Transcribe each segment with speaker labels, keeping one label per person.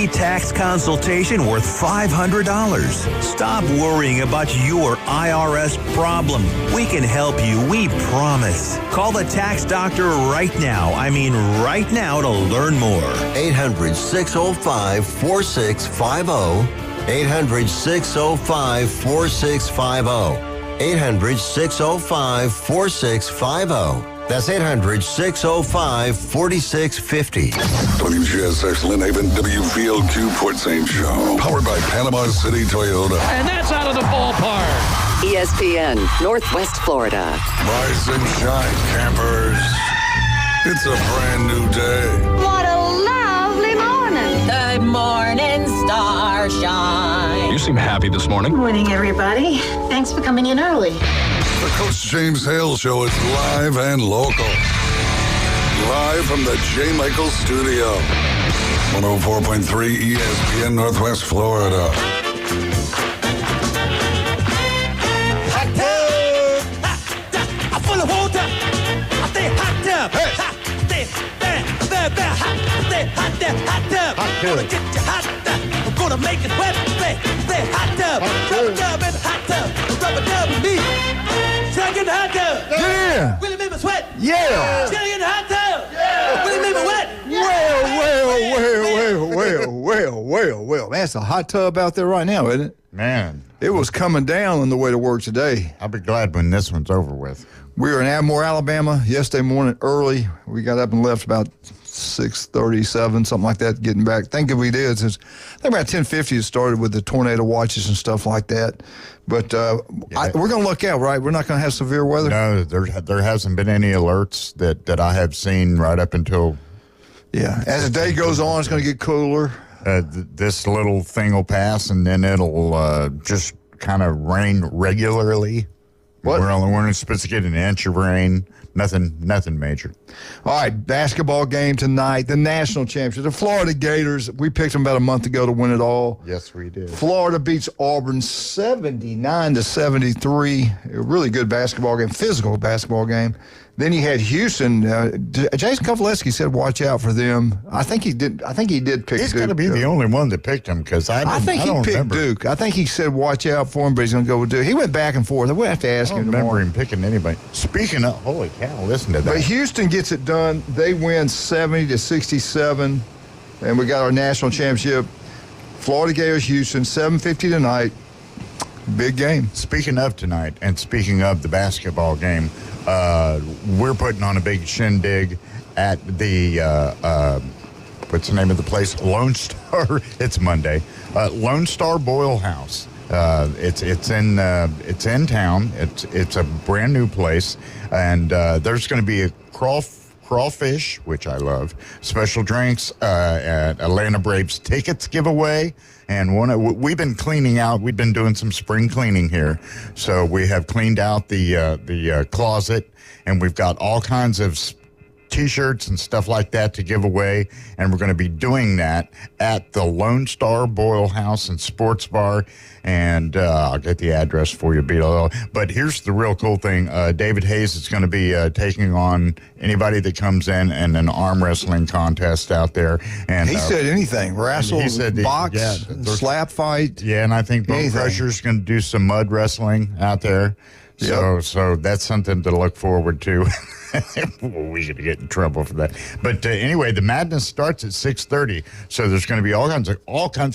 Speaker 1: Tax consultation worth $500. Stop worrying about your IRS problem. We can help you, we promise. Call the tax doctor right now. I mean right now to learn more.
Speaker 2: 800-605-4650. 800-605-4650. 800-605-4650. That's 800-605-4650.
Speaker 3: WGSX Lynn Haven, WVLQ Port St. Joe. Powered by Panama City Toyota.
Speaker 4: And that's out of the ballpark.
Speaker 5: ESPN, Northwest Florida.
Speaker 3: Rise and shine, campers. It's a brand new day.
Speaker 6: What a lovely morning.
Speaker 7: Good morning, starshine.
Speaker 4: You seem happy this morning.
Speaker 6: Good morning, everybody. Thanks for coming in early.
Speaker 3: The Coach James Hale Show is live and local. Live from the J. Michael Studio. 104.3 ESPN Northwest Florida.
Speaker 8: Hot tub! I'm full of water! I stay hot tub! Hey! Stay hot tub! I'm gonna get you hot tub! I'm gonna make it wet! Stay hot tub! Rubber dub in the hot tub! Rubber dub with me! Try to get in the hot tub!
Speaker 9: Yeah!
Speaker 8: Will it make me sweat?
Speaker 9: Yeah!
Speaker 8: Try to get in the hot tub! Yeah! Will it make me wet?
Speaker 9: Well. Man, it's a hot tub out there right now, isn't it?
Speaker 10: Man.
Speaker 9: It was coming down on the way to work today.
Speaker 10: I'll be glad when this one's over with.
Speaker 9: We were in Avamore, Alabama yesterday morning early. We got up and left about 6:37, something like that, getting back. Thank you we did. Since I think about 10:50 it started with the tornado watches and stuff like that. But we're going to look out, right? We're not going to have severe weather?
Speaker 10: No, there hasn't been any alerts that I have seen right up until...
Speaker 9: Yeah, as the day goes on, it's going to get cooler.
Speaker 10: This little thing will pass, and then it'll just kind of rain regularly.
Speaker 9: What?
Speaker 10: We're supposed to get an inch of rain. Nothing major.
Speaker 9: All right, basketball game tonight. The national championship. The Florida Gators. We picked them about a month ago to win it all.
Speaker 10: Yes, we did.
Speaker 9: Florida beats Auburn 79-73. A really good basketball game, physical basketball game. Then you had Houston. Jason Kovaleski said, "Watch out for them." I think he did pick.
Speaker 10: He's
Speaker 9: Duke.
Speaker 10: going to be the only one that picked him because I
Speaker 9: think he picked
Speaker 10: remember.
Speaker 9: Duke. I think he said, "Watch out for him," but he's going to go with Duke. He went back and forth. We'll have to ask
Speaker 10: I
Speaker 9: him
Speaker 10: don't remember
Speaker 9: tomorrow.
Speaker 10: him picking anybody. Speaking of, holy cow, listen to that.
Speaker 9: But Houston gets it done. They win 70-67, and we got our national championship. Florida Gators, Houston, 7:50 tonight. Big game.
Speaker 10: Speaking of tonight, and speaking of the basketball game, we're putting on a big shindig at the, what's the name of the place? Lone Star. It's Monday. Lone Star Boil House. It's in town. It's a brand new place, and there's going to be a crawfish, which I love, special drinks, at Atlanta Braves tickets giveaway. And we've been cleaning out. We've been doing some spring cleaning here, so we have cleaned out the closet, and we've got all kinds of T-shirts and stuff like that to give away. And we're going to be doing that at the Lone Star Boil House and Sports Bar. And I'll get the address for you below. But here's the real cool thing. David Hayes is going to be taking on anybody that comes in an arm wrestling contest out there. And
Speaker 9: he said anything. Wrestle, box, slap fight.
Speaker 10: Yeah, and I think Bo Crusher's going to do some mud wrestling out there.
Speaker 9: Yep.
Speaker 10: So that's something to look forward to. We could get in trouble for that. But anyway, the madness starts at 6:30. So there's going to be all kinds of,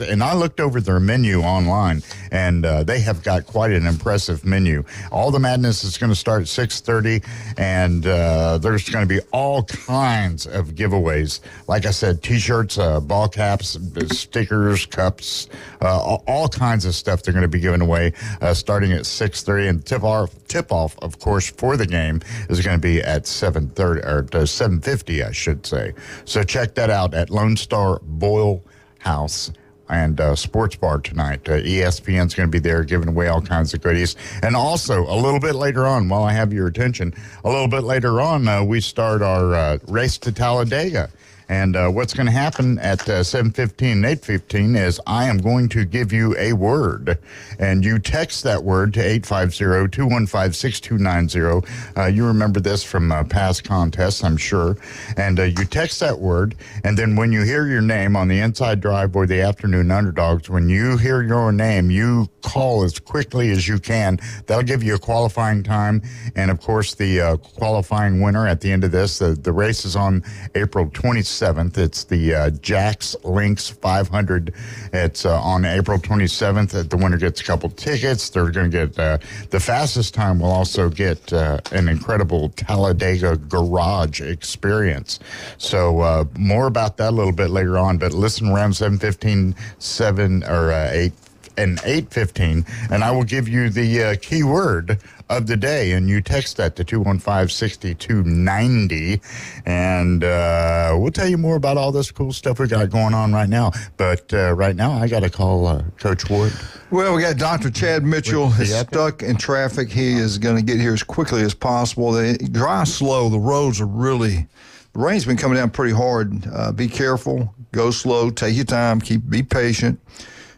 Speaker 10: and I looked over their menu online, and they have got quite an impressive menu. All the madness is going to start at 6:30, and there's going to be all kinds of giveaways. Like I said, T-shirts, ball caps, stickers, cups, all kinds of stuff they're going to be giving away starting at 6:30. And tip-off, of course, for the game is going to be at 7:30 or 7:50, I should say. So check that out at Lone Star Boil House and Sports Bar tonight. ESPN's going to be there giving away all kinds of goodies. And also, a little bit later on, while I have your attention, a little bit later on, we start our race to Talladega. And what's going to happen at 7:15 and 8:15 is I am going to give you a word, and you text that word to 850-215-6290. You remember this from past contests, I'm sure. And you text that word, and then when you hear your name on the Inside Drive or the Afternoon Underdogs, when you hear your name, you call as quickly as you can. That'll give you a qualifying time, and of course the qualifying winner at the end of this. The race is on April 27th. It's the Jacks Lynx 500. It's on April 27th. The winner gets a couple tickets. They're going to get the fastest time will also get an incredible Talladega garage experience. So more about that a little bit later on, but listen around 7:15, 8 and 8:15, and I will give you the key word of the day, and you text that to 215-6290, and we'll tell you more about all this cool stuff we got going on right now. But right now, I got to call Coach Ward.
Speaker 9: Well, we got Dr. Chad Mitchell is stuck in traffic. He is going to get here as quickly as possible. They dry slow. The roads are really, the rain's been coming down pretty hard. Be careful. Go slow. Take your time. Be patient.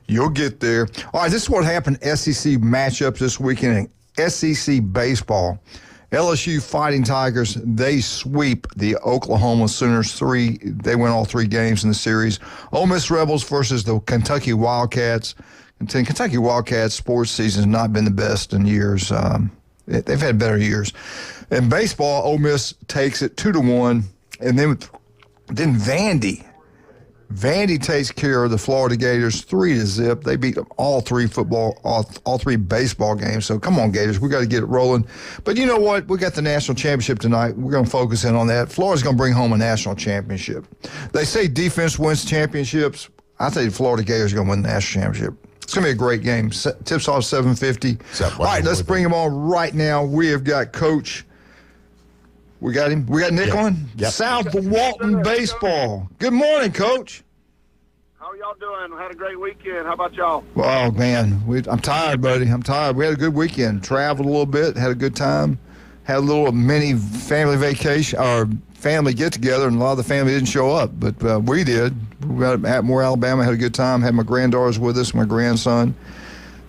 Speaker 9: You'll get there. All right, this is what happened SEC matchups this weekend in SEC baseball. LSU Fighting Tigers, they sweep the Oklahoma Sooners. They win all 3 games in the series. Ole Miss Rebels versus the Kentucky Wildcats. Kentucky Wildcats sports season has not been the best in years. They've had better years. In baseball, Ole Miss takes it 2-1, and then Vandy takes care of the Florida Gators 3-0. They beat all 3 baseball games. So come on, Gators, we got to get it rolling. But you know what? We got the national championship tonight. We're going to focus in on that. Florida's going to bring home a national championship. They say defense wins championships. I think the Florida Gators are going to win the national championship. It's going to be a great game. Tips off 7:50. All right, let's bring him on right now. We have got Coach. We got him. We got Nick on. Yep. South Walton baseball. Good morning, Coach.
Speaker 11: How are y'all doing? Had a great weekend. How about y'all?
Speaker 9: Oh, man. I'm tired, buddy. I'm tired. We had a good weekend. Traveled a little bit. Had a good time. Had a little mini family vacation or family get-together, and a lot of the family didn't show up, but we did. We got at Atmore, Alabama. Had a good time. Had my granddaughters with us, my grandson.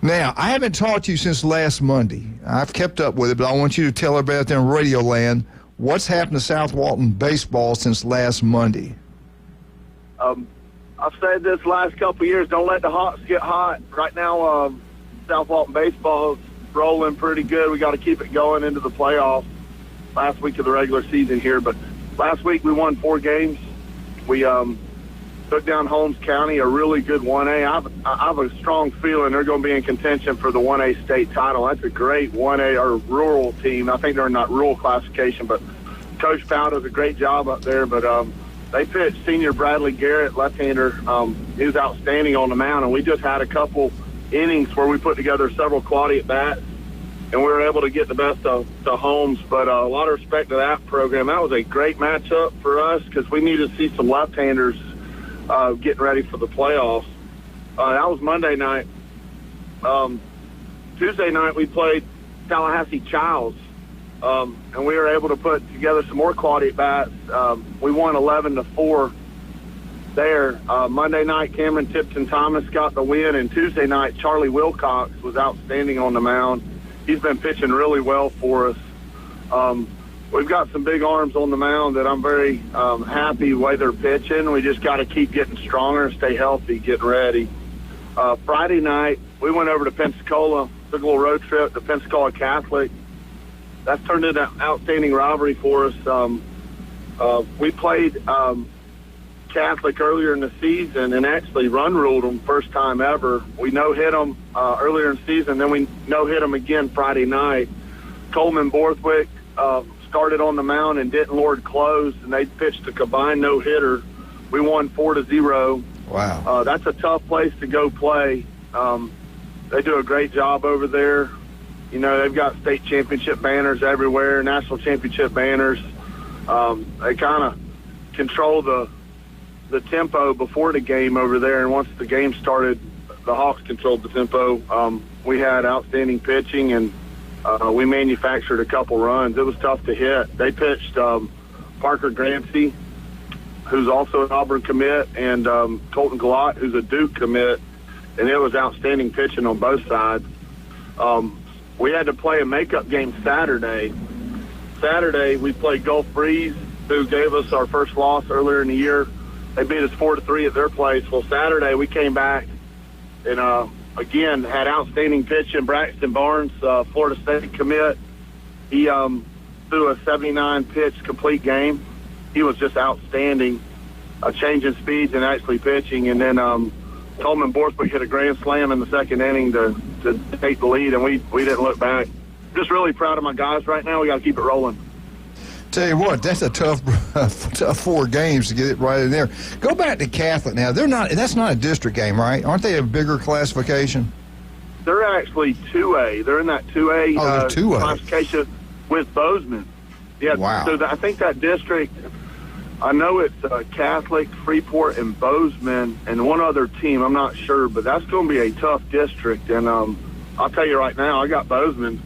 Speaker 9: Now, I haven't talked to you since last Monday. I've kept up with it, but I want you to tell everybody out there in Radio Land what's happened to South Walton baseball since last Monday.
Speaker 11: I've said this last couple of years, don't let the Hawks get hot. Right now, South Walton baseball is rolling pretty good. We got to keep it going into the playoffs. Last week of the regular season here, but last week we won 4 games. We took down Holmes County, a really good 1A. I have a strong feeling they're going to be in contention for the 1A state title. That's a great 1A or rural team. I think they're in that rural classification, but Coach Powell does a great job up there. But they pitched senior Bradley Garrett, left-hander. He was outstanding on the mound, and we just had a couple innings where we put together several quality at-bats, and we were able to get the best of Holmes. But a lot of respect to that program. That was a great matchup for us because we needed to see some left-handers getting ready for the playoffs. That was Monday night. Tuesday night we played Tallahassee Childs, and we were able to put together some more quality at-bats. We won 11-4 there. Monday night, Cameron Tipton-Thomas got the win, and Tuesday night, Charlie Wilcox was outstanding on the mound. He's been pitching really well for us. We've got some big arms on the mound that I'm very happy the way they're pitching. We just got to keep getting stronger, stay healthy, getting ready. Friday night, we went over to Pensacola, took a little road trip to Pensacola Catholic. That's turned into an outstanding rivalry for us. We played Catholic earlier in the season and actually run-ruled them first time ever. We no-hit them earlier in the season, then we no-hit them again Friday night. Coleman Borthwick started on the mound and Denton Lord closed, and they pitched a combined no-hitter. We won 4-0.
Speaker 9: Wow.
Speaker 11: That's a tough place to go play. They do a great job over there. You know, they've got state championship banners everywhere, national championship banners. They kind of control the tempo before the game over there, and once the game started, the Hawks controlled the tempo. We had outstanding pitching, and we manufactured a couple runs. It was tough to hit. They pitched Parker Grancy, who's also an Auburn commit, and Colton Gallat, who's a Duke commit, and it was outstanding pitching on both sides. We had to play a makeup game Saturday. Saturday, we played Gulf Breeze, who gave us our first loss earlier in the year. They beat us 4-3 at their place. Well, Saturday, we came back and, again, had outstanding pitching. Braxton Barnes, Florida State commit. He threw a 79-pitch complete game. He was just outstanding, changing speeds and actually pitching. And then Coleman Borthwick hit a grand slam in the second inning to take the lead, and we didn't look back. Just really proud of my guys right now. We got to keep it rolling.
Speaker 9: Tell you what, that's a tough 4 games to get it right in there. Go back to Catholic now. That's not a district game, right? Aren't they a bigger classification?
Speaker 11: They're actually 2A. They're in that 2A,
Speaker 9: 2A
Speaker 11: classification with Bozeman. Yeah.
Speaker 9: Wow.
Speaker 11: So I think that district, I know it's Catholic, Freeport, and Bozeman, and one other team. I'm not sure, but that's going to be a tough district. And I'll tell you right now, I got Bozeman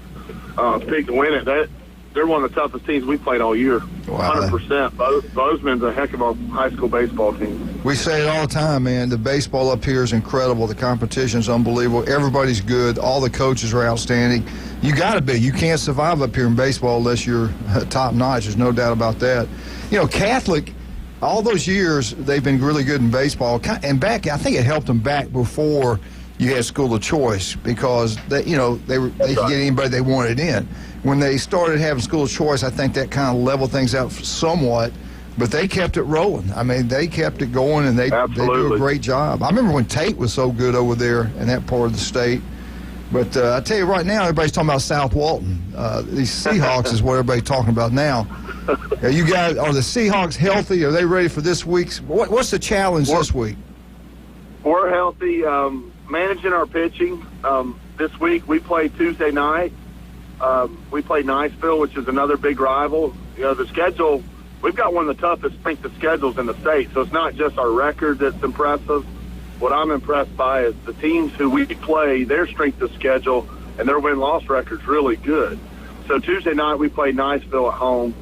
Speaker 11: picked to win it. They're one of the toughest teams we played all year.
Speaker 9: Wow.
Speaker 11: 100%. Bozeman's a heck of a high school baseball team.
Speaker 9: We say it all the time, man. The baseball up here is incredible. The competition's unbelievable. Everybody's good. All the coaches are outstanding. You got to be. You can't survive up here in baseball unless you're top notch. There's no doubt about that. You know, Catholic, all those years, they've been really good in baseball. And back, I think it helped them back before you had school of choice because, they could get anybody they wanted in. When they started having school of choice, I think that kind of leveled things out somewhat, but they kept it rolling. I mean, they kept it going, and they do a great job. I remember when Tate was so good over there in that part of the state. But I tell you right now, everybody's talking about South Walton. These Seahawks is what everybody's talking about now. You guys, are the Seahawks healthy? Are they ready for this week's? What's the challenge this week?
Speaker 11: We're healthy. Managing our pitching. This week we play Tuesday night. We play Niceville, which is another big rival. You know, the schedule, we've got one of the toughest strength of schedules in the state, so it's not just our record that's impressive. What I'm impressed by is the teams who we play, their strength of schedule and their win-loss record's really good. So Tuesday night we play Niceville at home.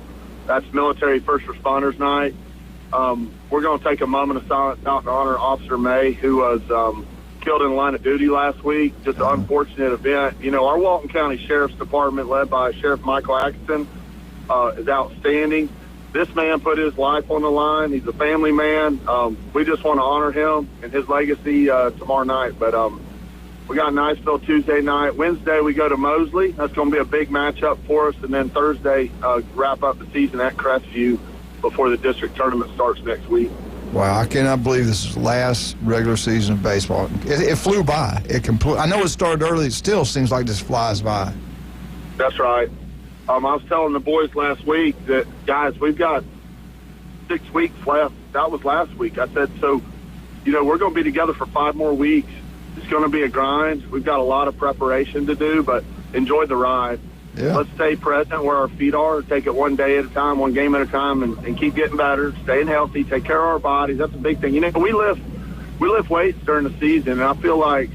Speaker 11: That's Military First Responders Night. We're going to take a moment of silence out to honor Officer May, who was killed in the line of duty last week. Just an unfortunate event. You know, our Walton County Sheriff's Department, led by Sheriff Michael Atkinson, is outstanding. This man put his life on the line. He's a family man. We just want to honor him and his legacy tomorrow night. But we got Niceville Tuesday night. Wednesday we go to Mosley. That's going to be a big matchup for us. And then Thursday, wrap up the season at Crestview before the district tournament starts next week.
Speaker 9: Wow, I cannot believe this is the last regular season of baseball. It flew by. I know it started early. It still seems like this flies by.
Speaker 11: That's right. I was telling the boys last week that, guys, we've got 6 weeks left. That was last week. I said, so, we're going to be together for 5 more weeks. It's going to be a grind. We've got a lot of preparation to do, but enjoy the ride. Yeah. Let's stay present where our feet are. Take it one day at a time, one game at a time, and keep getting better, staying healthy, take care of our bodies. That's a big thing. We lift weights during the season, and I feel like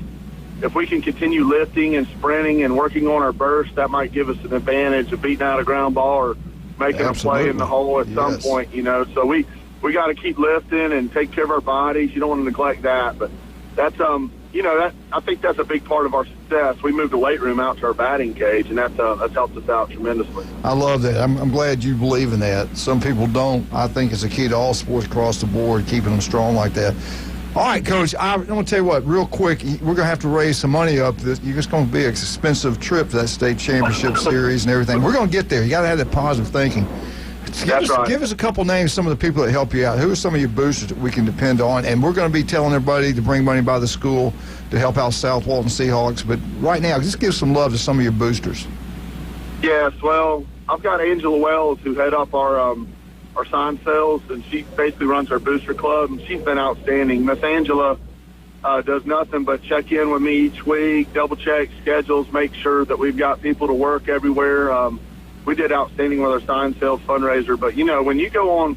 Speaker 11: if we can continue lifting and sprinting and working on our burst, that might give us an advantage of beating out a ground ball or making a play in the hole at some point, So we got to keep lifting and take care of our bodies. You don't want to neglect that. But that's, I think that's a big part of our success. We moved the weight room out to our batting cage, and that's helped us out tremendously.
Speaker 9: I love that. I'm glad you believe in that. Some people don't. I think it's a key to all sports across the board, keeping them strong like that. All right, Coach, I'm going to tell you what, real quick, we're going to have to raise some money up. You're just going to be an expensive trip to that state championship series and everything. We're going to get there. You got to have that positive thinking. Give us a couple names, some of the people that help you out. Who are some of your boosters that we can depend on? And we're going to be telling everybody to bring money by the school to help out South Walton Seahawks. But right now, just give some love to some of your boosters.
Speaker 11: Yes, well, I've got Angela Wells, who head up our sign sales, and she basically runs our booster club, and she's been outstanding. Miss Angela does nothing but check in with me each week, double-check schedules, make sure that we've got people to work everywhere. We did outstanding with our sign sales fundraiser. But, when you go on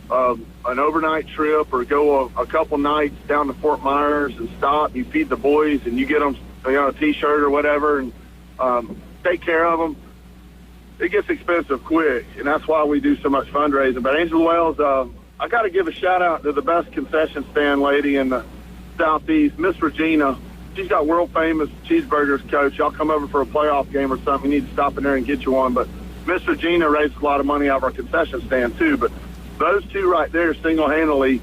Speaker 11: an overnight trip or go a couple nights down to Fort Myers and stop, you feed the boys and you get them a T-shirt or whatever and take care of them, it gets expensive quick. And that's why we do so much fundraising. But Angela Wells, I got to give a shout-out to the best concession stand lady in the Southeast, Miss Regina. She's got world-famous cheeseburgers, Coach. Y'all come over for a playoff game or something, you need to stop in there and get you one. But Miss Regina raises a lot of money out of our concession stand, too. But those two right there single-handedly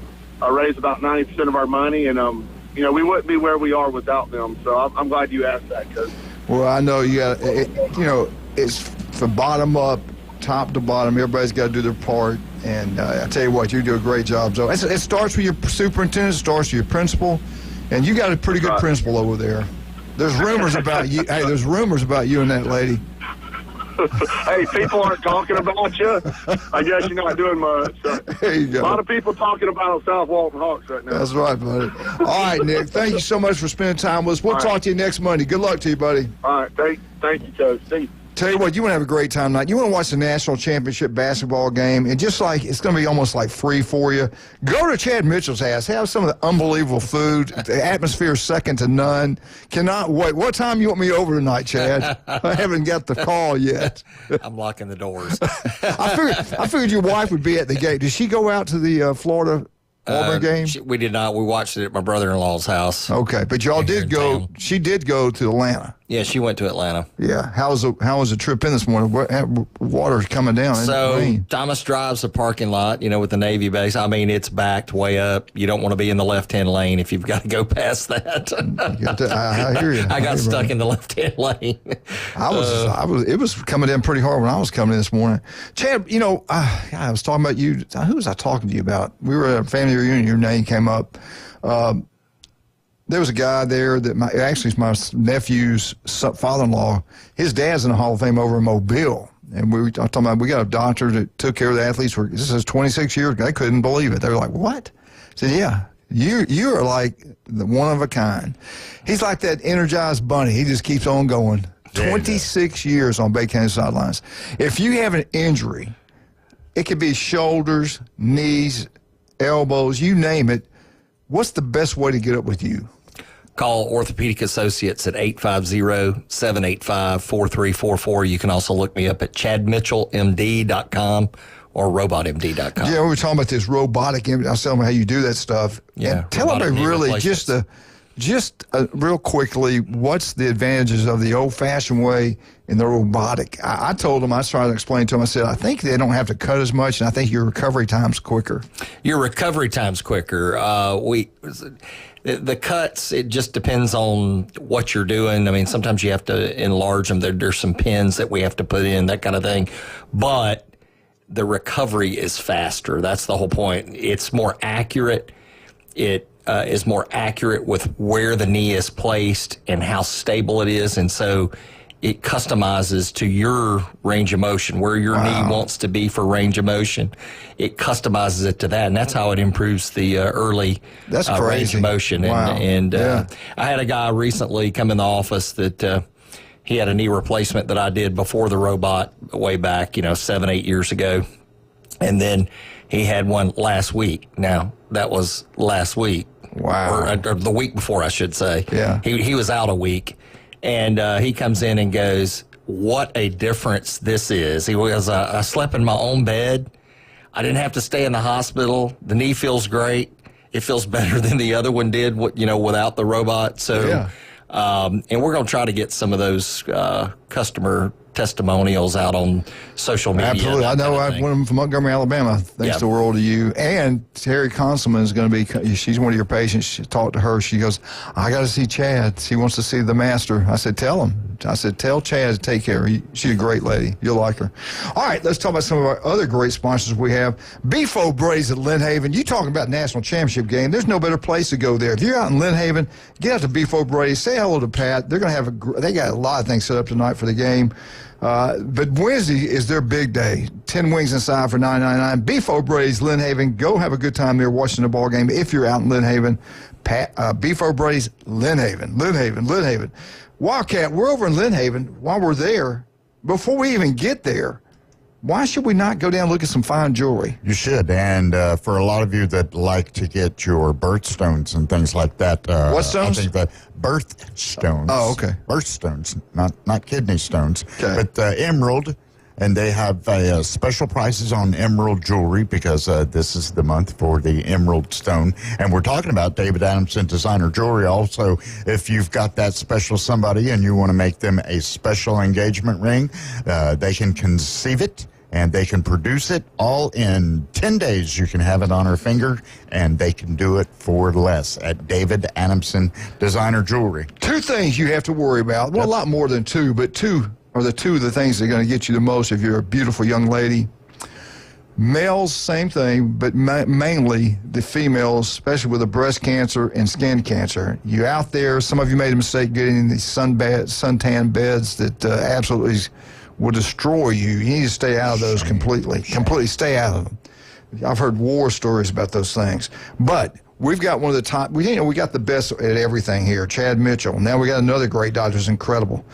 Speaker 11: raise about 90% of our money. And, we wouldn't be where we are without them. So I'm glad you asked that, Coach.
Speaker 9: Well, I know you got, it's from bottom up, top to bottom. Everybody's got to do their part. And I tell you what, you do a great job. So it starts with your superintendent, it starts with your principal. And you got a pretty good principal over there. There's rumors about you. Hey, there's rumors about you and that lady.
Speaker 11: Hey, people aren't talking about you. I guess you're not doing much. So.
Speaker 9: There you go.
Speaker 11: A lot of people talking about South Walton Hawks right now.
Speaker 9: That's right, buddy. All right, Nick. Thank you so much for spending time with us. We'll talk to you next Monday. Good luck to you, buddy.
Speaker 11: All right. Thank you, Coach. See you.
Speaker 9: Tell you what, you want to have a great time tonight. You want to watch the national championship basketball game, and just like it's going to be almost like free for you. Go to Chad Mitchell's house. Have some of the unbelievable food. The atmosphere is second to none. Cannot wait. What time you want me over tonight, Chad? I haven't got the call yet.
Speaker 12: I'm locking the doors.
Speaker 9: I figured your wife would be at the gate. Did she go out to the Florida Auburn game?
Speaker 12: We did not. We watched it at my brother-in-law's house.
Speaker 9: Okay, but y'all did go.
Speaker 12: Town.
Speaker 9: She did go to Atlanta.
Speaker 12: Yeah, she went to Atlanta.
Speaker 9: Yeah. How was the trip in this morning? Water's coming down.
Speaker 12: So Thomas drives the parking lot, with the Navy base. I mean, it's backed way up. You don't want to be in the left-hand lane if you've got to go past that.
Speaker 9: I hear you.
Speaker 12: I got stuck in the left-hand lane.
Speaker 9: It was coming in pretty hard when I was coming in this morning. Chad, I was talking about you. Who was I talking to you about? We were at a family reunion. Your name came up. There was a guy there that is my nephew's father-in-law. His dad's in the Hall of Fame over in Mobile. And we were talking about, we got a doctor that took care of the athletes. This is 26 years ago. They couldn't believe it. They were like, what? I said, yeah, you are like the one of a kind. He's like that energized bunny. He just keeps on going. 26 years on Bay County sidelines. If you have an injury, it could be shoulders, knees, elbows, you name it. What's the best way to get up with you?
Speaker 12: Call Orthopedic Associates at 850-785-4344. You can also look me up at chadmitchellmd.com or robotmd.com.
Speaker 9: Yeah, we were talking about this robotic. I was telling them how you do that stuff.
Speaker 12: Yeah.
Speaker 9: And tell them really just real quickly, what's the advantages of the old-fashioned way and the robotic? I told them, I was trying to explain to them, I said, I think they don't have to cut as much, and I think your recovery time's quicker.
Speaker 12: Your recovery time's quicker. The cuts, it just depends on what you're doing. I mean, sometimes you have to enlarge them. There's some pins that we have to put in, that kind of thing. But the recovery is faster. That's the whole point. It's more accurate. It is more accurate with where the knee is placed and how stable it is. And so it customizes to your range of motion, where your knee wants to be for range of motion. It customizes it to that, and that's how it improves the early range of motion. And I had a guy recently come in the office that he had a knee replacement that I did before the robot way back, 7-8 years ago. And then he had one last week. Now, that was last week.
Speaker 9: Wow.
Speaker 12: Or the week before, I should say.
Speaker 9: Yeah.
Speaker 12: He was out a week. And he comes in and goes, what a difference this is. He goes, I slept in my own bed. I didn't have to stay in the hospital. The knee feels great. It feels better than the other one did, without the robot. So, and we're going to try to get some of those customer testimonials out on social media.
Speaker 9: Absolutely. I know one of them from Montgomery, Alabama. Thanks the world to you. And Terry Conselman is going to be, she's one of your patients. She talked to her. She goes, I got to see Chad. She wants to see the master. I said, tell him. I said, tell Chad to take care of her. She's a great lady. You'll like her. All right, let's talk about some of our other great sponsors we have. Beef O'Brady's at Lynn Haven. You talking about national championship game. There's no better place to go there. If you're out in Lynn Haven, get out to Beef O'Brady's. Say hello to Pat. They're going to have they got a lot of things set up tonight for the game. But Wednesday is their big day. 10 wings inside for $9.99. Beef O'Brady's, Lynn Haven. Go have a good time there watching the ball game if you're out in Lynn Haven. Beef O'Brady's, Lynn Haven. Lynn Haven, Lynn Haven. Wildcat, we're over in Lynn Haven. While we're there, before we even get there, why should we not go down and look at some fine jewelry?
Speaker 10: You should. And for a lot of you that like to get your birthstones and things like that.
Speaker 9: What stones?
Speaker 10: I think the birthstones.
Speaker 9: Oh, okay.
Speaker 10: Birthstones, not kidney stones.
Speaker 9: Okay.
Speaker 10: But emerald, And they have special prices on emerald jewelry because this is the month for the emerald stone. And we're talking about David Adamson Designer Jewelry. Also, if you've got that special somebody and you want to make them a special engagement ring, they can conceive it and they can produce it all in 10 days. You can have it on her finger, and they can do it for less at David Adamson Designer Jewelry.
Speaker 9: Two things you have to worry about. Well, a lot more than two, but two are the things that are going to get you the most if you're a beautiful young lady. Males, same thing, but mainly the females, especially with the breast cancer and skin cancer. You out there, some of you made a mistake getting in these suntan beds that absolutely will destroy you. You need to stay out of those completely. Completely stay out of them. I've heard war stories about those things. But we've got one of the top, we got the best at everything here, Chad Mitchell. Now we got another great doctor who's incredible,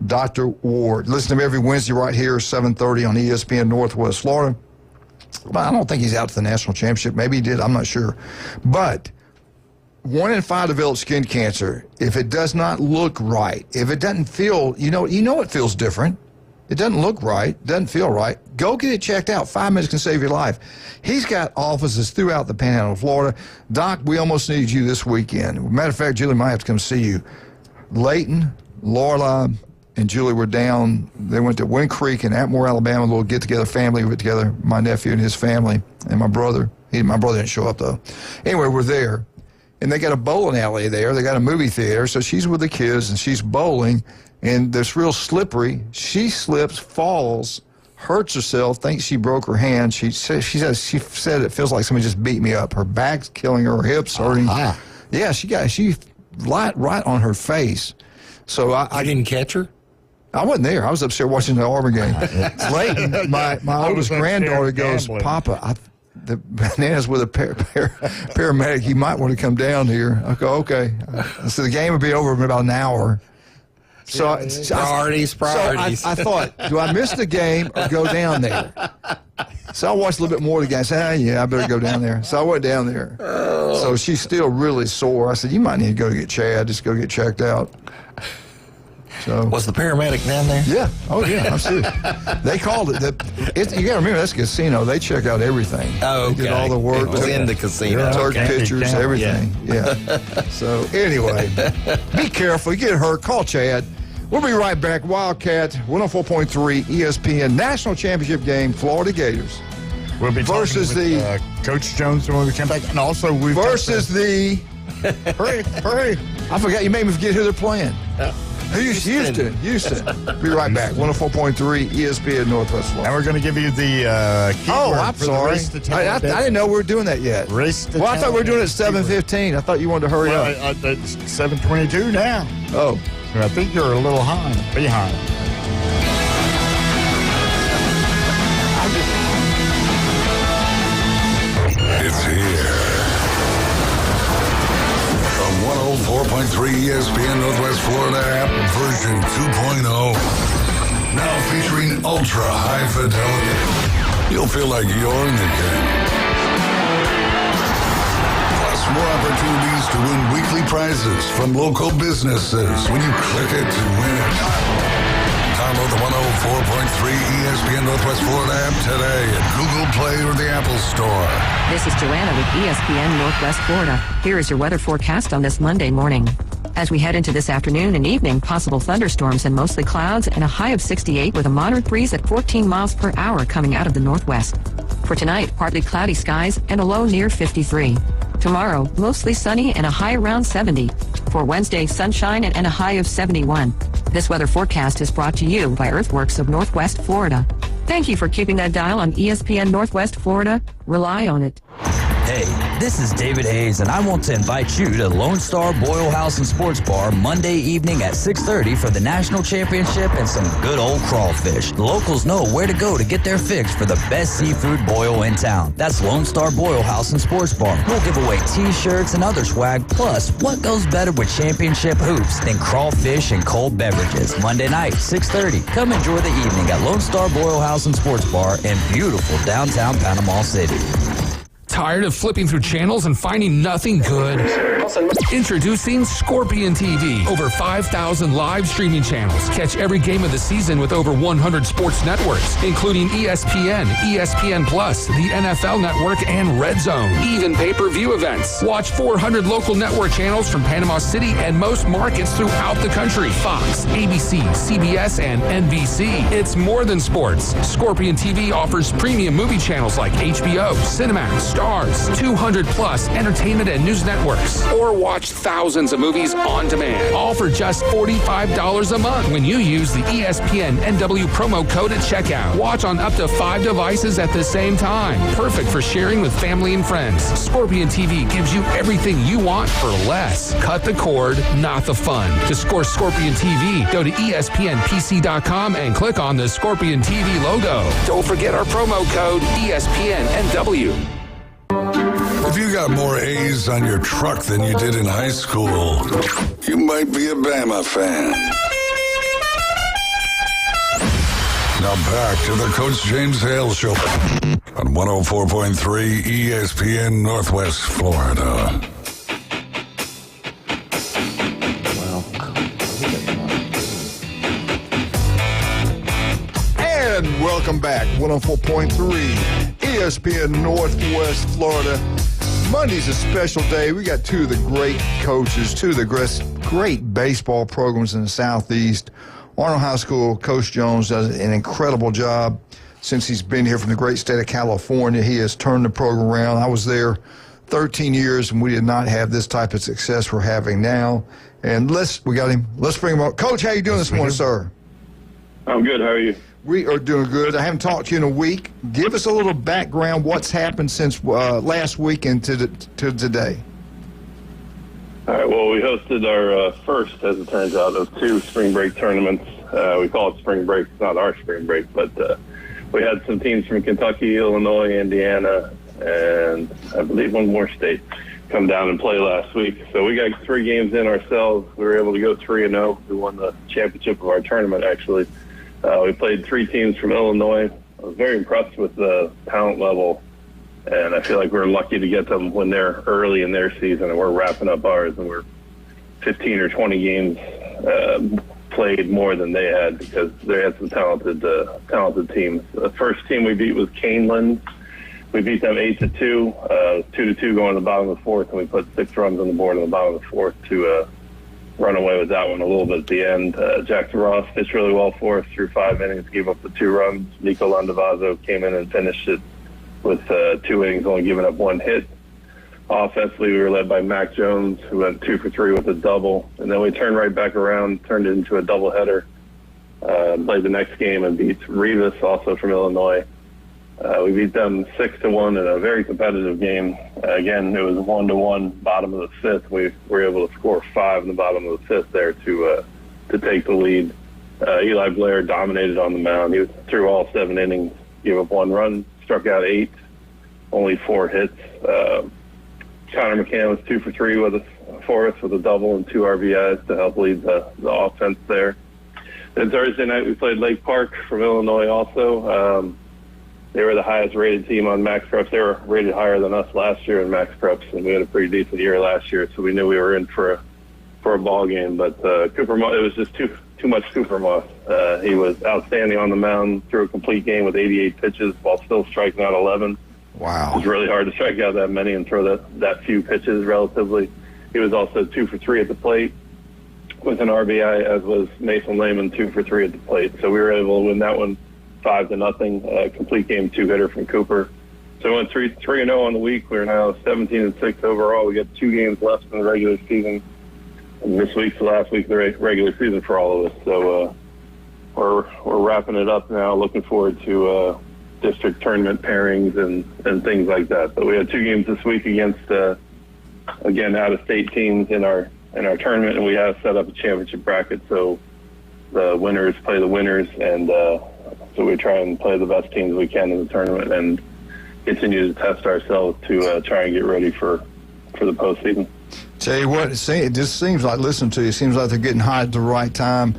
Speaker 9: Dr. Ward. Listen to him every Wednesday right here, 7:30 on ESPN Northwest Florida. Well, I don't think he's out to the national championship. Maybe he did. I'm not sure. But 1 in 5 develop skin cancer. If it does not look right, if it doesn't feel, it feels different. It doesn't look right, doesn't feel right, go get it checked out. 5 minutes can save your life. He's got offices throughout the Panhandle of Florida. Doc, we almost need you this weekend. Matter of fact, Julie might have to come see you. Leighton, Lorelei, and Julie were down. They went to Wind Creek in Atmore, Alabama, a little get-together, family get-together, my nephew and his family, and my brother. My brother didn't show up, though. Anyway, we're there. And they got a bowling alley there. They got a movie theater. So she's with the kids, and she's bowling. And it's real slippery. She slips, falls, hurts herself, thinks she broke her hand. She said it feels like somebody just beat me up. Her back's killing her, hips hurting. Yeah, she right on her face. So I didn't
Speaker 12: catch her?
Speaker 9: I wasn't there. I was upstairs watching the Auburn game. Leighton, my oldest granddaughter goes, Papa, the banana's with a paramedic. You might want to come down here. I go, okay. So the game will be over in about an hour. So
Speaker 12: priorities.
Speaker 9: So I thought, do I miss the game or go down there? So I watched a little bit more of the game. I said, I better go down there. So I went down there. So she's still really sore. I said, you might need to go get Chad. Just go get checked out. So
Speaker 12: was the paramedic down there?
Speaker 9: Yeah. Oh, yeah. I'm serious. They called it. You got to remember, that's a casino. They check out everything.
Speaker 12: Oh, okay.
Speaker 9: They did all the work.
Speaker 12: It was in the casino.
Speaker 9: Took pictures, everything. Yeah. So anyway, be careful. You get hurt, call Chad. We'll be right back. Wildcat, 104.3 ESPN National Championship game, Florida Gators.
Speaker 10: We'll be
Speaker 9: versus
Speaker 10: with, Coach Jones when we come back. And also we
Speaker 9: versus the... Hurry. I forgot. You made me forget who they're playing. Houston. Be right back. 104.3 ESPN Northwest Florida.
Speaker 10: And we're going to give you the keyword
Speaker 9: I'm
Speaker 10: for
Speaker 9: sorry.
Speaker 10: the race to
Speaker 9: I didn't know we were doing that yet.
Speaker 10: Race to
Speaker 9: I thought we were doing it at 7:15. I thought you wanted to hurry up.
Speaker 10: It's 7:22 now.
Speaker 9: Oh.
Speaker 10: I think you're a little behind.
Speaker 3: It's here. The 104.3 ESPN Northwest Florida app version 2.0. Now featuring ultra high fidelity. You'll feel like you're in the game. Plus more opportunities to win weekly prizes from local businesses when you click it to win it. Download the 104.3 ESPN Northwest Florida app today at Google Play or the Apple Store.
Speaker 13: This is Joanna with ESPN Northwest Florida. Here is your weather forecast on this Monday morning. As we head into this afternoon and evening, possible thunderstorms and mostly clouds and a high of 68 with a moderate breeze at 14 miles per hour coming out of the northwest. For tonight, partly cloudy skies and a low near 53. Tomorrow, mostly sunny and a high around 70. For Wednesday, sunshine and a high of 71. This weather forecast is brought to you by Earthworks of Northwest Florida. Thank you for keeping that dial on ESPN Northwest Florida. Rely on it.
Speaker 14: Hey, this is David Hayes, and I want to invite you to Lone Star Boil House and Sports Bar Monday evening at 6:30 for the national championship and some good old crawfish. The locals know where to go to get their fix for the best seafood boil in town. That's Lone Star Boil House and Sports Bar. We'll give away T-shirts and other swag. Plus, what goes better with championship hoops than crawfish and cold beverages? Monday night, 6:30. Come enjoy the evening at Lone Star Boil House and Sports Bar in beautiful downtown Panama City.
Speaker 15: Tired of flipping through channels and finding nothing good? Johnson.
Speaker 16: Introducing Scorpion TV. Over 5,000 live streaming channels. Catch every game of the season with over 100 sports networks, including ESPN, ESPN Plus, the NFL Network, and Red Zone. Even pay-per-view events. Watch 400 local network channels from Panama City and most markets throughout the country. Fox, ABC, CBS, and NBC. It's more than sports. Scorpion TV offers premium movie channels like HBO, Cinemax, Stars, 200 plus entertainment and news networks, or watch thousands of movies on demand, all for just $45 a month when you use the ESPN NW promo code at checkout. Watch on up to 5 devices at the same time. Perfect for sharing with family and friends. Scorpion TV gives you everything you want for less. Cut the cord, not the fun. To score Scorpion TV, go to ESPNPC.com and click on the Scorpion TV logo. Don't forget our promo code ESPNNW.
Speaker 3: If you got more A's on your truck than you did in high school, you might be a Bama fan. Now back to the Coach James Hale Show on 104.3 ESPN Northwest Florida.
Speaker 9: And welcome back, 104.3 ESPN Northwest Florida. Monday's a special day. We got two of the great coaches, two of the great baseball programs in the Southeast. Arnold High School, Coach Jones does an incredible job since he's been here from the great state of California. He has turned the program around. I was there 13 years, and we did not have this type of success we're having now. And we got him. Let's bring him up. Coach, how you doing this morning, sir?
Speaker 17: I'm good. How are you?
Speaker 9: We are doing good. I haven't talked to you in a week. Give us a little background. What's happened since last week and to today?
Speaker 17: All right. Well, we hosted our first, as it turns out, of 2 spring break tournaments. We call it spring break. It's not our spring break, but we had some teams from Kentucky, Illinois, Indiana, and I believe one more state come down and play last week. So we got 3 games in ourselves. We were able to go 3-0. We won the championship of our tournament, actually. We played 3 teams from Illinois. I was very impressed with the talent level, and I feel like we're lucky to get them when they're early in their season, and we're wrapping up ours, and we're 15 or 20 games played more than they had because they had some talented teams. The first team we beat was Caneland. We beat them 8-2, 2-2 going to the bottom of the 4th, and we put 6 runs on the board in the bottom of the 4th to run away with that one a little bit at the end. Jackson Ross pitched really well for us through 5 innings, gave up the 2 runs. Nico Landavazo came in and finished it with 2 innings, only giving up 1 hit. Offensively, we were led by Mac Jones, who went 2 for 3 with a double. And then we turned right back around, turned it into a doubleheader, played the next game and beat Rivas, also from Illinois. We beat them 6-1 in a very competitive game. Again, it was 1-1, bottom of the 5th. We were able to score 5 in the bottom of the 5th there to take the lead. Eli Blair dominated on the mound. He was through all 7 innings, gave up 1 run, struck out 8, only 4 hits. Connor McCann was 2 for 3 for us with a double and 2 RBIs to help lead the offense there. Then Thursday night we played Lake Park from Illinois also. They were the highest rated team on Max Preps. They were rated higher than us last year in Max Preps, and we had a pretty decent year last year, so we knew we were in for a ball game. But Cooper Moss, it was just too much Cooper Moss. He was outstanding on the mound, threw a complete game with 88 pitches while still striking out 11.
Speaker 9: Wow.
Speaker 17: It was really hard to strike out that many and throw that few pitches relatively. He was also 2 for 3 at the plate with an RBI, as was Mason Lehman, 2 for 3 at the plate. So we were able to win that one 5-0, complete game 2-hitter from Cooper. So we went 3-0 on the week. We're now 17-6 overall. We got 2 games left in the regular season. And this week's the last week of the regular season for all of us. So we're wrapping it up now, looking forward to district tournament pairings and things like that. But we had 2 games this week against, again, out-of-state teams in our tournament, and we have set up a championship bracket. So the winners play the winners, and so we try and play the best teams we can in the tournament and continue to test ourselves to try and get ready for the postseason.
Speaker 9: Tell you what, it just seems like, listening to you, it seems like they're getting hot at the right time.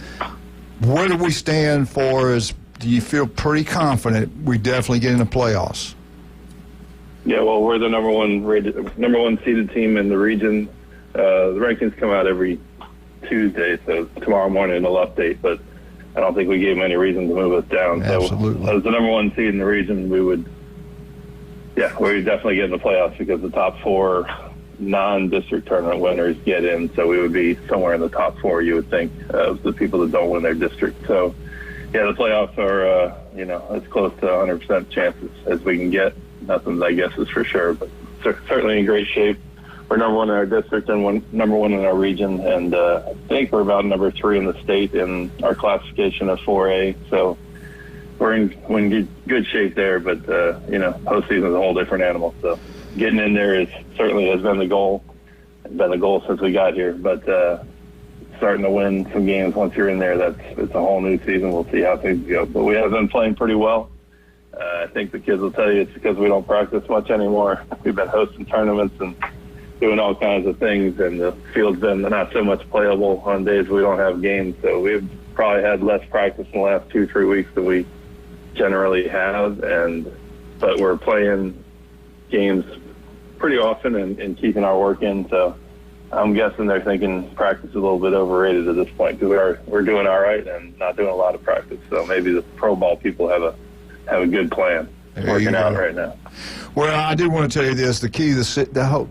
Speaker 9: Where do we stand for do you feel pretty confident we definitely get in the playoffs?
Speaker 17: Yeah, well, we're the number one seeded team in the region. The rankings come out every Tuesday, so tomorrow morning they'll update, but I don't think we gave them any reason to move us down.
Speaker 9: Absolutely.
Speaker 17: So as the number one seed in the region, we would definitely get in the playoffs because the top 4 non-district tournament winners get in, so we would be somewhere in the top 4, you would think, of the people that don't win their district. So, yeah, the playoffs are, as close to 100% chances as we can get. Nothing, I guess, is for sure, but certainly in great shape. We're number 1 in our district and number 1 in our region, and I think we're about number 3 in the state in our classification of 4A. So we're in good shape there, but postseason is a whole different animal. So getting in there certainly has been the goal. It's been the goal since we got here, but starting to win some games once you're in there, it's a whole new season. We'll see how things go, but we have been playing pretty well. I think the kids will tell you it's because we don't practice much anymore. We've been hosting tournaments and doing all kinds of things, and the field's been not so much playable on days we don't have games. So we've probably had less practice in the last 2-3 weeks than we generally have, but we're playing games pretty often and keeping our work in. So I'm guessing they're thinking practice is a little bit overrated at this point because we're doing all right and not doing a lot of practice. So maybe the pro ball people have a good plan working out right now.
Speaker 9: Well, I do want to tell you this: the key to the whole,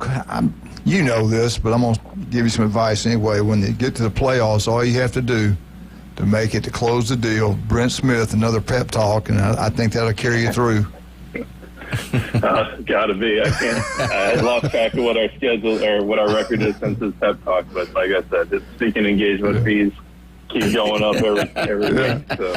Speaker 9: you know this, but I'm going to give you some advice anyway. When you get to the playoffs, all you have to do to make it, to close the deal, Brent Smith, another pep talk, and I think that'll carry you through.
Speaker 17: Gotta be. I lost track of what our schedule or what our record is since this pep talk, but like I said, the speaking engagement fees keep going up every week. So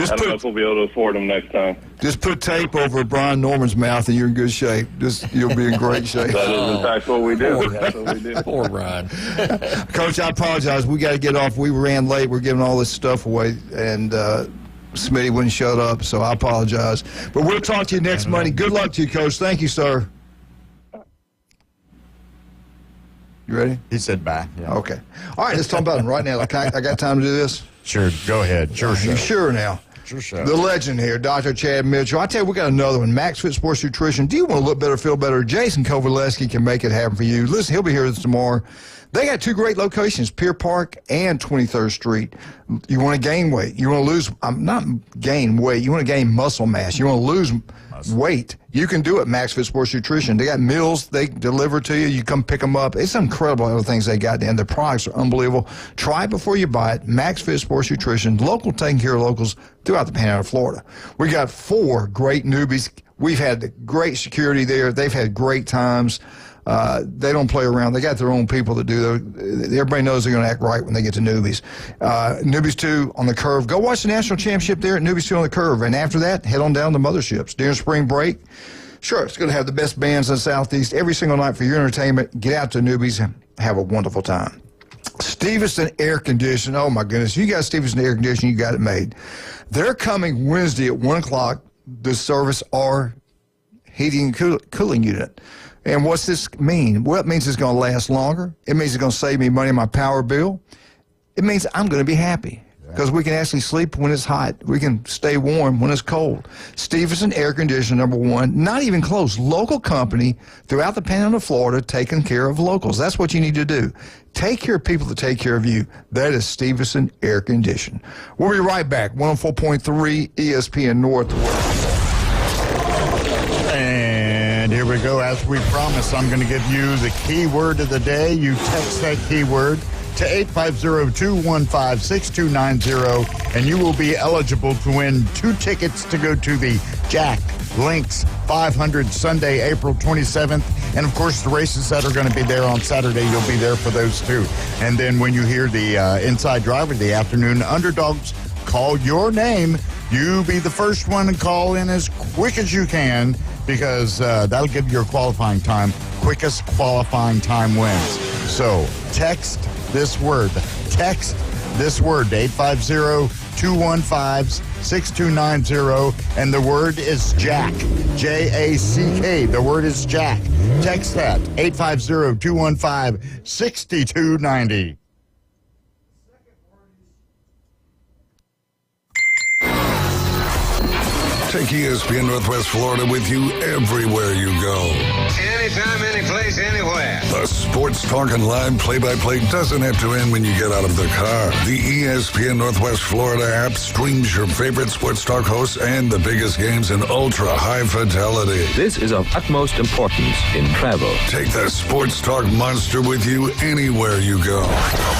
Speaker 17: I don't know if we'll be able to afford them next time.
Speaker 9: Just put tape over Brian Norman's mouth and you're in good shape. You'll be in great shape.
Speaker 17: That is in fact what we do. That's what we do.
Speaker 12: Poor Brian.
Speaker 9: Coach, I apologize. We got to get off. We ran late. We're giving all this stuff away, and Smitty wouldn't shut up, so I apologize. But we'll talk to you next Monday. Good luck to you, Coach. Thank you, sir. You ready?
Speaker 10: He said bye. Yeah.
Speaker 9: Okay. All right, let's talk about him right now. I got time to do this?
Speaker 10: Sure, go ahead. Sure.
Speaker 9: You sure now?
Speaker 10: Sure.
Speaker 9: The legend here, Dr. Chad Mitchell. I tell you, we got another one. Max Fit Sports Nutrition. Do you want to look better, feel better? Jason Kovaleski can make it happen for you. Listen, he'll be here tomorrow. They got 2 great locations, Pier Park and 23rd Street. You want to gain weight. You want to lose, not gain weight. You want to gain muscle mass. You want to lose weight. You can do it, Max Fit Sports Nutrition. They got meals they deliver to you. You come pick them up. It's incredible other things they got, and the products are unbelievable. Try it before you buy it. Max Fit Sports Nutrition, local, taking care of locals throughout the Panhandle of Florida. We got 4 great newbies. We've had great security there. They've had great times. They don't play around. They got their own people that do. Everybody knows they're going to act right when they get to Newbies. Newbies 2 on the Curve. Go watch the national championship there at Newbies 2 on the Curve. And after that, head on down to Motherships. During spring break, sure, it's going to have the best bands in the Southeast every single night for your entertainment. Get out to Newbies and have a wonderful time. Stevenson Air Conditioning. Oh, my goodness. You got Stevenson Air Conditioning. You got it made. They're coming Wednesday at 1 o'clock to service our heating and cooling unit. And what's this mean? Well, it means it's going to last longer. It means it's going to save me money on my power bill. It means I'm going to be happy because we can actually sleep when it's hot. We can stay warm when it's cold. Stevenson Air Conditioning, number 1. Not even close. Local company throughout the Panhandle of Florida taking care of locals. That's what you need to do. Take care of people that take care of you. That is Stevenson Air Conditioning. We'll be right back. 104.3 ESPN Northwest.
Speaker 10: And here we go. As we promised, I'm going to give you the keyword of the day. You text that keyword to 850-215-6290, and you will be eligible to win 2 tickets to go to the Jack Links 500 Sunday, April 27th. And, of course, the races that are going to be there on Saturday, you'll be there for those too. And then when you hear the inside driver, the afternoon underdogs, call your name. You be the first one to call in as quick as you can because that'll give you your qualifying time. Quickest qualifying time wins. So text this word. Text this word to 850-215-6290. And the word is Jack. J-A-C-K. The word is Jack. Text that. 850-215-6290.
Speaker 3: Take ESPN Northwest Florida with you everywhere you go.
Speaker 15: Anytime, anyplace, anywhere.
Speaker 3: The sports talk and live play-by-play doesn't have to end when you get out of the car. The ESPN Northwest Florida app streams your favorite sports talk hosts and the biggest games in ultra-high fidelity.
Speaker 18: This is of utmost importance in travel.
Speaker 3: Take the sports talk monster with you anywhere you go.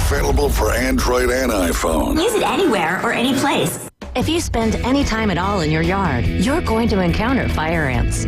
Speaker 3: Available for Android and iPhone.
Speaker 19: Use it anywhere or any place. If you spend any time at all in your yard, you're going to encounter fire ants.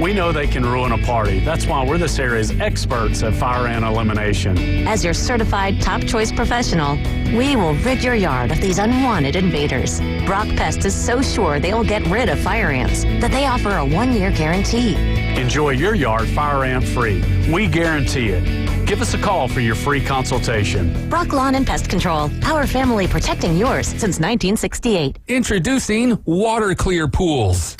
Speaker 20: We know they can ruin a party. That's why we're this area's experts at fire ant elimination.
Speaker 19: As your certified top choice professional, we will rid your yard of these unwanted invaders. Brock Pest is so sure they will get rid of fire ants that they offer a 1-year guarantee.
Speaker 20: Enjoy your yard fire ant free. We guarantee it. Give us a call for your free consultation.
Speaker 19: Brock Lawn and Pest Control, our family protecting yours since 1968.
Speaker 16: Introducing Water Clear Pools,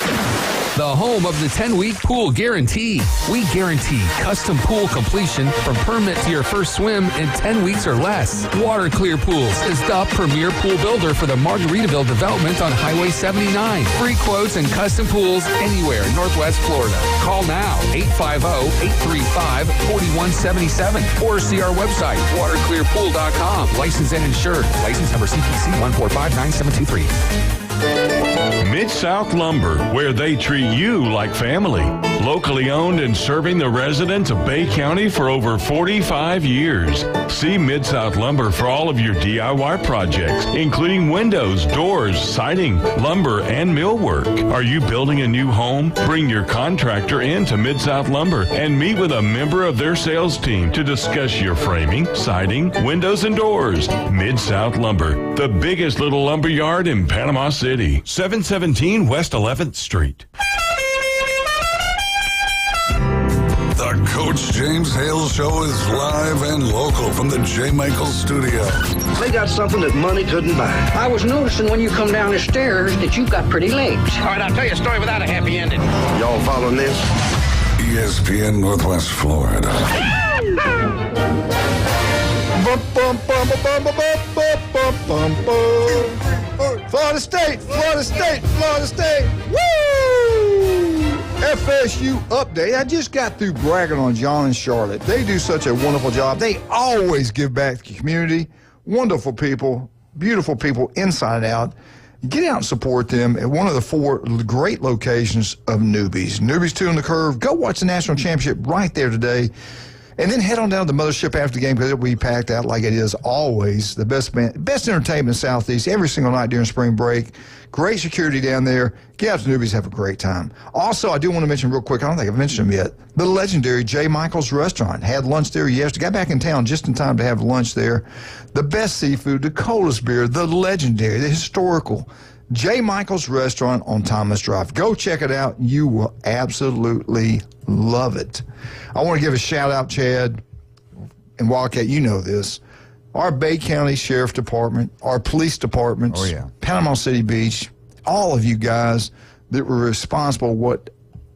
Speaker 16: the home of the 10-week pool guarantee. We guarantee custom pool completion from permit to your first swim in 10 weeks or less. Water Clear Pools is the premier pool builder for the Margaritaville development on Highway 79. Free quotes and custom pools anywhere in Northwest Florida. Call now, 850-835-4177, or see our website, waterclearpool.com. Licensed and insured. License number CPC 1459723.
Speaker 21: Mid-South Lumber, where they treat you like family. Locally owned and serving the residents of Bay County for over 45 years. See Mid-South Lumber for all of your DIY projects, including windows, doors, siding, lumber, and millwork. Are you building a new home? Bring your contractor into Mid-South Lumber and meet with a member of their sales team to discuss your framing, siding, windows, and doors. Mid-South Lumber, the biggest little lumber yard in Panama City. 717 West 11th Street.
Speaker 3: The Coach James Hale Show is live and local from the J. Michael Studio.
Speaker 15: They got something that money couldn't buy.
Speaker 22: I was noticing when you come down the stairs that you've got pretty legs.
Speaker 15: All right, I'll tell you a story without a happy ending. Y'all following this?
Speaker 3: ESPN Northwest Florida.
Speaker 9: Florida State, Florida State, Florida State. Woo! FSU update. I just got through bragging on John and Charlotte. They do such a wonderful job. They always give back to the community. Wonderful people, beautiful people inside and out. Get out and support them at one of the 4 great locations of Newbies. Newbies 2 on the Curve. Go watch the national championship right there today. And then head on down to the mothership after the game because it'll be packed out like it is always. The best entertainment in Southeast every single night during spring break. Great security down there. Get out to Newbies, have a great time. Also, I do want to mention real quick, I don't think I've mentioned him yet, the legendary J. Michael's Restaurant. Had lunch there yesterday. Got back in town just in time to have lunch there. The best seafood, the coldest beer, the legendary, the historical J. Michael's Restaurant on Thomas Drive. Go check it out. You will absolutely love it. I want to give a shout out, Chad, and Wildcat, you know this. Our Bay County Sheriff Department, our police departments, Panama City Beach, all of you guys that were responsible, what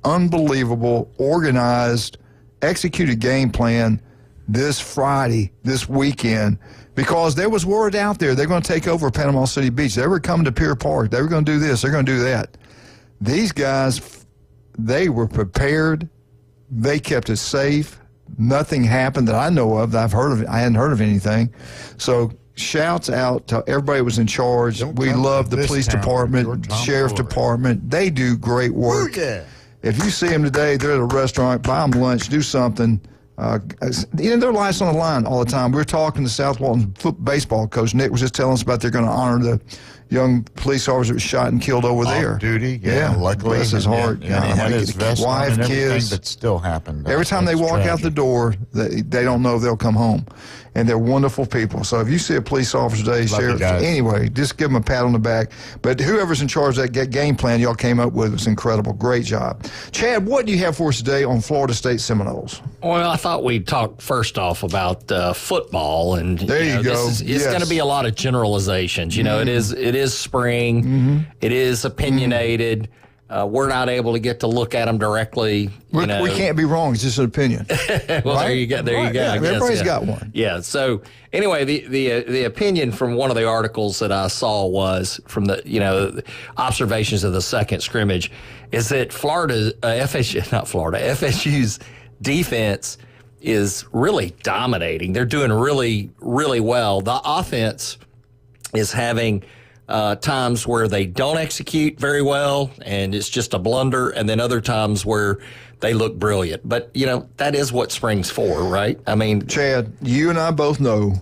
Speaker 9: unbelievable, organized, executed game plan this Friday, this weekend, because there was word out there they're going to take over Panama City Beach. They were coming to Pier Park. They were going to do this. They're going to do that. These guys, they were prepared. They kept it safe. Nothing happened that I know of that I've heard of. I hadn't heard of anything. So shouts out to everybody who was in charge. We love the police department, sheriff department. They do great work. Ooh, yeah. If you see them today, they're at a restaurant, buy them lunch, do something. Their life's on the line all the time. We were talking to South Walton baseball coach. Nick was just telling us about they're going to honor the young police officer that was shot and killed over there.
Speaker 10: Off duty, luckily.
Speaker 9: Bless his heart.
Speaker 10: Yeah, he had his vest
Speaker 9: wife,
Speaker 10: on and
Speaker 9: kids.
Speaker 10: that still happened.
Speaker 9: Every time they walk out the door, they don't know if they'll come home. And they're wonderful people. So if you see a police officer today, sheriff, anyway, just give them a pat on the back. But whoever's in charge of that game plan y'all came up with was incredible. Great job. Chad, what do you have for us today on Florida State Seminoles?
Speaker 12: Well, I thought we'd talk first off about football. And
Speaker 9: there you go.
Speaker 12: It's going to be a lot of generalizations. You know, it is spring. Mm-hmm. It is opinionated. we're not able to get to look at them directly.
Speaker 9: We can't be wrong. It's just an opinion.
Speaker 12: Well,
Speaker 9: right?
Speaker 12: there you go. There you go.
Speaker 9: Yeah,
Speaker 12: I guess,
Speaker 9: everybody's got one.
Speaker 12: Yeah. So anyway, the opinion from one of the articles that I saw was from the observations of the second scrimmage is that FSU's defense is really dominating. They're doing really, really well. The offense is having times where they don't execute very well and it's just a blunder, and then other times where they look brilliant. But, that is what spring's for, right? I mean,
Speaker 9: Chad, you and I both know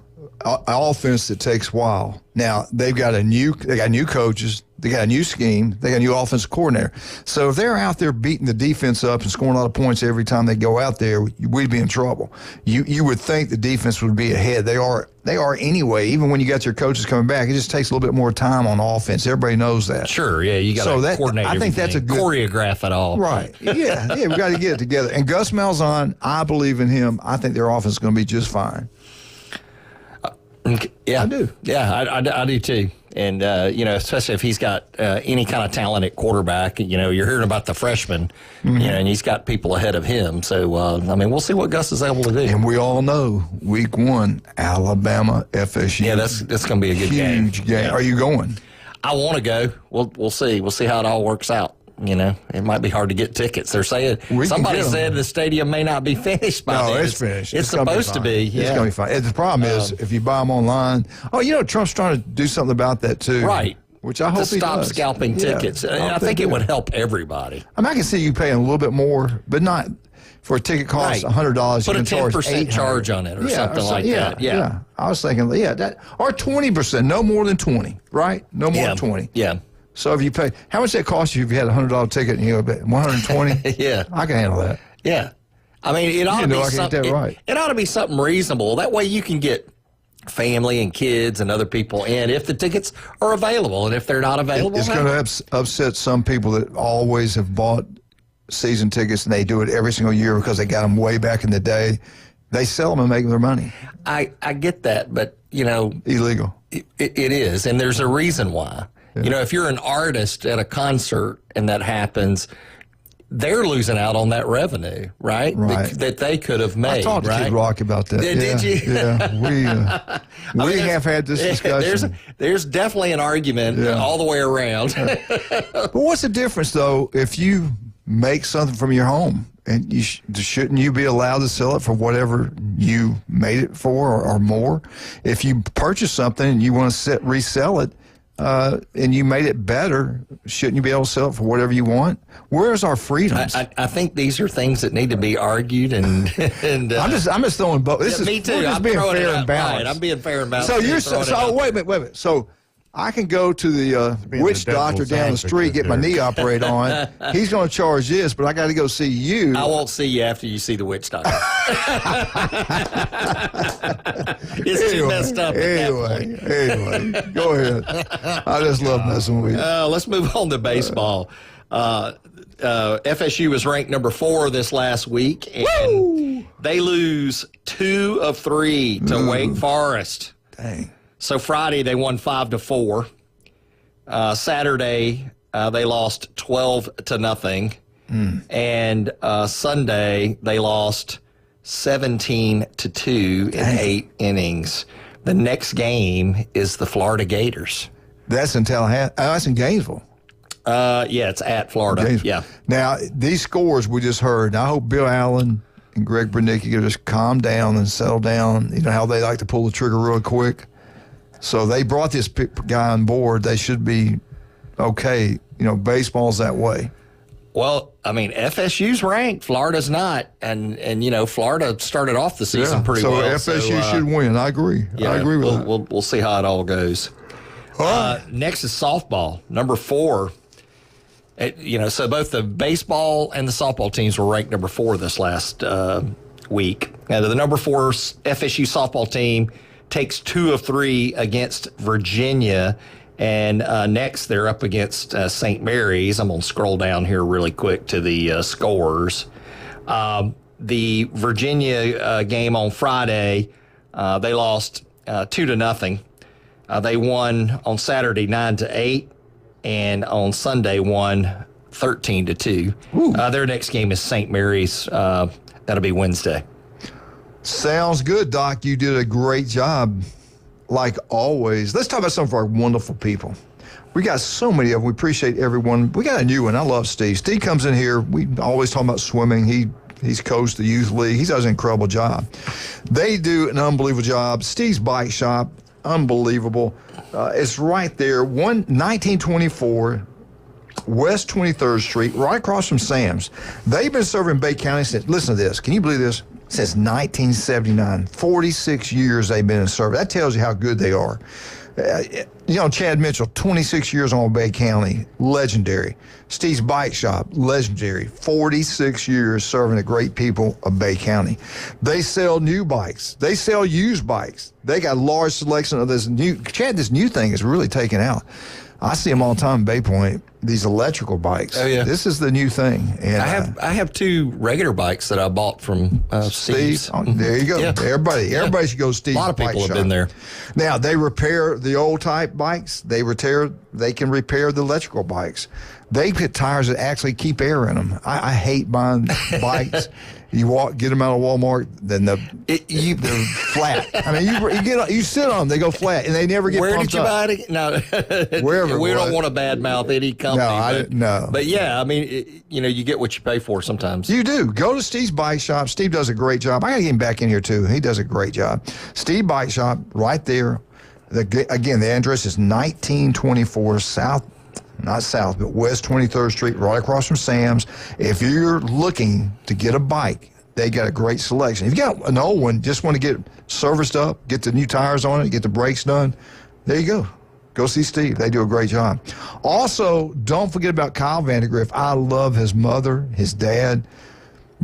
Speaker 9: offense that takes a while. Now, they got new coaches, they got a new scheme, they got a new offensive coordinator. So if they're out there beating the defense up and scoring a lot of points every time they go out there, we'd be in trouble. You would think the defense would be ahead. They are anyway. Even when you got your coaches coming back, it just takes a little bit more time on offense. Everybody knows that.
Speaker 12: Sure, yeah, you got to coordinate
Speaker 9: I think that's a good
Speaker 12: choreograph it all.
Speaker 9: Right. Yeah, we got to get it together. And Gus Malzahn, I believe in him. I think their offense is going to be just fine.
Speaker 12: Yeah,
Speaker 9: I do.
Speaker 12: Yeah, I do too. And, especially if he's got any kind of talent at quarterback, you're hearing about the freshman, and he's got people ahead of him. So, we'll see what Gus is able to do.
Speaker 9: And we all know week 1, Alabama, FSU.
Speaker 12: Yeah, that's going to be a good game.
Speaker 9: Huge game.
Speaker 12: Yeah.
Speaker 9: Are you going?
Speaker 12: I want to go. We'll see. We'll see how it all works out. It might be hard to get tickets. They're saying somebody said the stadium may not be finished by then.
Speaker 9: No, it's finished.
Speaker 12: It's supposed to be. Yeah.
Speaker 9: It's going to be fine. And the problem is if you buy them online. Trump's trying to do something about that too.
Speaker 12: Right.
Speaker 9: Which I hope he
Speaker 12: stop
Speaker 9: does.
Speaker 12: scalping tickets. I think it would help everybody.
Speaker 9: I can see you paying a little bit more, but not for a ticket cost $100.
Speaker 12: Put
Speaker 9: you
Speaker 12: a
Speaker 9: can
Speaker 12: 10% charge on it or something like that. Yeah.
Speaker 9: I was thinking, that or 20%, no more than 20, right? No more than 20.
Speaker 12: Yeah.
Speaker 9: So if you pay, how much that cost you if you had a $100 ticket and you go 120?
Speaker 12: Yeah,
Speaker 9: I can handle that.
Speaker 12: Yeah, it ought to be something.
Speaker 9: Right.
Speaker 12: It ought to be something reasonable. That way you can get family and kids and other people in if the tickets are available, and if they're not available,
Speaker 9: it's going to upset some people that always have bought season tickets and they do it every single year because they got them way back in the day. They sell them and make their money.
Speaker 12: I get that, but
Speaker 9: illegal.
Speaker 12: It is, and there's a reason why. Yeah. If you're an artist at a concert and that happens, they're losing out on that revenue, right? That they could have made.
Speaker 9: I talked to Kid Rock about that.
Speaker 12: Did you?
Speaker 9: Yeah, we have had this discussion.
Speaker 12: There's definitely an argument all the way around.
Speaker 9: But what's the difference, though, if you make something from your home? And shouldn't you be allowed to sell it for whatever you made it for or more? If you purchase something and you want to resell it, and you made it better, shouldn't you be able to sell it for whatever you want? Where's our freedoms?
Speaker 12: I think these are things that need to be argued, and
Speaker 9: I'm just throwing both.
Speaker 12: Me too.
Speaker 9: I'm
Speaker 12: being
Speaker 9: fair and balanced.
Speaker 12: Right, I'm being fair and balanced.
Speaker 9: So wait a minute. So I can go to the witch doctor down the street, get my knee operated on. He's going to charge this, but I got to go see you.
Speaker 12: I won't see you after you see the witch doctor. It's too messed up at that point.
Speaker 9: Anyway, go ahead. I just love messing with you.
Speaker 12: Let's move on to baseball. FSU was ranked number 4 this last week, and they lose 2 of 3 to Wake Forest.
Speaker 9: Dang.
Speaker 12: So Friday they won 5-4. Saturday they lost 12-0, and Sunday they lost 17-2 in 8 innings. The next game is the Florida Gators.
Speaker 9: That's in Tallahassee. That's in Gainesville.
Speaker 12: Yeah, it's at Florida.
Speaker 9: Gainesville.
Speaker 12: Yeah.
Speaker 9: Now these scores we just heard. I hope Bill Allen and Greg Bernicki can just calm down and settle down. You know how they like to pull the trigger real quick. So they brought this guy on board. They should be okay. Baseball's that way.
Speaker 12: Well, FSU's ranked. Florida's not. And Florida started off the season pretty well.
Speaker 9: So FSU should win. I agree. I agree with that.
Speaker 12: We'll see how it all goes. Next is softball, number 4. So both the baseball and the softball teams were ranked number 4 this last week. Now, the number 4 FSU softball team takes 2 of 3 against Virginia, and next they're up against St. Mary's. I'm going to scroll down here really quick to the scores. The Virginia game on Friday, they lost 2-0. They won on Saturday 9-8, and on Sunday won 13-2. Their next game is St. Mary's. That'll be Wednesday.
Speaker 9: Sounds good, Doc. You did a great job, like always. Let's talk about some of our wonderful people. We got so many of them. We appreciate everyone. We got a new one. I love Steve. Steve comes in here. We always talk about swimming. He's coached the youth league. He does an incredible job. They do an unbelievable job. Steve's Bike Shop, unbelievable. It's right there, 1924 West 23rd Street, right across from Sam's. They've been serving Bay County since, listen to this, can you believe this? Since 1979, 46 years they've been in service. That tells you how good they are. Chad Mitchell, 26 years on Bay County, legendary. Steve's Bike Shop, legendary. 46 years serving the great people of Bay County. They sell new bikes. They sell used bikes. They got a large selection of this new thing is really taken out. I see them all the time in Bay Point, these electrical bikes.
Speaker 12: Oh, yeah.
Speaker 9: This is the new thing. And
Speaker 12: I have 2 regular bikes that I bought from Steve's.
Speaker 9: Oh, there you go.
Speaker 12: Yeah.
Speaker 9: Everybody should go to Steve's.
Speaker 12: A lot of people have been there.
Speaker 9: Now, they repair the old type bikes. They can repair the electrical bikes. They put tires that actually keep air in them. I hate buying bikes. You get them out of Walmart, then they're flat. I mean, you sit on them, they go flat, and they never get pumped up.
Speaker 12: Where did you buy it? No,
Speaker 9: wherever.
Speaker 12: We don't want to badmouth any company.
Speaker 9: No.
Speaker 12: But yeah, I mean, you get what you pay for sometimes.
Speaker 9: You do. Go to Steve's Bike Shop. Steve does a great job. I got to get him back in here too. He does a great job. Steve Bike Shop, right there. Again, the address is 1924 West 23rd Street, right across from Sam's. If you're looking to get a bike, they got a great selection. If you got an old one, just want to get serviced up, get the new tires on it, get the brakes done, there you go. Go see Steve. They do a great job. Also, don't forget about Kyle Vandergriff. I love his mother, his dad,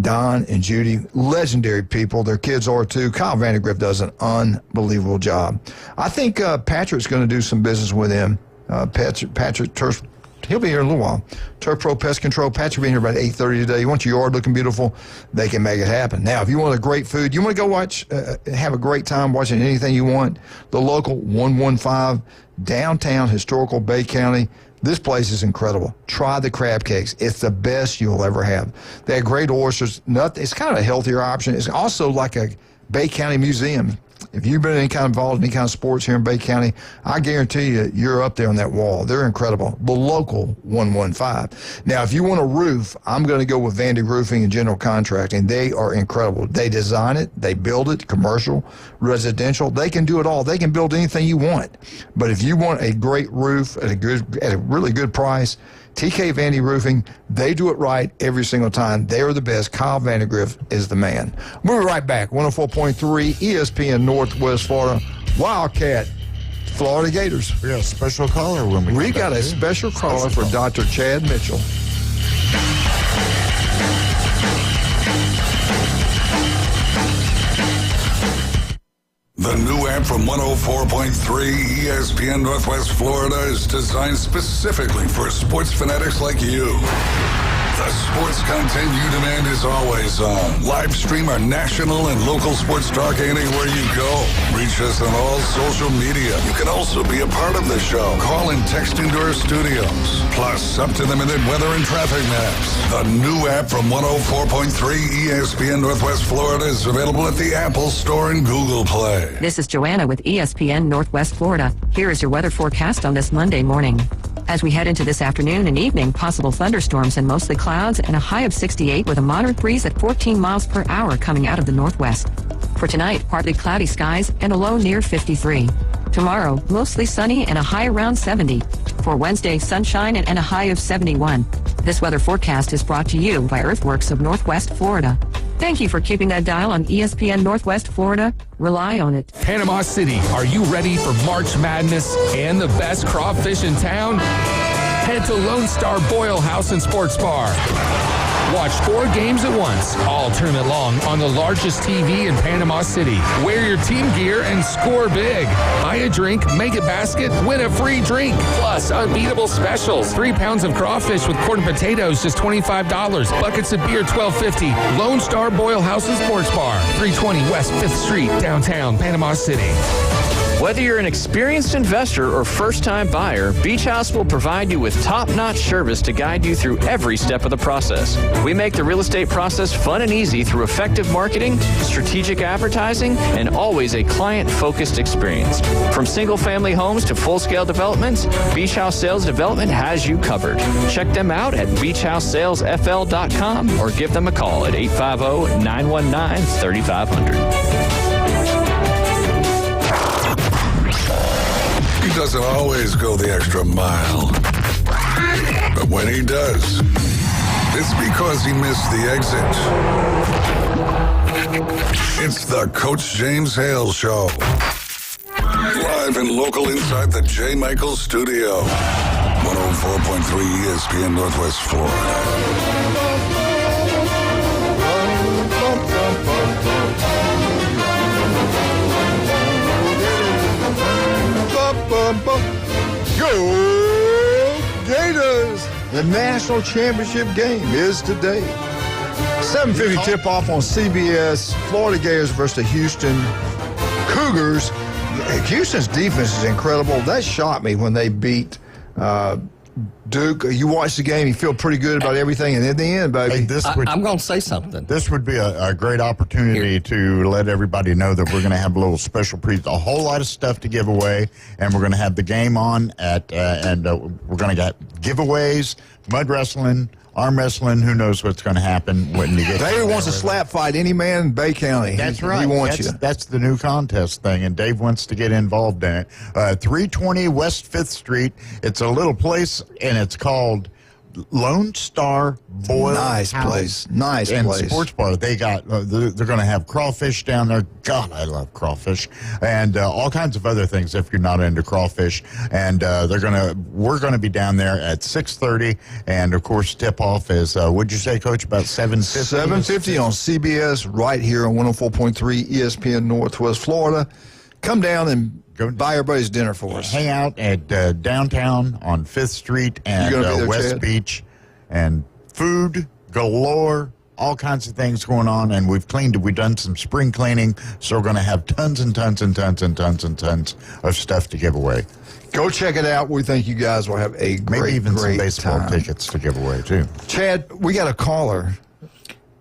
Speaker 9: Don and Judy, legendary people. Their kids are too. Kyle Vandergriff does an unbelievable job. I think Patrick's going to do some business with him. Patrick Turf, he'll be here in a little while. Turf Pro Pest Control. Patrick will be here about 8:30 today. You want your yard looking beautiful, they can make it happen. Now, if you want a great food, you want to go have a great time watching anything you want, the local 115 downtown historical Bay County. This place is incredible. Try the crab cakes. It's the best you'll ever have. They have great oysters. It's kind of a healthier option. It's also like a Bay County museum. If you've been involved in any kind of sports here in Bay County, I guarantee you, you're up there on that wall. They're incredible. The local 115. Now, if you want a roof, I'm going to go with Vandy Roofing and General Contracting. They are incredible. They design it. They build it, commercial, residential. They can do it all. They can build anything you want. But if you want a great roof at a really good price, TK Vandy Roofing, they do it right every single time. They are the best. Kyle Vandergriff is the man. We'll be right back. 104.3 ESPN Northwest Florida. Wildcat, Florida Gators.
Speaker 10: We got a special caller when
Speaker 9: we got a special caller for Dr. Chad Mitchell.
Speaker 3: The new app from 104.3 ESPN Northwest Florida is designed specifically for sports fanatics like you. The sports content you demand is always on. Live stream our national and local sports talk anywhere you go. Reach us on all social media. You can also be a part of the show. Call and text into our studios. Plus, up-to-the-minute weather and traffic maps. The new app from 104.3 ESPN Northwest Florida is available at the Apple Store and Google Play.
Speaker 13: This is Joanna with ESPN Northwest Florida. Here is your weather forecast on this Monday morning. As we head into this afternoon and evening, possible thunderstorms and mostly clouds and a high of 68 with a moderate breeze at 14 miles per hour coming out of the northwest. For tonight, partly cloudy skies and a low near 53. Tomorrow, mostly sunny and a high around 70. For Wednesday, sunshine and a high of 71. This weather forecast is brought to you by Earthworks of Northwest Florida. Thank you for keeping that dial on ESPN Northwest Florida. Rely on it.
Speaker 16: Panama City, are you ready for March Madness and the best crawfish in town? Head to Lone Star Boil House and Sports Bar. Watch 4 games at once, all tournament long, on the largest TV in Panama City. Wear your team gear and score big. Buy a drink, make a basket, win a free drink. Plus, unbeatable specials. 3 pounds of crawfish with corn and potatoes, just $25. Buckets of beer, $12.50. Lone Star Boil House and Sports Bar, 320 West 5th Street, downtown Panama City.
Speaker 1: Whether you're an experienced investor or first-time buyer, Beach House will provide you with top-notch service to guide you through every step of the process. We make the real estate process fun and easy through effective marketing, strategic advertising, and always a client-focused experience. From single-family homes to full-scale developments, Beach House Sales Development has you covered. Check them out at beachhousesalesfl.com or give them a call at 850-919-3500.
Speaker 3: He doesn't always go the extra mile. But when he does, it's because he missed the exit. It's the Coach James Hale Show. Live and local inside the J. Michael Studio. 104.3 ESPN Northwest Florida.
Speaker 9: Go Gators! The national championship game is today. 7:50 tip-off on CBS. Florida Gators versus the Houston Cougars. Houston's defense is incredible. That shocked me when they beat Duke. You watch the game, you feel pretty good about everything, and in the end, baby,
Speaker 12: I'm going to say something.
Speaker 10: This would be a great opportunity to let everybody know that we're going to have a little special a whole lot of stuff to give away, and we're going to have the game on at we're going to get giveaways, mud wrestling, arm wrestling. Who knows what's going to happen when you get?
Speaker 9: David wants to slap fight any man in Bay County.
Speaker 10: That's right.
Speaker 9: He wants you.
Speaker 10: That's the new contest thing, and Dave wants to get involved in it. 320 West 5th Street. It's a little place, and it's called Lone Star Boil
Speaker 9: Nice
Speaker 10: House
Speaker 9: place. Nice
Speaker 10: and
Speaker 9: place.
Speaker 10: Sports Bar. They got. They're going to have crawfish down there. God, I love crawfish, and all kinds of other things if you're not into crawfish. And we're going to be down there at 6:30, and of course, tip off is what'd you say, Coach? About 7:50.
Speaker 9: 7:50 on CBS, right here on 104.3 ESPN Northwest Florida. Come down and buy everybody's dinner for us.
Speaker 10: Hang out at downtown on 5th Street and
Speaker 9: there,
Speaker 10: West
Speaker 9: Chad?
Speaker 10: Beach, and food galore, all kinds of things going on. And we've done some spring cleaning, so we're going to have tons and tons and tons and tons and tons of stuff to give away.
Speaker 9: Go check it out. We think you guys will have a great,
Speaker 10: Maybe even
Speaker 9: great
Speaker 10: some baseball
Speaker 9: time.
Speaker 10: tickets to give away, too.
Speaker 9: Chad, we got a caller.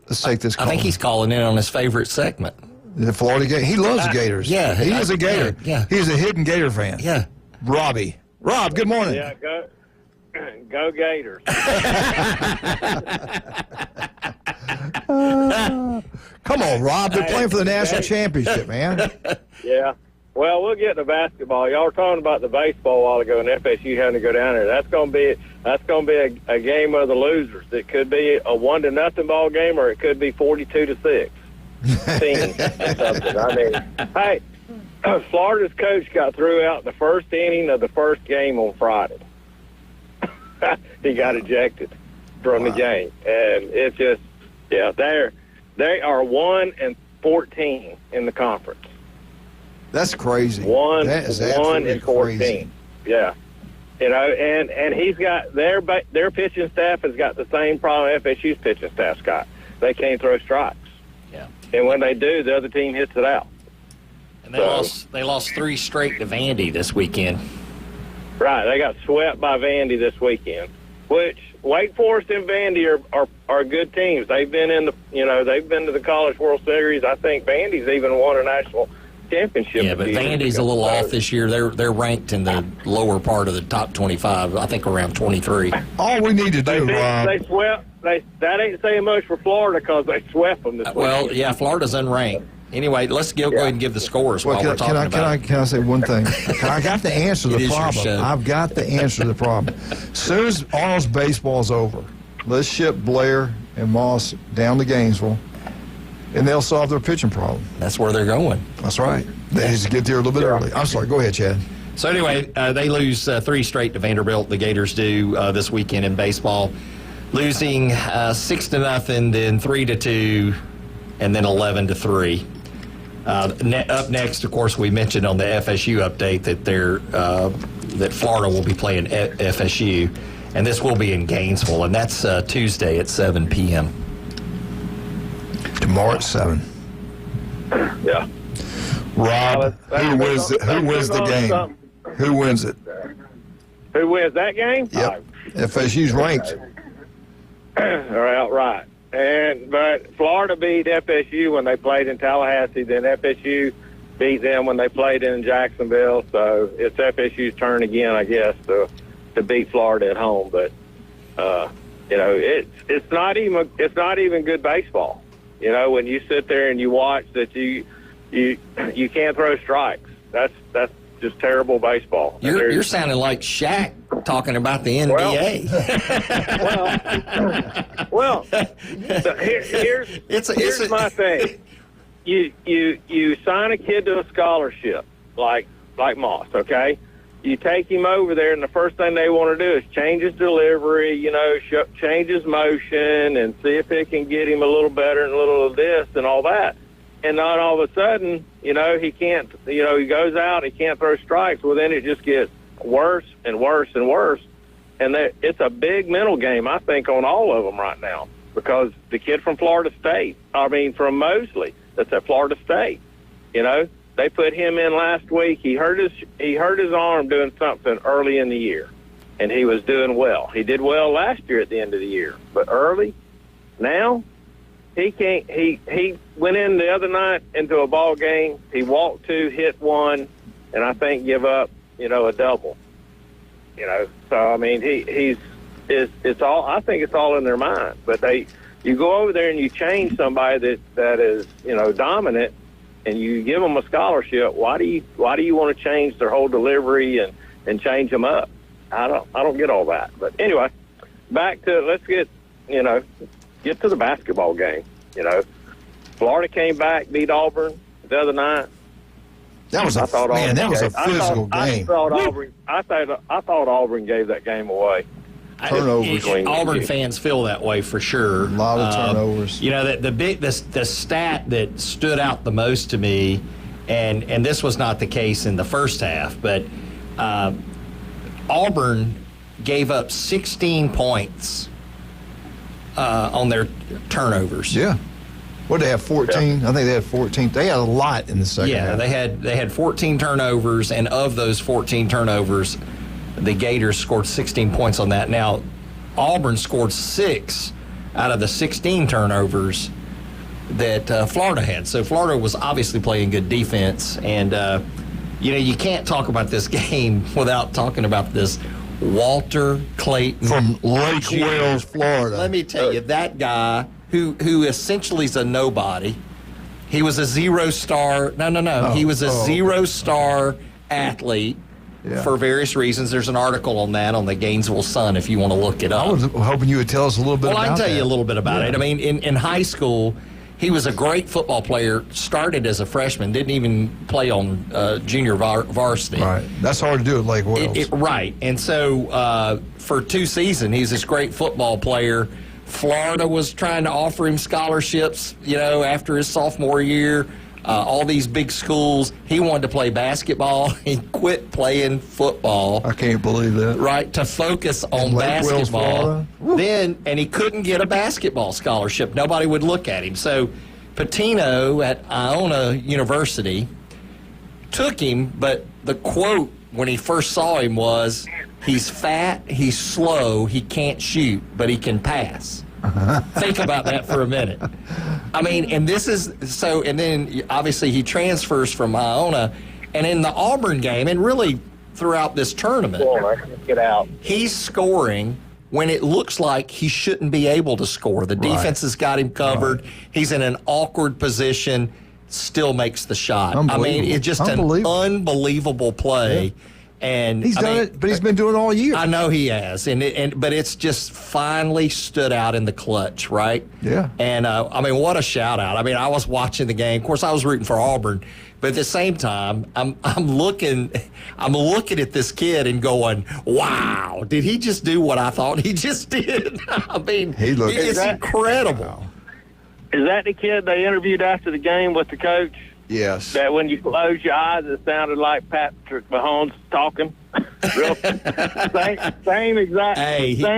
Speaker 9: Let's take this call.
Speaker 12: I think he's calling in on his favorite segment.
Speaker 9: The Florida Gator. He loves the Gators.
Speaker 12: Yeah.
Speaker 9: He is a Gator.
Speaker 12: Yeah.
Speaker 9: He's a hidden Gator fan.
Speaker 12: Yeah.
Speaker 9: Robbie. Rob, good morning.
Speaker 2: Yeah, go Gators.
Speaker 9: Come on, Rob. They're playing for the national championship, man.
Speaker 2: Yeah. Well, we'll get to basketball. Y'all were talking about the baseball a while ago, and FSU having to go down there. That's going to be a game of the losers. It could be a 1-0 ball game, or it could be 42-6. Team or something. I mean, hey, Florida's coach got threw out in the first inning of the first game on Friday. He got ejected from the game, and it's just, they are 1-14 in the conference.
Speaker 9: That's crazy.
Speaker 2: 1-14.
Speaker 9: Crazy.
Speaker 2: Yeah. You know, and he's got their pitching staff has got the same problem FSU's pitching staff's got. They can't throw strikes.
Speaker 12: Yeah.
Speaker 2: And when they do, the other team hits it out.
Speaker 12: And they lost 3 straight to Vandy this weekend.
Speaker 2: Right, they got swept by Vandy this weekend. Which Wake Forest and Vandy are good teams. They've been to the College World Series. I think Vandy's even won a national championship.
Speaker 12: Yeah, but Vandy's a little off this year. They're ranked in the lower part of the top 25. I think around 23.
Speaker 9: All we need to do, Rob.
Speaker 2: They swept. That ain't saying much for Florida because they swept them this weekend.
Speaker 12: Well, yeah, Florida's unranked. Anyway, let's go ahead and give the scores while we're talking about it.
Speaker 9: Can I say one thing? I got the answer to the problem. I've got the answer to the problem. As soon as Arnold's baseball's over, let's ship Blair and Moss down to Gainesville, and they'll solve their pitching problem.
Speaker 12: That's where they're going.
Speaker 9: That's right. They just get there a little bit early. I'm sorry. Go ahead, Chad.
Speaker 12: So anyway, they lose 3 straight to Vanderbilt. The Gators do this weekend in baseball, losing 6-0, then 3-2, and then 11-3. Up next, of course, we mentioned on the FSU update that that Florida will be playing FSU, and this will be in Gainesville, and that's Tuesday at 7 p.m.
Speaker 9: Tomorrow at 7.
Speaker 2: Yeah.
Speaker 9: Rob, who wins the game? Who wins it?
Speaker 2: Who wins that game?
Speaker 9: Yep. FSU's ranked.
Speaker 2: Right. But Florida beat FSU when they played in Tallahassee. Then FSU beat them when they played in Jacksonville. So it's FSU's turn again, I guess, to beat Florida at home. But it's not even good baseball. You know, when you sit there and you watch that you can't throw strikes. That's just terrible baseball.
Speaker 12: You're sounding like Shaq talking about the NBA.
Speaker 2: Here's my thing. You sign a kid to a scholarship like Moss, okay? You take him over there, and the first thing they want to do is change his delivery, change his motion, and see if they can get him a little better and a little of this and all that. And not all of a sudden, he can't, he goes out, he can't throw strikes. Well, then it just gets worse and worse and worse. And it's a big mental game, I think, on all of them right now, because the kid from from Mosley, that's at Florida State, they put him in last week. He hurt his arm doing something early in the year, and he was doing well. He did well last year at the end of the year, but early now, he can't. He went in the other night into a ball game. He walked 2, hit 1, and I think give up, a double. So I mean, it's all. I think it's all in their mind. But you go over there and you change somebody that is dominant, and you give them a scholarship. Why do you want to change their whole delivery and change them up? I don't get all that. But anyway, back to let's get to the basketball game. Florida came back, beat Auburn the other night.
Speaker 9: That was a physical game.
Speaker 2: I thought Auburn gave that game away.
Speaker 9: Turnovers.
Speaker 12: Auburn fans feel that way for sure.
Speaker 9: A lot of turnovers.
Speaker 12: The stat that stood out the most to me, and this was not the case in the first half, but Auburn gave up 16 points on their turnovers.
Speaker 9: Yeah. What did they have, 14? Yeah. I think they had 14. They had a lot in the second half.
Speaker 12: Yeah, they had 14 turnovers, and of those 14 turnovers, the Gators scored 16 points on that. Now, Auburn scored 6 out of the 16 turnovers that Florida had. So Florida was obviously playing good defense, and you can't talk about this game without talking about this Walter Clayton
Speaker 9: from Lake Wales, Florida.
Speaker 12: Let me tell you, that guy who essentially is a nobody. He was a 0-star. He was a 0-star athlete for various reasons. There's an article on that on the Gainesville Sun if you want to look it up.
Speaker 9: I was hoping you would tell us a little bit about that.
Speaker 12: Well, I can tell you a little bit about it. I mean, in high school, he was a great football player, started as a freshman, didn't even play on junior varsity.
Speaker 9: Right. That's hard to do at Lake Wales.
Speaker 12: Right. And so for 2 seasons, he's this great football player. Florida was trying to offer him scholarships, after his sophomore year. All these big schools. He wanted to play basketball. He quit playing football.
Speaker 9: I can't believe that.
Speaker 12: Right, to focus on basketball. And he couldn't get a basketball scholarship. Nobody would look at him. So Patino at Iona University took him, but the quote when he first saw him was, he's fat, he's slow, he can't shoot, but he can pass. Think about that for a minute. I mean, and then obviously he transfers from Iona, and in the Auburn game, and really throughout this tournament, he's scoring when it looks like he shouldn't be able to score. The defense has got him covered. Right. He's in an awkward position, still makes the shot. I mean, it's just an unbelievable play. Yeah. And
Speaker 9: he's done it, but he's been doing it all year.
Speaker 12: I know he has, but it's just finally stood out in the clutch, right?
Speaker 9: Yeah.
Speaker 12: And what a shout out! I mean, I was watching the game. Of course, I was rooting for Auburn, but at the same time, I'm looking at this kid and going, "Wow, did he just do what I thought he just did?" I mean, it's incredible.
Speaker 2: Is that the kid they interviewed after the game with the coach?
Speaker 9: Yes.
Speaker 2: That when you close your eyes, it sounded like Patrick Mahomes talking. Same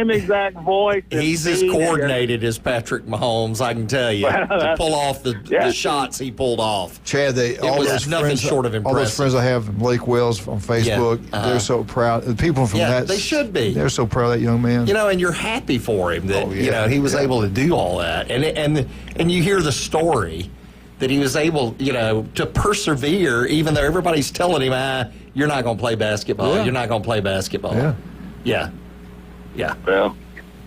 Speaker 2: exact voice.
Speaker 12: He's as coordinated as Patrick Mahomes, I can tell you, to pull off the shots he pulled off.
Speaker 9: Chad,
Speaker 12: all was nothing short of impressive.
Speaker 9: All those friends I have, Blake Wells on Facebook, they're so proud. The people from that,
Speaker 12: they should be.
Speaker 9: They're so proud of that young man.
Speaker 12: And you're happy for him that he was able to do all that, and you hear the story that he was able, to persevere, even though everybody's telling him, you're not going to play basketball. You're not going to play basketball. Yeah.
Speaker 2: Well,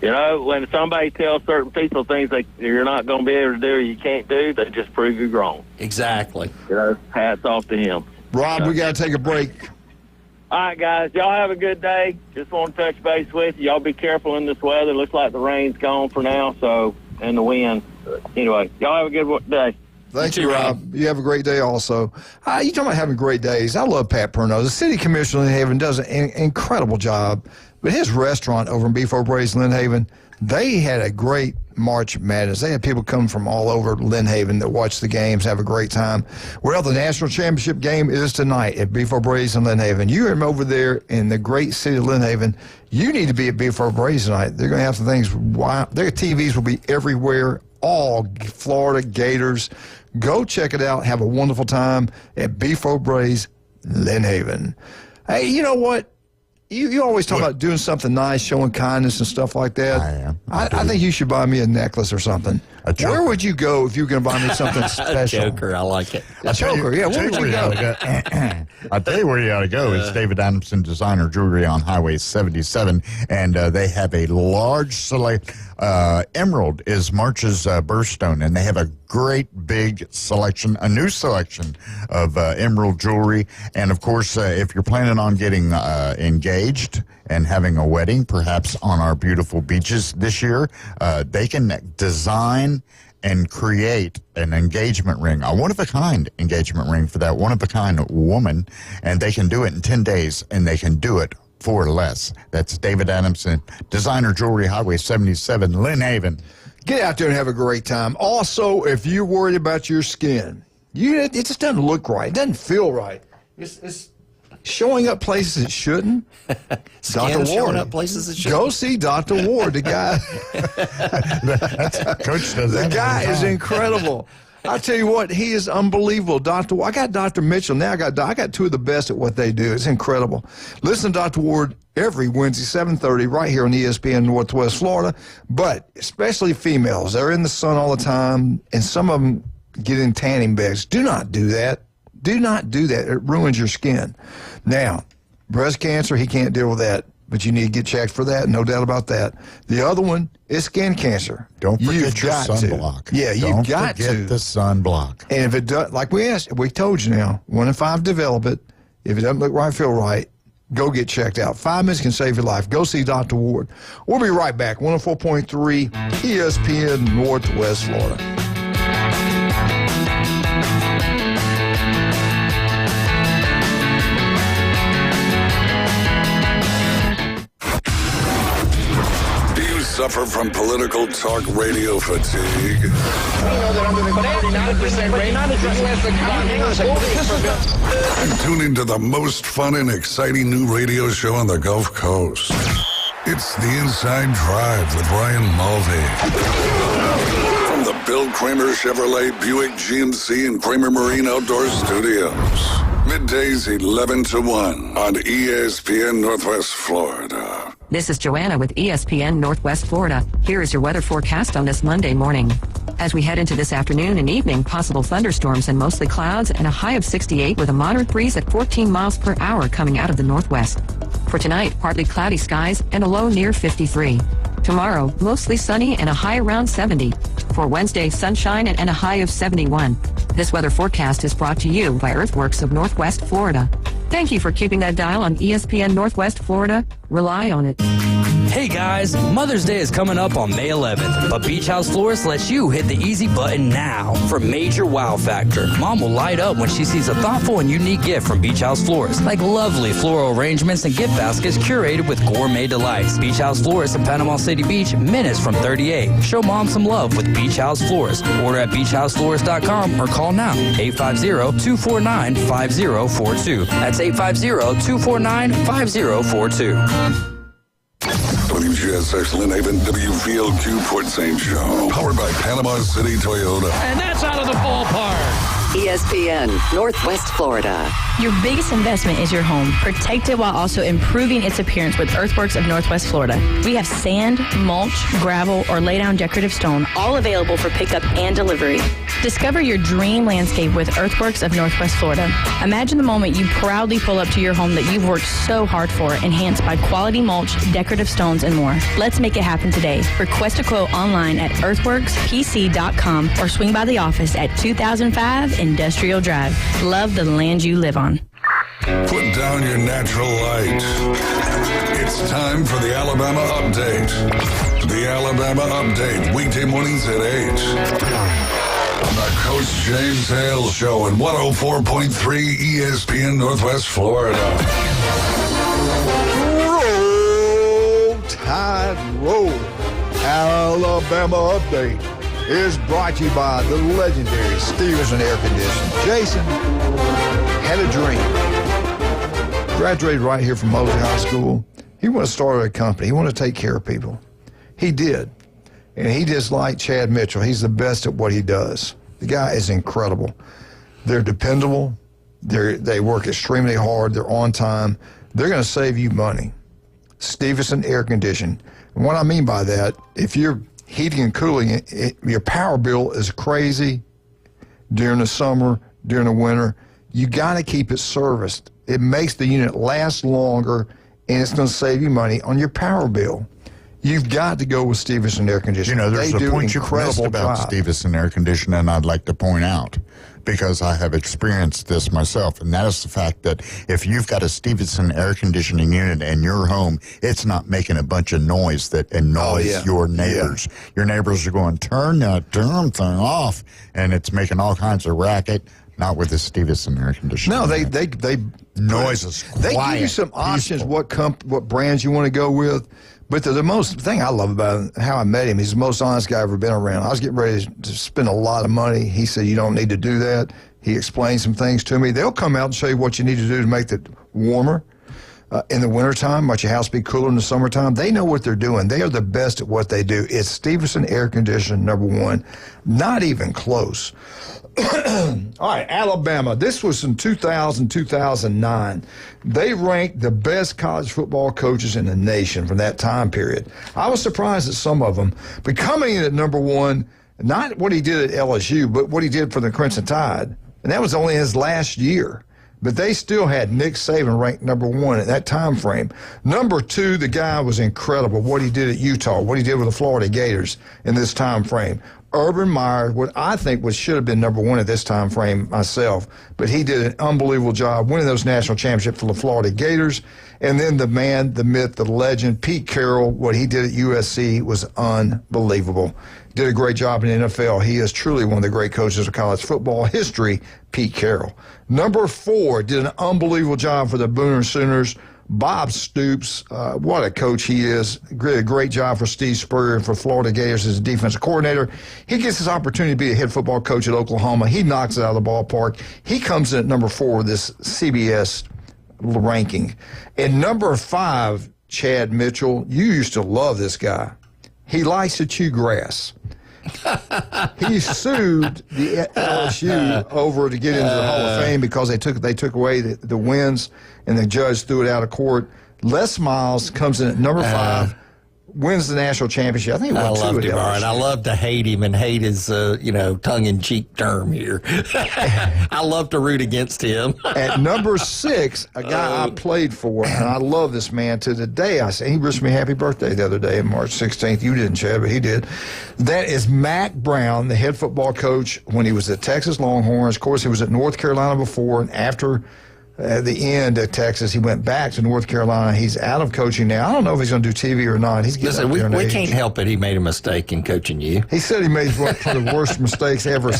Speaker 2: when somebody tells certain people things that you're not going to be able to do or you can't do, they just prove you wrong.
Speaker 12: Exactly.
Speaker 2: Hats off to him.
Speaker 9: Rob, we got to take a break.
Speaker 2: All right, guys. Y'all have a good day. Just want to touch base with you. Y'all be careful in this weather. Looks like the rain's gone for now, and the wind. Anyway, y'all have a good day.
Speaker 9: Thank you, Rob. You have a great day also. You talking about having great days. I love Pat Perno. The city commissioner in Lynn Haven does an incredible job. But his restaurant over in Beef O'Brady's Lynn Haven, they had a great March Madness. They had people come from all over Lynn Haven that watch the games, have a great time. Well, the national championship game is tonight at Beef O'Brady's in Lynn Haven. You are over there in the great city of Lynn Haven. You need to be at Beef O'Brady's tonight. They're going to have some things. Their TVs will be everywhere. All Florida Gators. Go check it out. Have a wonderful time at Beef O'Brady's, Lynn Haven. Hey, you know what? You always talk about doing something nice, showing kindness and stuff like that. I am. I think you should buy me a necklace or something. Where would you go if you were going to buy me something special?
Speaker 12: A choker, I like it.
Speaker 9: A choker, yeah. Where would you go?
Speaker 10: I'll tell you where you ought to go. It's David Adamson Designer Jewelry on Highway 77, and they have a large select. Emerald is March's birthstone, and they have a great big selection, a new selection of emerald jewelry. And of course, if you're planning on getting engaged and having a wedding, perhaps on our beautiful beaches this year, they can design and create an engagement ring, a one-of-a-kind engagement ring for that one-of-a-kind woman, and they can do it in 10 days, and they can do it for less. That's David Adamson, Designer Jewelry, Highway 77, Lynn Haven.
Speaker 9: Get out there and have a great time. Also, if you're worried about your skin, it just doesn't look right. It doesn't feel right. It's showing up places it shouldn't. Dr. Ward.
Speaker 12: Showing up places it shouldn't.
Speaker 9: Go see Dr. Ward. The guy.
Speaker 10: Coach does that.
Speaker 9: The guy is incredible. I tell you what, he is unbelievable. I got Dr. Mitchell. Now I got two of the best at what they do. It's incredible. Listen to Dr. Ward every Wednesday, 7:30, right here on ESPN Northwest Florida. But especially females, they're in the sun all the time, and some of them get in tanning beds. Do not do that. Do not do that. It ruins your skin. Now, breast cancer, he can't deal with that. But you need to get checked for that, no doubt about that. The other one is skin cancer.
Speaker 10: Don't forget your sunblock.
Speaker 9: Yeah, you've got to.
Speaker 10: Don't forget the sunblock.
Speaker 9: And if it does, like we told you now, 1 in 5 develop it. If it doesn't look right, feel right, go get checked out. 5 minutes can save your life. Go see Dr. Ward. We'll be right back. 104.3 ESPN Northwest Florida.
Speaker 3: Suffer from political talk radio fatigue?
Speaker 15: We know that under the 49% rate,
Speaker 3: And tune into the most fun and exciting new radio show on the Gulf Coast. It's The Inside Drive with Brian Mulvey. From the Bill Kramer Chevrolet Buick GMC and Kramer Marine Outdoor Studios. Middays 11 to 1 on ESPN Northwest Florida.
Speaker 13: This is Joanna with ESPN Northwest Florida. Here is your weather forecast on this Monday morning. As we head into this afternoon and evening, possible thunderstorms and mostly clouds and a high of 68 with a moderate breeze at 14 miles per hour coming out of the northwest. For tonight, partly cloudy skies and a low near 53. Tomorrow, mostly sunny and a high around 70. For Wednesday, sunshine and a high of 71. This weather forecast is brought to you by Earthworks of Northwest Florida. Thank you for keeping that dial on ESPN Northwest Florida. Rely on it.
Speaker 14: Hey guys, Mother's Day is coming up on May 11th, but Beach House Florist lets you hit the easy button now for major wow factor. Mom will light up when she sees a thoughtful and unique gift from Beach House Florist, like lovely floral arrangements and gift baskets curated with gourmet delights. Beach House Florist in Panama City Beach, minutes from 38. Show Mom some love with Beach House Florist. Order at beachhouseflorist.com or call now, 850-249-5042. That's 850-249-5042.
Speaker 3: WGSX Lynn Haven, WVLQ Port St. Joe. Powered by Panama City Toyota.
Speaker 4: And that's out of the ballpark.
Speaker 5: ESPN, Northwest Florida.
Speaker 7: Your biggest investment is your home. Protect it while also improving its appearance with Earthworks of Northwest Florida. We have sand, mulch, gravel, or lay-down decorative stone, all available for pickup and delivery. Discover your dream landscape with Earthworks of Northwest Florida. Imagine the moment you proudly pull up to your home that you've worked so hard for, enhanced by quality mulch, decorative stones, and more. Let's make it happen today. Request a quote online at earthworkspc.com or swing by the office at 2005 Industrial Drive. Love the land you live on.
Speaker 3: Put down your natural light. It's time for the Alabama Update. The Alabama Update, weekday mornings at 8. On the Coach James Hale Show at 104.3 ESPN Northwest Florida.
Speaker 9: Roll Tide Roll. Alabama Update is brought to you by the legendary Stevenson Air Conditioning. Jason had a dream. Graduated right here from Mosley High School. He wanted to start a company. He wanted to take care of people. He did. And he just like Chad Mitchell. He's the best at what he does. The guy is incredible. They're dependable. They work extremely hard. They're on time. They're going to save you money. Stevenson Air Conditioning. And what I mean by that, if you're heating and cooling, your power bill is crazy during the summer, during the winter. You got to keep it serviced. It makes the unit last longer, and it's going to save you money on your power bill. You've got to go with Stevenson Air Conditioning.
Speaker 10: You know, there's a point you missed about Stevenson Air Conditioning I'd like to point out, because I have experienced this myself, and that is the fact that if you've got a Stevenson Air Conditioning unit in your home, it's not making a bunch of noise that annoys your neighbors. Yeah. Your neighbors are going, turn that damn thing off, and it's making all kinds of racket. Not with the Stevenson Air Conditioning.
Speaker 9: No, they
Speaker 10: noises.
Speaker 9: They give you some options, what brands you want to go with. But the thing I love about him, how I met him, he's the most honest guy I've ever been around. I was getting ready to spend a lot of money. He said, you don't need to do that. He explained some things to me. They'll come out and show you what you need to do to make it warmer in the wintertime, let your house be cooler in the summertime. They know what they're doing. They are the best at what they do. It's Stevenson Air Conditioning, #1. Not even close. All right, Alabama. This was in 2000, 2009. They ranked the best college football coaches in the nation from that time period. I was surprised at some of them. But coming in at #1, not what he did at LSU, but what he did for the Crimson Tide. And that was only his last year. But they still had Nick Saban ranked #1 at that time frame. #2, the guy was incredible. What he did at Utah, what he did with the Florida Gators in this time frame. Urban Meyer, what I think should have been #1 at this time frame myself, but he did an unbelievable job winning those national championships for the Florida Gators. And then the man, the myth, the legend, Pete Carroll, what he did at USC was unbelievable. Did a great job in the NFL. He is truly one of the great coaches of college football history, Pete Carroll. #4, did an unbelievable job for the Booner Sooners. Bob Stoops, what a coach he is. Did a great job for Steve Spurrier for Florida Gators as a defensive coordinator. He gets his opportunity to be a head football coach at Oklahoma. He knocks it out of the ballpark. He comes in at #4 with this CBS ranking. And #5, Chad Mitchell, you used to love this guy. He likes to chew grass. He sued the LSU over to get into the Hall of Fame because they took away the wins, and the judge threw it out of court. Les Miles comes in at #5, wins the national championship. I think he won 2 at LSU.
Speaker 12: I love to hate him, and hate is tongue-in-cheek term here. I love to root against him.
Speaker 9: At #6, a guy I played for, and I love this man to the day. He wished me happy birthday the other day, March 16th. You didn't, Chad, but he did. That is Mack Brown, the head football coach when he was at Texas Longhorns. Of course, he was at North Carolina before, and after at the end of Texas. He went back to North Carolina. He's out of coaching now. I don't know if he's going to do TV or not. He's getting up there in
Speaker 12: we
Speaker 9: age.
Speaker 12: can't help it. He made a mistake in coaching you.
Speaker 9: He said he made one of the worst mistakes ever.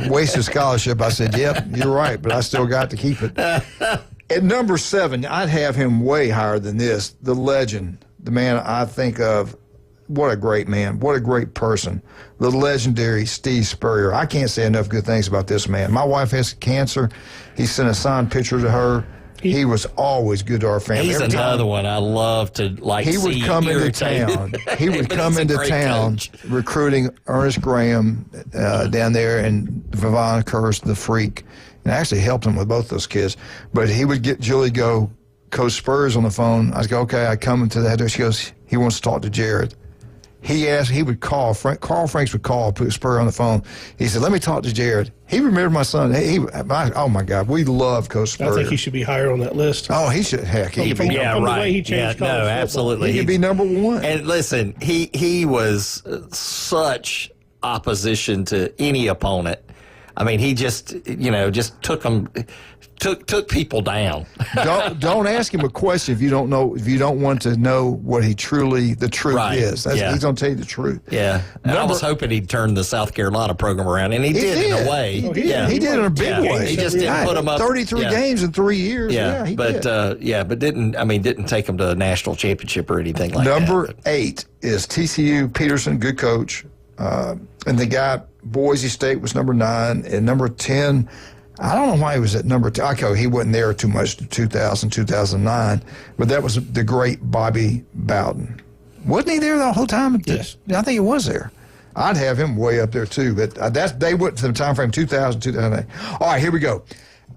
Speaker 9: Wasted scholarship. I said, yep, you're right, but I still got to keep it. At number 7, I'd have him way higher than this. The legend, the man I think of. What a great man. What a great person. The legendary Steve Spurrier. I can't say enough good things about this man. My wife has cancer. He sent a signed picture to her. He was always good to our family.
Speaker 12: He's another one I love to
Speaker 9: He would come into town. He would come into town recruiting Ernest Graham down there and Vivon Curse, the freak. And I actually helped him with both those kids. But he would get Julie go, Coach Spurs on the phone. I'd go, okay, I come into that door. She goes, he wants to talk to Jared. He would call, Carl Franks would call, put Spur on the phone. He said, let me talk to Jared. He remembered my son. Oh, my God. We love Coach Spur.
Speaker 6: I think he should be higher on that list.
Speaker 9: Oh, he should. Heck, he could be.
Speaker 12: Yeah,
Speaker 6: from
Speaker 12: right.
Speaker 6: The way he changed college football.
Speaker 12: Absolutely.
Speaker 9: He could be number 1.
Speaker 12: And listen, he was such opposition to any opponent. I mean, he just took them. Took people down.
Speaker 9: Don't ask him a question if you don't want to know what the truth is. He's going to tell you the truth.
Speaker 12: Yeah. And I was hoping he'd turn the South Carolina program around, and he did in a way.
Speaker 9: He did in a big way.
Speaker 12: He just didn't put them up
Speaker 9: 33 games in 3 years.
Speaker 12: But didn't take them to a national championship or anything like
Speaker 9: Number 8 is TCU Peterson, good coach, and the guy Boise State was number 9, and number 10. I don't know why he was at number 2. Okay, he wasn't there too much in 2000, 2009, but that was the great Bobby Bowden. Wasn't he there the whole time?
Speaker 6: Yes.
Speaker 9: I think he was there. I'd have him way up there, too, but they went to the time frame 2000, 2008. All right, here we go.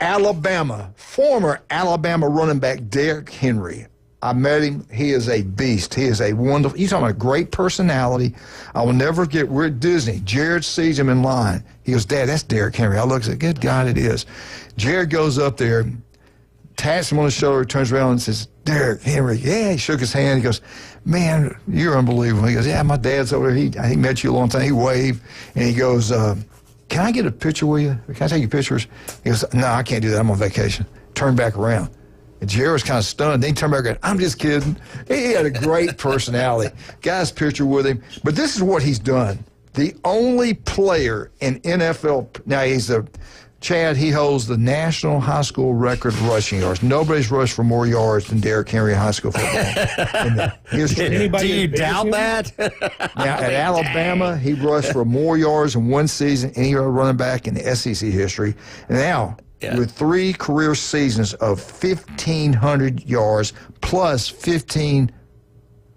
Speaker 9: Alabama, former Alabama running back Derrick Henry. I met him. He is a beast. He is a wonderful. You're talking about a great personality. I will never forget. We're at Disney. Jared sees him in line. He goes, Dad, that's Derrick Henry. I look and say, good God, it is. Jared goes up there, taps him on the shoulder, turns around and says, Derrick Henry. Yeah, he shook his hand. He goes, man, you're unbelievable. He goes, yeah, my dad's over there. He met you a long time. He waved, and he goes, can I get a picture with you? Can I take your pictures? He goes, no, I can't do that. I'm on vacation. Turn back around. And Jared was kind of stunned. Then he turned back and I'm just kidding. He had a great personality. Guy's picture with him. But this is what he's done. The only player in NFL, now Chad, he holds the national high school record rushing yards. Nobody's rushed for more yards than Derrick Henry in high school football. In the history.
Speaker 12: Do you doubt that?
Speaker 9: Now, at Alabama, he rushed for more yards in one season any other running back in the SEC history. And now, with 3 career seasons of 1,500 yards plus 15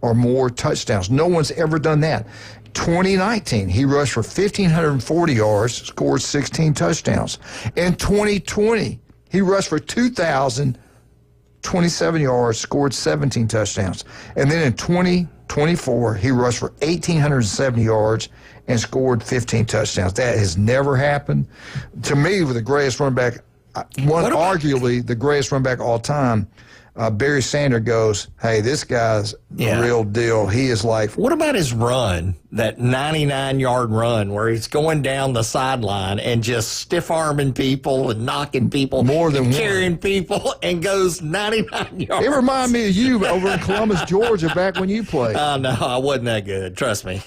Speaker 9: or more touchdowns. No one's ever done that. 2019, he rushed for 1,540 yards, scored 16 touchdowns. In 2020, he rushed for 2,027 yards, scored 17 touchdowns. And then in 2024, he rushed for 1,870 yards and scored 15 touchdowns. That has never happened. To me, with the greatest running back, arguably the greatest running back of all time, Barry Sanders goes, hey, this guy's the real deal. He is like...
Speaker 12: What about his run, that 99-yard run where he's going down the sideline and just stiff-arming people and knocking people,
Speaker 9: more than
Speaker 12: carrying people, and goes 99 yards?
Speaker 9: It reminded me of you over in Columbus, Georgia, back when you played.
Speaker 12: Oh, no, I wasn't that good. Trust me.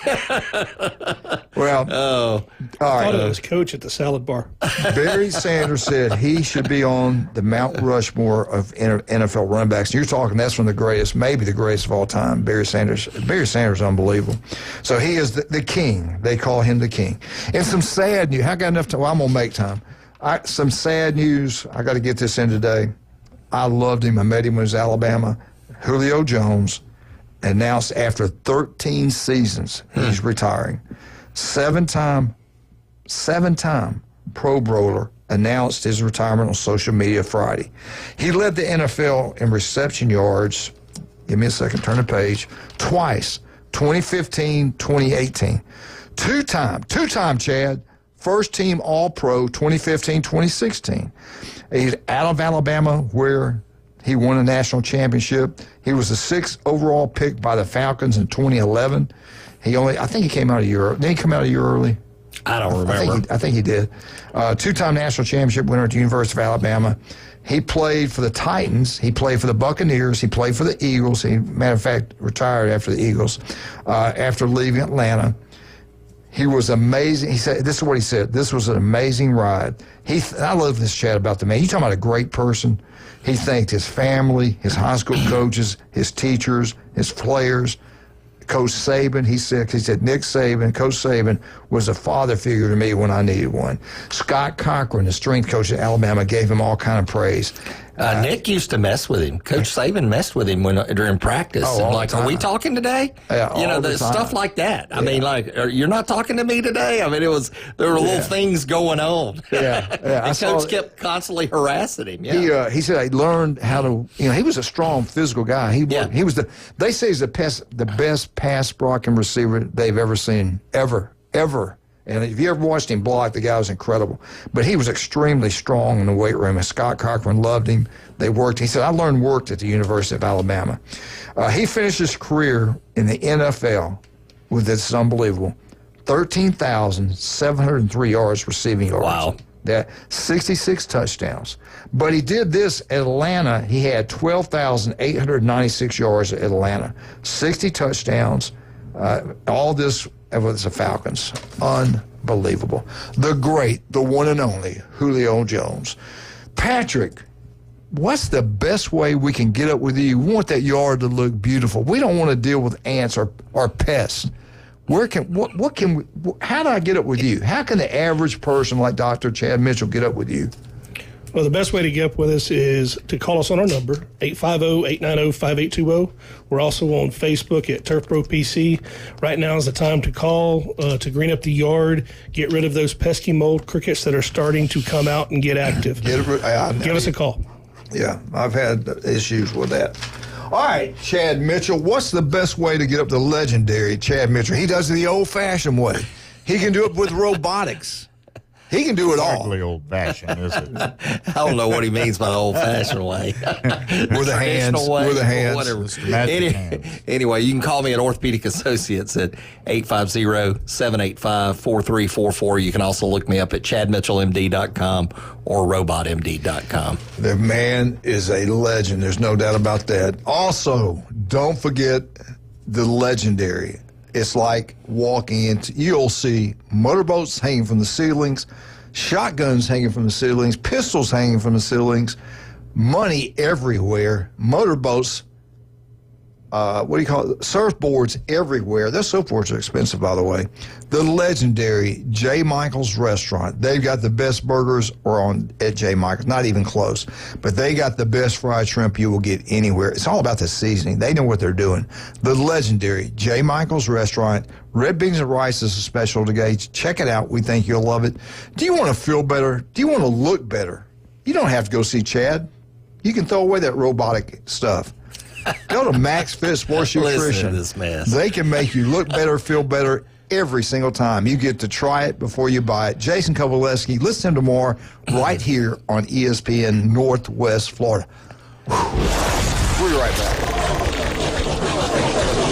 Speaker 9: Well,
Speaker 12: all
Speaker 6: right. I thought it was coach at the salad bar.
Speaker 9: Barry Sanders said he should be on the Mount Rushmore of NFL running backs. You're talking, that's one of the greatest, maybe the greatest of all time, Barry Sanders. Barry Sanders is unbelievable. So he is the king. They call him the king. And some sad news. I got enough time. Well, I'm going to make time. Some sad news. I got to get this in today. I loved him. I met him when he was Alabama. Julio Jones announced after 13 seasons he's retiring. Seven-time Pro Bowler announced his retirement on social media Friday. He led the NFL in reception yards, give me a second, turn the page, twice, 2015, 2018. Two-time, Chad, first-team All-Pro 2015, 2016. He's out of Alabama where he won a national championship. He was the 6th overall pick by the Falcons in 2011. I think he came out a year early. Did he come out a year early?
Speaker 12: I don't remember.
Speaker 9: I think he did. Two-time national championship winner at the University of Alabama. He played for the Titans. He played for the Buccaneers. He played for the Eagles. He, matter of fact, retired after the Eagles, after leaving Atlanta. He was amazing. He said, this is what he said, this was an amazing ride. I love this chat about the man. You talking about a great person. He thanked his family, his high school coaches, his teachers, his players, Coach Saban. He said, Nick Saban, Coach Saban was a father figure to me when I needed one. Scott Cochran, the strength coach at Alabama, gave him all kind of praise.
Speaker 12: Nick used to mess with him. Coach Saban messed with him during practice.
Speaker 9: Oh,
Speaker 12: and like, are we talking today?
Speaker 9: Yeah,
Speaker 12: you know,
Speaker 9: the
Speaker 12: stuff like that. I mean, like, you're not talking to me today? I mean, there were little things going on.
Speaker 9: Yeah.
Speaker 12: And Coach kept constantly harassing him. Yeah.
Speaker 9: He said he learned how to, he was a strong physical guy. He was they say he's the best pass blocking receiver they've ever seen, ever. And if you ever watched him block, the guy was incredible. But he was extremely strong in the weight room, and Scott Cochran loved him. They worked. He said, I learned worked at the University of Alabama. He finished his career in the NFL with this unbelievable 13,703 yards receiving yards.
Speaker 12: Wow.
Speaker 9: That 66 touchdowns. But he did this at Atlanta. He had 12,896 yards at Atlanta, 60 touchdowns, all this with the Falcons. Unbelievable. The great, the one and only Julio Jones. Patrick, what's the best way we can get up with you? We want that yard to look beautiful. We don't want to deal with ants or pests. How do I get up with you? How can the average person like Dr. Chad Mitchell get up with you?
Speaker 6: Well, the best way to get up with us is to call us on our number, 850-890-5820. We're also on Facebook at Turf Pro PC. Right now is the time to call to green up the yard, get rid of those pesky mold crickets that are starting to come out and get active. Give us a call.
Speaker 9: Yeah, I've had issues with that. All right, Chad Mitchell, what's the best way to get up the legendary Chad Mitchell? He does it the old-fashioned way. He can do it with robotics. He can do it all.
Speaker 10: Hardly old-fashioned, is it?
Speaker 12: I don't know what he means by the old-fashioned way.
Speaker 9: With the hands.
Speaker 12: Way,
Speaker 9: with the hands.
Speaker 12: Whatever.
Speaker 10: Hands.
Speaker 12: Anyway, you can call me at Orthopedic Associates at 850-785-4344. You can also look me up at chadmitchellmd.com or robotmd.com.
Speaker 9: The man is a legend. There's no doubt about that. Also, don't forget the legendary. It's like walking into, you'll see motorboats hanging from the ceilings, shotguns hanging from the ceilings, pistols hanging from the ceilings, money everywhere, motorboats, surfboards everywhere. Those surfboards are expensive, by the way. The legendary J. Michael's Restaurant. They've got the best burgers at J. Michael's, not even close. But they got the best fried shrimp you will get anywhere. It's all about the seasoning. They know what they're doing. The legendary J. Michael's Restaurant. Red beans and rice is a special today. Check it out. We think you'll love it. Do you want to feel better? Do you want to look better? You don't have to go see Chad. You can throw away that robotic stuff. Go to Max Fit Sports Nutrition.
Speaker 12: Listen to this mess.
Speaker 9: They can make you look better, feel better every single time. You get to try it before you buy it. Jason Kovaleski, listen to more right here on ESPN Northwest Florida. We'll be right back.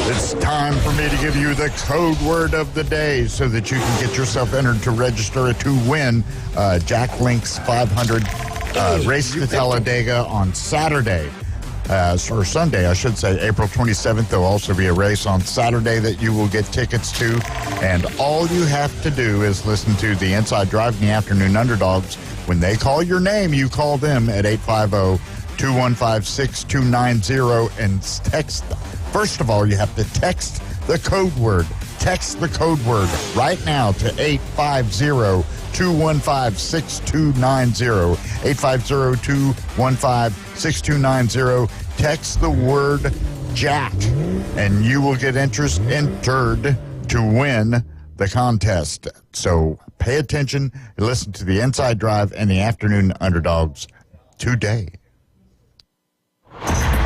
Speaker 10: It's time for me to give you the code word of the day so that you can get yourself entered to register to win Jack Link's 500 race to Talladega on Saturday. Or Sunday, I should say, April 27th. There'll also be a race on Saturday that you will get tickets to. And all you have to do is listen to the Inside Drive in the Afternoon Underdogs. When they call your name, you call them at 850-215-6290 and text. First of all, you have to text the code word. Text the code word right now to 850-215-6290. 850-215-6290. Text the word Jack, and you will get entered to win the contest. So pay attention and listen to the Inside Drive and the Afternoon Underdogs today.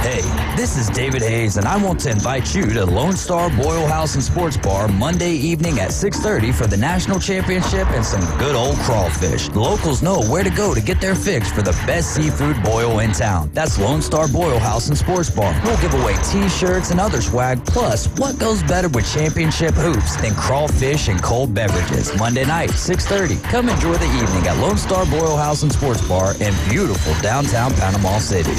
Speaker 14: Hey, this is David Hayes, and I want to invite you to Lone Star Boil House and Sports Bar Monday evening at 6:30 for the national championship and some good old crawfish. Locals know where to go to get their fix for the best seafood boil in town. That's Lone Star Boil House and Sports Bar. We'll give away T-shirts and other swag. Plus, what goes better with championship hoops than crawfish and cold beverages? Monday night, 6:30. Come enjoy the evening at Lone Star Boil House and Sports Bar in beautiful downtown Panama City.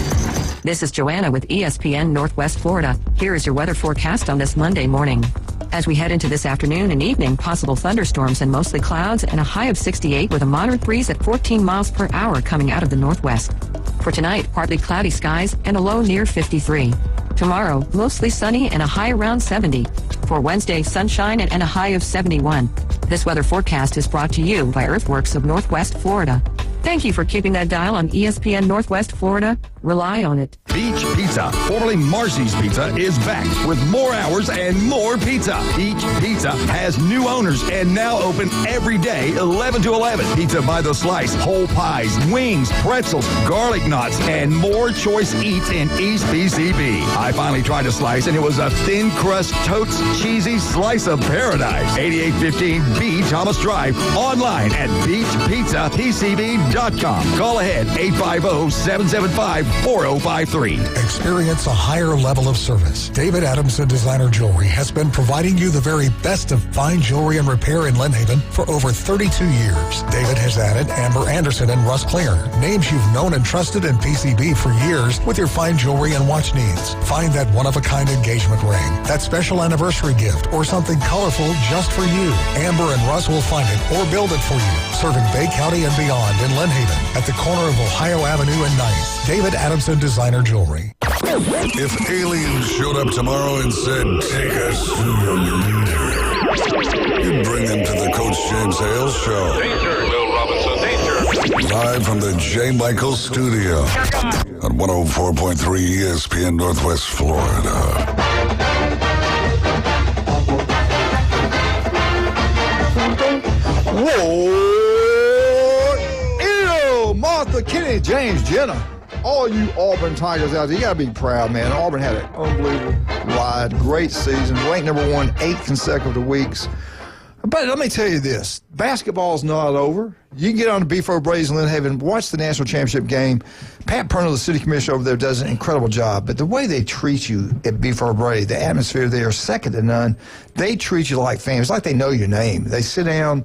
Speaker 13: This is Joanna with ESPN Northwest Florida. Here is your weather forecast on this Monday morning. As we head into this afternoon and evening, possible thunderstorms and mostly clouds and a high of 68 with a moderate breeze at 14 miles per hour coming out of the northwest. For tonight, partly cloudy skies and a low near 53. Tomorrow, mostly sunny and a high around 70. For Wednesday, sunshine and a high of 71. This weather forecast is brought to you by Earthworks of Northwest Florida. Thank you for keeping that dial on ESPN Northwest Florida. Rely on it.
Speaker 8: Beach Pizza, formerly Marcy's Pizza, is back with more hours and more pizza. Each Pizza has new owners and now open every day 11 to 11. Pizza by the slice, whole pies, wings, pretzels, garlic knots, and more choice eats in East PCB. I finally tried a slice and it was a thin crust, totes, cheesy slice of paradise. 8815 B Thomas Drive. Online at beachpizzapcb.com. Call ahead 850-775-4053.
Speaker 11: Experience a higher level of service. David Adamson Designer Jewelry has been providing you the very best of fine jewelry and repair in Lynn Haven for over 32 years. David has added Amber Anderson and Russ Klinger, names you've known and trusted in PCB for years with your fine jewelry and watch needs. Find that one-of-a-kind engagement ring, that special anniversary gift, or something colorful just for you. Amber and Russ will find it or build it for you, serving Bay County and beyond in Lynn Haven at the corner of Ohio Avenue and 9th. David Adamson Designer Jewelry.
Speaker 3: If aliens showed up tomorrow and said, take us to your leader, you'd bring them to the Coach James Hale Show.
Speaker 21: Danger, Will Robinson, danger.
Speaker 3: Live from the J. Michael Studio on 104.3 ESPN Northwest Florida.
Speaker 9: Whoa! Ew! Martha, Kenny, James, Jenna. All you Auburn Tigers out there, you got to be proud, man. Auburn had an unbelievable ride, great season, ranked number 1 8 consecutive weeks. But let me tell you this, basketball's not over. You can get on to B4 Braves in Lynn Haven, watch the national championship game. Pat Purnell, the city commissioner over there, does an incredible job. But the way they treat you at B4 Braves, the atmosphere there is second to none. They treat you like family. It's like they know your name. They sit down.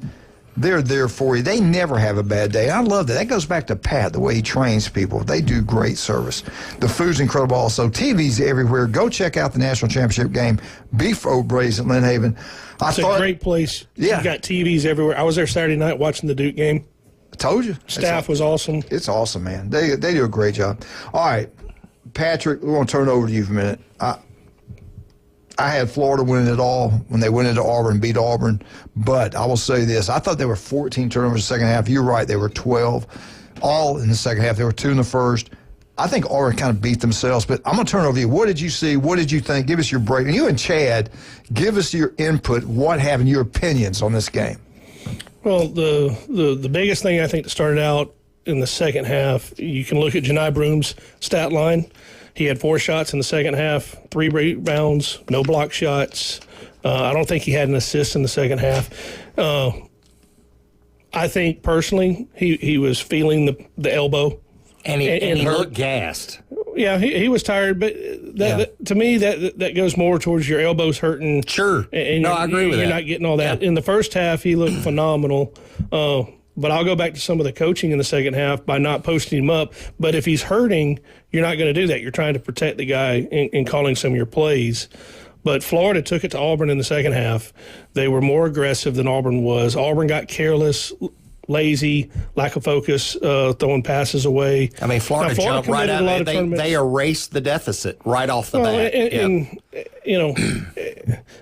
Speaker 9: They're there for you. They never have a bad day. I love that. That goes back to Pat, the way he trains people. They do great service. The food's incredible also. TV's everywhere. Go check out the national championship game. Beef Braves at Lynn Haven.
Speaker 6: It's a great place.
Speaker 9: Yeah.
Speaker 6: You got TVs everywhere. I was there Saturday night watching the Duke game.
Speaker 9: I told you.
Speaker 6: Staff was awesome.
Speaker 9: It's awesome, man. They do a great job. All right, Patrick, we want to turn it over to you for a minute. I had Florida winning it all when they went into Auburn and beat Auburn. But I will say this. I thought there were 14 turnovers in the second half. You're right. There were 12 all in the second half. There were 2 in the first. I think Auburn kind of beat themselves. But I'm going to turn it over to you. What did you see? What did you think? Give us your break. And you and Chad, give us your input. What happened? Your opinions on this game.
Speaker 6: Well, the biggest thing I think that started out in the second half, you can look at Janai Broom's stat line. He had 4 shots in the second half, 3 rebounds, no block shots. I don't think he had an assist in the second half. I think personally he was feeling the elbow.
Speaker 12: And he looked gassed.
Speaker 6: Yeah, he was tired, but that, to me that goes more towards your elbows hurting.
Speaker 12: Sure.
Speaker 6: And
Speaker 12: I agree with that.
Speaker 6: You're not getting all that.
Speaker 12: Yeah.
Speaker 6: In the first half, he looked phenomenal. But I'll go back to some of the coaching in the second half by not posting him up. But if he's hurting, you're not going to do that. You're trying to protect the guy in calling some of your plays. But Florida took it to Auburn in the second half. They were more aggressive than Auburn was. Auburn got careless, lazy, lack of focus, throwing passes away.
Speaker 12: I mean, Florida jumped right out. They erased the deficit right off the bat.
Speaker 6: And, you know,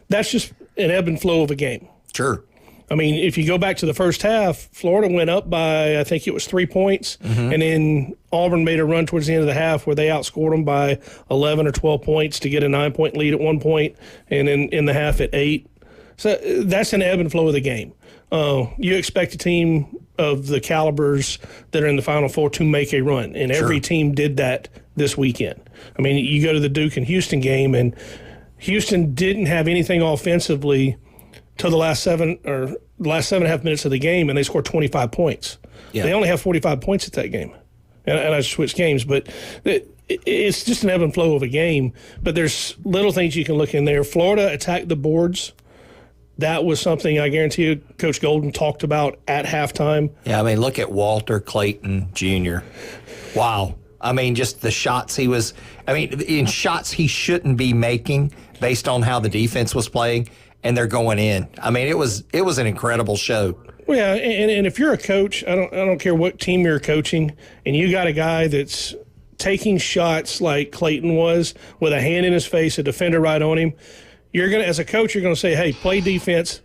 Speaker 6: that's just an ebb and flow of a game.
Speaker 12: Sure.
Speaker 6: I mean, if you go back to the first half, Florida went up by, I think it was 3 points, and then Auburn made a run towards the end of the half where they outscored them by 11 or 12 points to get a 9-point lead at one point, and then in the half at 8. So that's an ebb and flow of the game. You expect a team of the calibers that are in the Final Four to make a run, and every team did that this weekend. I mean, you go to the Duke and Houston game, and Houston didn't have anything offensively till the last 7.5 minutes of the game, and they scored 25 points. Yeah. They only have 45 points at that game. And I switched games, but it's just an ebb and flow of a game. But there's little things you can look in there. Florida attacked the boards. That was something I guarantee you Coach Golden talked about at halftime.
Speaker 12: Yeah, I mean, look at Walter Clayton Jr. Wow. I mean, just the shots he was – I mean, in shots he shouldn't be making based on how the defense was playing, and they're going in. I mean, it was an incredible show.
Speaker 6: Well, yeah, and if you're a coach, I don't care what team you're coaching, and you got a guy that's taking shots like Clayton was with a hand in his face, a defender right on him, you're gonna, as a coach, you're gonna say, "Hey, play defense,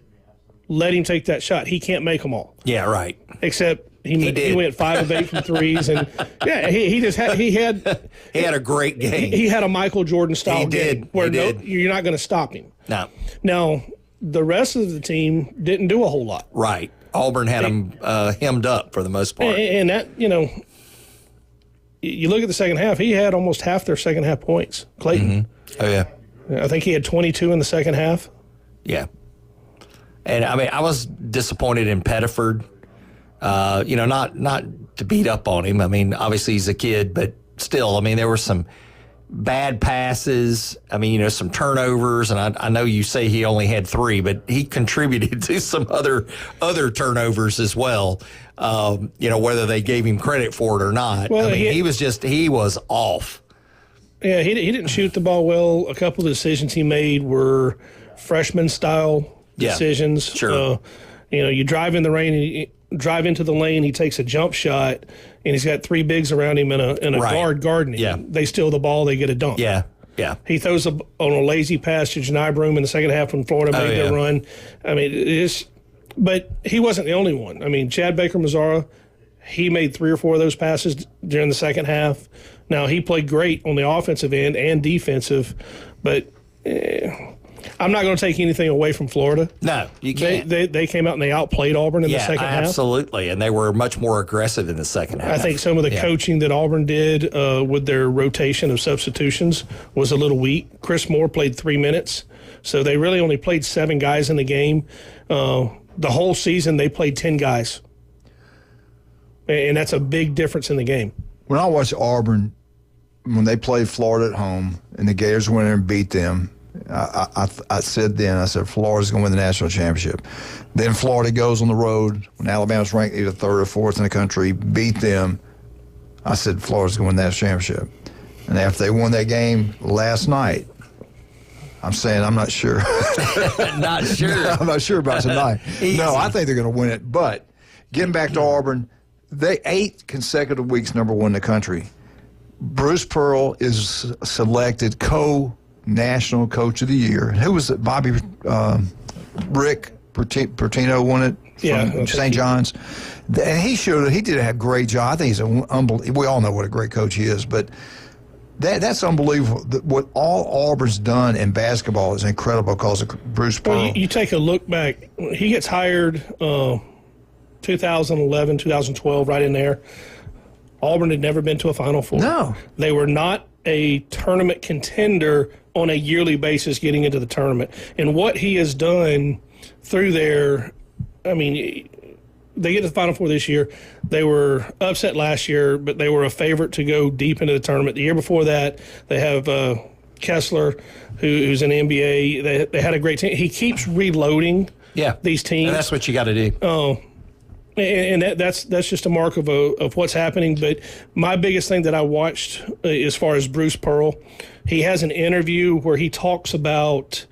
Speaker 6: let him take that shot. He can't make them all."
Speaker 12: Yeah, right.
Speaker 6: Except he went 5 of 8 from threes, and yeah, he had
Speaker 12: a great game.
Speaker 6: He had a Michael Jordan style game where you're not going to stop him.
Speaker 12: No.
Speaker 6: Now the rest of the team didn't do a whole lot.
Speaker 12: Right. Auburn had him hemmed up for the most part.
Speaker 6: And that, you look at the second half, he had almost half their second half points, Clayton.
Speaker 12: Mm-hmm. Oh, yeah.
Speaker 6: I think he had 22 in the second half.
Speaker 12: Yeah. And, I mean, I was disappointed in Pettiford. Not to beat up on him. I mean, obviously he's a kid, but still, I mean, there were some bad passes. I mean, some turnovers, and I know you say he only had 3, but he contributed to some other turnovers as well. Whether they gave him credit for it or not. Well, I mean, he was off.
Speaker 6: Yeah, he didn't shoot the ball well. A couple of decisions he made were freshman style decisions.
Speaker 12: Sure.
Speaker 6: You drive in the rain, drive into the lane, he takes a jump shot, and he's got 3 bigs around him and a guard guarding him. Yeah. They steal the ball, they get a dunk.
Speaker 12: Yeah.
Speaker 6: He throws on a lazy pass to Janai Broom in the second half when Florida made their run. I mean, but he wasn't the only one. I mean, Chad Baker-Mazara, he made 3 or 4 of those passes during the second half. Now, he played great on the offensive end and defensive, but I'm not going to take anything away from Florida.
Speaker 12: No, you can't.
Speaker 6: They came out and they outplayed Auburn in the second half.
Speaker 12: Absolutely, and they were much more aggressive in the second half.
Speaker 6: I think some of the coaching that Auburn did with their rotation of substitutions was a little weak. Chris Moore played 3 minutes, so they really only played 7 guys in the game. The whole season they played 10 guys, and that's a big difference in the game.
Speaker 9: When I watched Auburn, when they played Florida at home and the Gators went in and beat them, I said Florida's going to win the national championship. Then Florida goes on the road when Alabama's ranked either 3rd or 4th in the country, beat them. I said Florida's going to win the national championship. And after they won that game last night, I'm saying I'm not sure.
Speaker 12: Not sure.
Speaker 9: I'm not sure about tonight. No, I think they're going to win it. But getting back to Auburn, they 8 consecutive weeks #1 in the country. Bruce Pearl is selected co-national coach of the year. Who was it? Rick Pitino won it from St. John's. And he did a great job. I think he's we all know what a great coach he is, but that's unbelievable. What all Auburn's done in basketball is incredible because of Bruce Pearl.
Speaker 6: Well, you take a look back. He gets hired 2011, 2012, right in there. Auburn had never been to a Final Four.
Speaker 9: No.
Speaker 6: They were not a tournament contender on a yearly basis getting into the tournament. And what he has done through there, I mean, they get to the Final Four this year. They were upset last year, but they were a favorite to go deep into the tournament. The year before that, they have Kessler, who's in the NBA. They had a great team. He keeps reloading these teams.
Speaker 12: And that's what you got to do.
Speaker 6: And that's just a mark of what's happening. But my biggest thing that I watched as far as Bruce Pearl, he has an interview where he talks about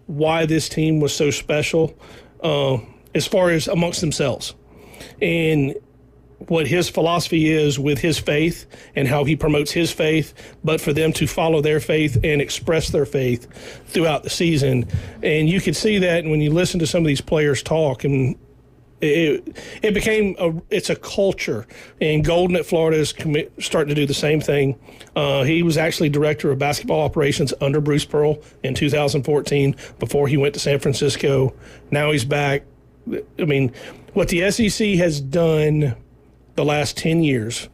Speaker 6: why this team was so special as far as amongst themselves. And what his philosophy is with his faith and how he promotes his faith, but for them to follow their faith and express their faith throughout the season. And you can see that when you listen to some of these players talk, and it became it's a culture. And Golden at Florida is starting to do the same thing. He was actually director of basketball operations under Bruce Pearl in 2014 before he went to San Francisco. Now he's back. I mean, what the SEC has done the last 10 years,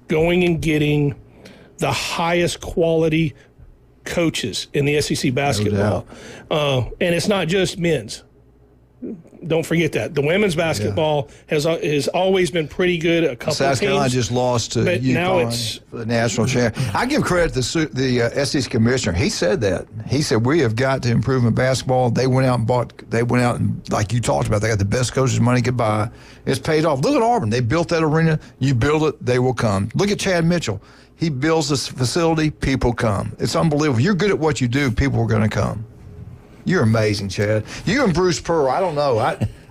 Speaker 6: going and getting the highest quality coaches in the SEC basketball. And it's not just men's. Don't forget that. The women's basketball has always been pretty good. A couple
Speaker 9: South
Speaker 6: of teams.
Speaker 9: Carolina just lost to
Speaker 6: but now
Speaker 9: UConn for the national champion. I give credit to the SEC commissioner. He said that. He said, we have got to improve in basketball. They went out and like you talked about, they got the best coaches money could buy. It's paid off. Look at Auburn. They built that arena. You build it, they will come. Look at Chad Mitchell. He builds this facility, people come. It's unbelievable. You're good at what you do, people are going to come. You're amazing, Chad. You and Bruce Pearl, I don't know.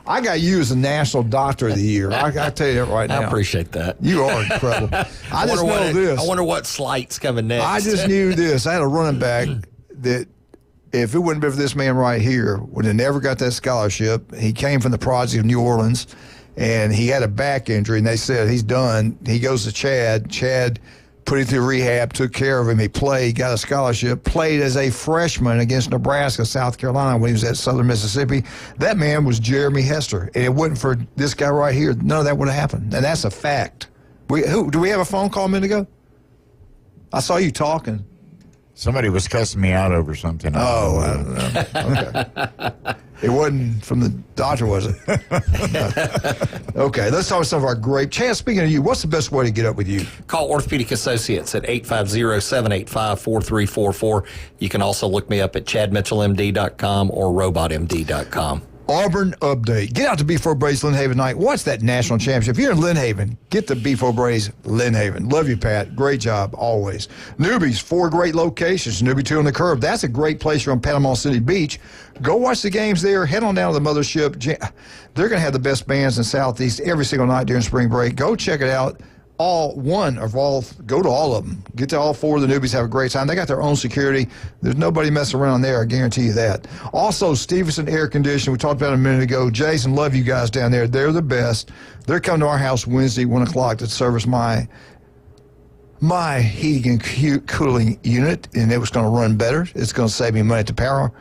Speaker 9: I got you as the National Doctor of the Year. I tell you that right now.
Speaker 12: I appreciate that.
Speaker 9: You are incredible. I just know this.
Speaker 12: I wonder what slight's coming next.
Speaker 9: I just knew this. I had a running back that if it wouldn't be for this man right here, would have never got that scholarship. He came from the project of New Orleans, and he had a back injury, and they said he's done. He goes to Chad. Chad put him through rehab, took care of him. He played, got a scholarship, played as a freshman against Nebraska, South Carolina when he was at Southern Mississippi. That man was Jeremy Hester. And it wasn't for this guy right here, none of that would have happened. And that's a fact. Do we have a phone call a minute ago? I saw you talking.
Speaker 10: Somebody was cussing me out over something.
Speaker 9: Oh, I don't know. Okay. It wasn't from the doctor, was it? Okay, let's talk about some of our great. Chance, speaking of you, what's the best way to get up with you?
Speaker 12: Call Orthopedic Associates at 850-785-4344. You can also look me up at chadmitchellmd.com or robotmd.com.
Speaker 9: Auburn update. Get out to Beef O'Brady's Lynn Haven night. Watch that national championship. If you're in Lynn Haven, get to Beef O'Brady's Lynn Haven. Love you, Pat. Great job, always. Newbies, 4 great locations. Newbie 2 on the Curb. That's a great place. You're on Panama City Beach. Go watch the games there. Head on down to the mothership. They're going to have the best bands in Southeast every single night during spring break. Go check it out. Go to all of them. Get to all 4 of the newbies, have a great time. They got their own security. There's nobody messing around there, I guarantee you that. Also, Stevenson Air Conditioning, we talked about it a minute ago. Jason, love you guys down there. They're the best. They're coming to our house Wednesday, 1 o'clock to service my heating and cooling unit, and it was going to run better. It's going to save me money at the power,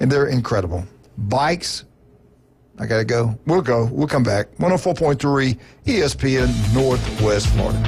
Speaker 9: and they're incredible. Bikes, I got to go. We'll go. We'll come back. 104.3 ESPN Northwest Florida.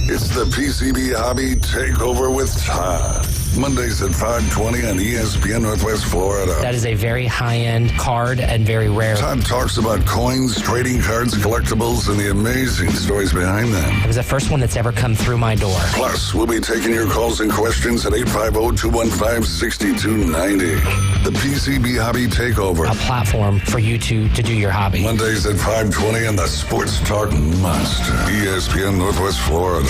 Speaker 3: It's the PCB Hobby Takeover with Todd. Mondays at 5:20 on ESPN Northwest Florida.
Speaker 17: That is a very high-end card and very rare.
Speaker 3: Todd talks about coins, trading cards, collectibles, and the amazing stories behind them.
Speaker 17: It was the first one that's ever come through my door.
Speaker 3: Plus, we'll be taking your calls and questions at 850-215-6290. The PCB Hobby Takeover.
Speaker 17: A platform for you to do your hobby.
Speaker 3: Mondays at 5:20 on the Sports Talk Monster. ESPN Northwest Florida.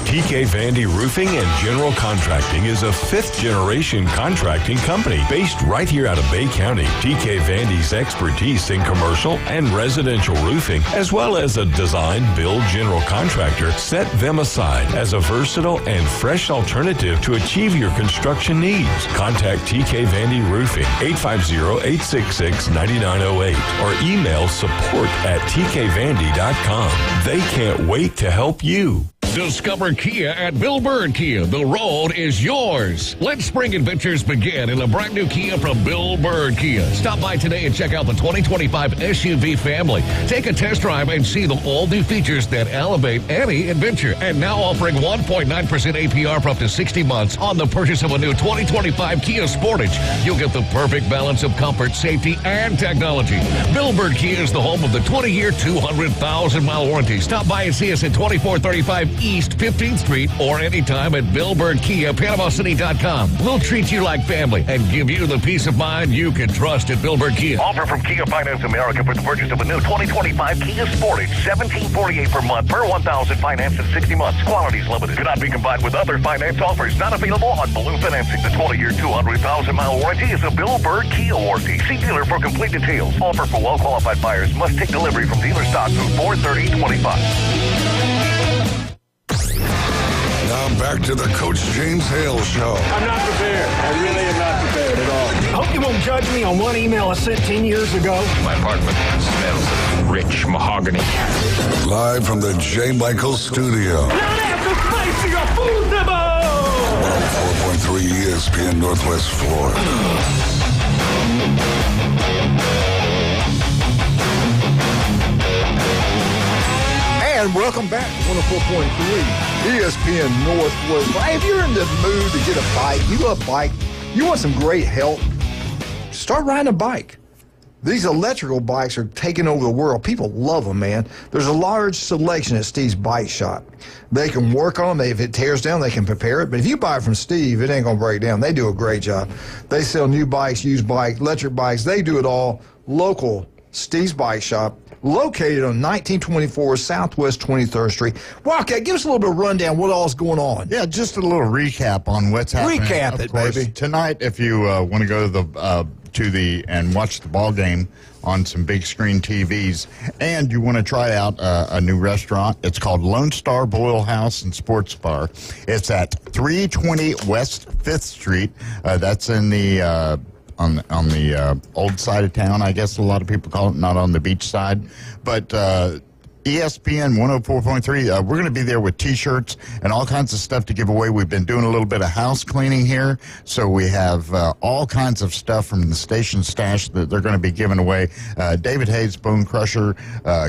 Speaker 21: TK Vandy Roofing and General Contracting is a 5th-generation contracting company based right here out of Bay County. TK Vandy's expertise in commercial and residential roofing, as well as a design, build general contractor, set them aside as a versatile and fresh alternative to achieve your construction needs. Contact TK Vandy Roofing, 850-866-9908, or email support@tkvandy.com. They can't wait to help you.
Speaker 4: Discover Kia at Bill Bird Kia. The road is yours. Let spring adventures begin in a brand new Kia from Bill Bird Kia. Stop by today and check out the 2025 SUV family. Take a test drive and see the all-new features that elevate any adventure. And now offering 1.9% APR for up to 60 months on the purchase of a new 2025 Kia Sportage. You'll get the perfect balance of comfort, safety, and technology. Bill Bird Kia is the home of the 20-year, 200,000-mile warranty. Stop by and see us at 2435 East 15th Street or anytime at Bill Bird Kia, PanamaCity.com. We'll treat you like family and give you the peace of mind you can trust at Bill Bird Kia.
Speaker 18: Offer from Kia Finance America for the purchase of a new 2025 Kia Sportage, $1,748 per month per 1,000 financed in 60 months. Quality is limited. Cannot be combined with other finance offers. Not available on balloon financing. The 20-year, 200,000-mile warranty is a Bill Bird Kia warranty. See dealer for complete details. Offer for well-qualified buyers. Must take delivery from dealer stock through 4/30/25.
Speaker 3: Now back to the Coach James Hale Show.
Speaker 23: I'm not prepared. I really am not prepared at all. I hope you won't judge me on one email I sent 10 years ago.
Speaker 24: My apartment smells of rich
Speaker 21: mahogany.
Speaker 3: Live from the J. Michael Studio. 104.3 ESPN Northwest Florida.
Speaker 9: And welcome back to 104.3 ESPN Northwest. If you're in the mood to get a bike, you love bike, you want some great help, start riding a bike. These electrical bikes are taking over the world. People love them, man. There's a large selection at Steve's Bike Shop. They can work on them. If it tears down, they can repair it. But if you buy it from Steve, it ain't going to break down. They do a great job. They sell new bikes, used bikes, electric bikes. They do it all. Local Steve's Bike Shop, located on 1924 Southwest 23rd Street. Wildcat, give us a little bit of rundown what all's going on.
Speaker 10: Yeah, just a little recap on what's happening.
Speaker 9: Recap it, baby.
Speaker 10: Tonight, if you want to go to the and watch the ball game on some big screen TVs, and you want to try out a new restaurant, it's called Lone Star Boil House and Sports Bar. It's at 320 West 5th Street. That's in the on the old side of town, I guess a lot of people call it, not on the beach side. But ESPN 104.3, we're going to be there with T-shirts and all kinds of stuff to give away. We've been doing a little bit of house cleaning here, so we have all kinds of stuff from the station stash that they're going to be giving away. David Hayes, Bone Crusher,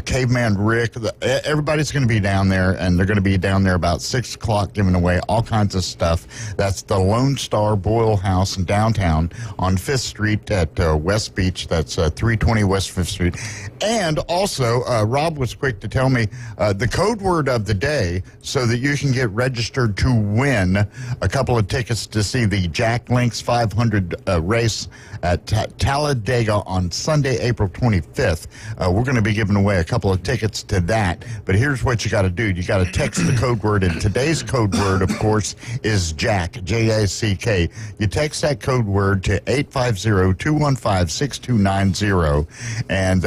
Speaker 10: Caveman Rick, everybody's going to be down there, and they're going to be down there about 6 o'clock giving away all kinds of stuff. That's the Lone Star Boil House in downtown on 5th Street at West Beach. That's 320 West 5th Street. And also, Rob was quick to tell me the code word of the day so that you can get registered to win a couple of tickets to see the Jack Links 500 race at Talladega on Sunday, April 25th. We're going to be giving away a couple of tickets to that, but here's what you got to do. You got to text the code word, and today's code word, of course, is Jack, J-A-C-K. You text that code word to 850-215-6290 and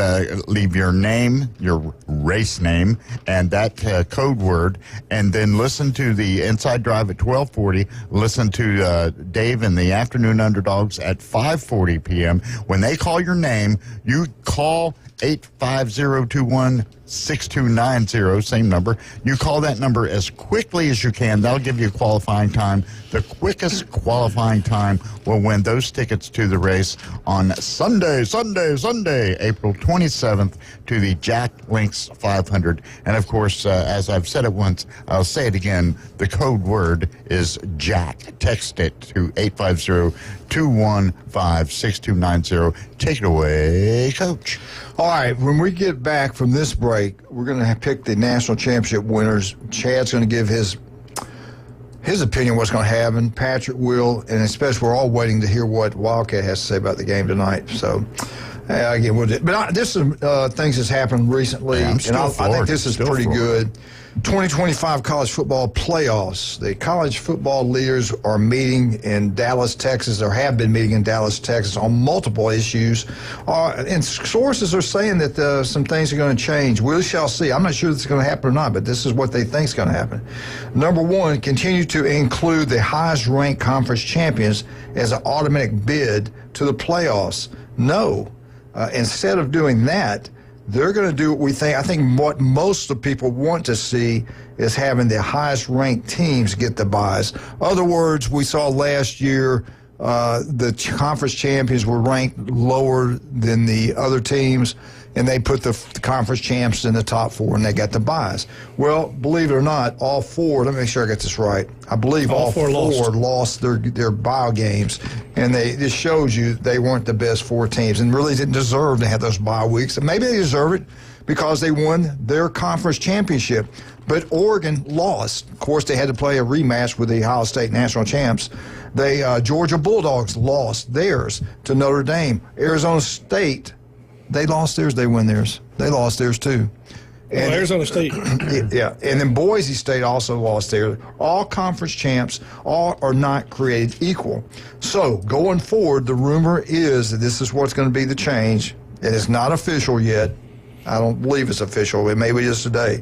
Speaker 10: leave your name, your race name, and that code word, and then listen to the Inside Drive at 12:40. Listen to Dave and the Afternoon Underdogs at 5:40 p.m. When they call your name, you call 850-215-6290, same number. You call that number as quickly as you can. That'll give you a qualifying time. The quickest qualifying time will win those tickets to the race on Sunday, April 27th to the Jack Links 500. And, of course, as I've said it once, I'll say it again, the code word is Jack. Text it to 850-215-6290. Take it away, Coach.
Speaker 9: All right, when we get back from this break, we're going to pick the national championship winners. Chad's going to give his opinion what's going to happen. Patrick will, and especially we're all waiting to hear what Wildcat has to say about the game tonight. So, again, we'll do. But this is things that's happened recently, and I think this is pretty good. 2025 college football playoffs. The college football leaders are meeting in Dallas, Texas, or have been meeting in Dallas, Texas on multiple issues. And sources are saying that some things are going to change. We shall see. I'm not sure this is going to happen or not, but this is what they think is going to happen. Number one, continue to include the highest-ranked conference champions as an automatic bid to the playoffs. No. Instead of doing that, they're going to do what we think. I think what most of the people want to see is having the highest-ranked teams get the buys. Other words, we saw last year the conference champions were ranked lower than the other teams, and they put the conference champs in the top four, and they got the buys. Well, believe it or not, all four, let me make sure I get this right. I believe all four lost their bio games, and this shows you they weren't the best four teams and really didn't deserve to have those bye weeks. And maybe they deserve it because they won their conference championship. But Oregon lost. Of course, they had to play a rematch with the Ohio State national champs. Georgia Bulldogs lost theirs to Notre Dame. Arizona State, they lost theirs, they win theirs. They lost theirs too. And,
Speaker 6: Arizona State.
Speaker 9: Yeah, and then Boise State also lost theirs. All conference champs, all are not created equal. So going forward, the rumor is that this is what's going to be the change. It is not official yet. I don't believe it's official. It may be just today.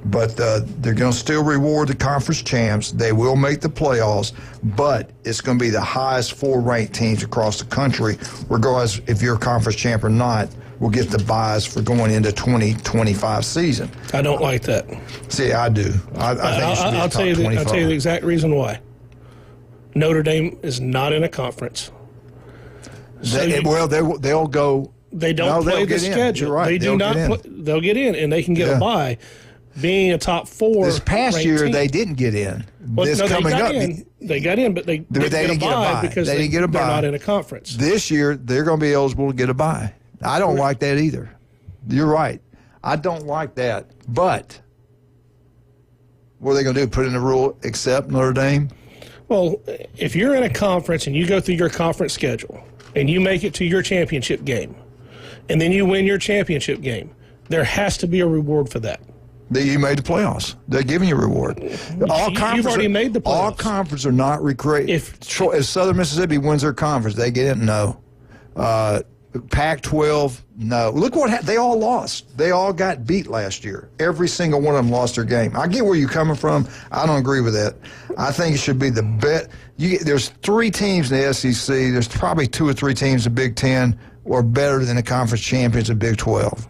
Speaker 9: But they're going to still reward the conference champs. They will make the playoffs, but it's going to be the highest four ranked teams across the country, regardless if you're a conference champ or not, will get the buys for going into 2025 season.
Speaker 6: I don't like that.
Speaker 9: See, I do. I think it should be
Speaker 6: I'll
Speaker 9: a top 25.
Speaker 6: I'll tell you the exact reason why. Notre Dame is not in a conference. So
Speaker 9: they'll go.
Speaker 6: They don't play the schedule.
Speaker 9: You're right.
Speaker 6: They do not. They'll get in, and they can get a bye. Being a top 4
Speaker 9: this past year,
Speaker 6: team,
Speaker 9: they didn't get in.
Speaker 6: They got in, but they didn't get a bye because
Speaker 9: they didn't get a bye.
Speaker 6: They're not in a conference.
Speaker 9: This year, they're going to be eligible to get a bye. I don't like that either. You're right. I don't like that. But what are they going to do? Put in a rule except Notre Dame?
Speaker 6: Well, if you're in a conference and you go through your conference schedule and you make it to your championship game, and then you win your championship game, there has to be a reward for that.
Speaker 9: That you made the playoffs. They're giving you a reward.
Speaker 6: You've already made the playoffs.
Speaker 9: All conferences are not recruiting. If Southern Mississippi wins their conference, they get in? No. Pac-12, no. Look what they all lost. They all got beat last year. Every single one of them lost their game. I get where you're coming from. I don't agree with that. I think it should be the bet. There's 3 teams in the SEC. There's probably 2 or 3 teams in Big Ten or better than the conference champions in Big 12.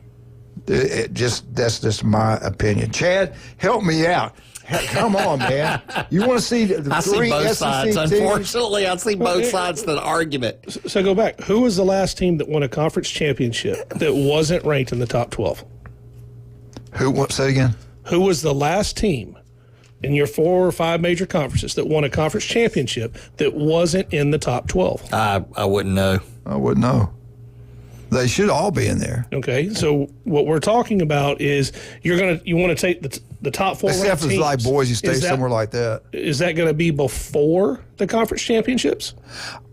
Speaker 9: That's just my opinion. Chad, help me out. Come on, man. You want to see the 3
Speaker 12: see both
Speaker 9: SEC
Speaker 12: sides.
Speaker 9: teams?
Speaker 12: Unfortunately, I see both sides to the argument.
Speaker 6: So go back. Who was the last team that won a conference championship that wasn't ranked in the top 12?
Speaker 9: Say it again.
Speaker 6: Who was the last team in your 4 or 5 major conferences that won a conference championship that wasn't in the top 12?
Speaker 12: I wouldn't know.
Speaker 9: I wouldn't know. They should all be in there.
Speaker 6: Okay, so what we're talking about is you want to take the top 4
Speaker 9: except
Speaker 6: teams.
Speaker 9: for like Boise State, somewhere like that.
Speaker 6: Is that going to be before the conference championships?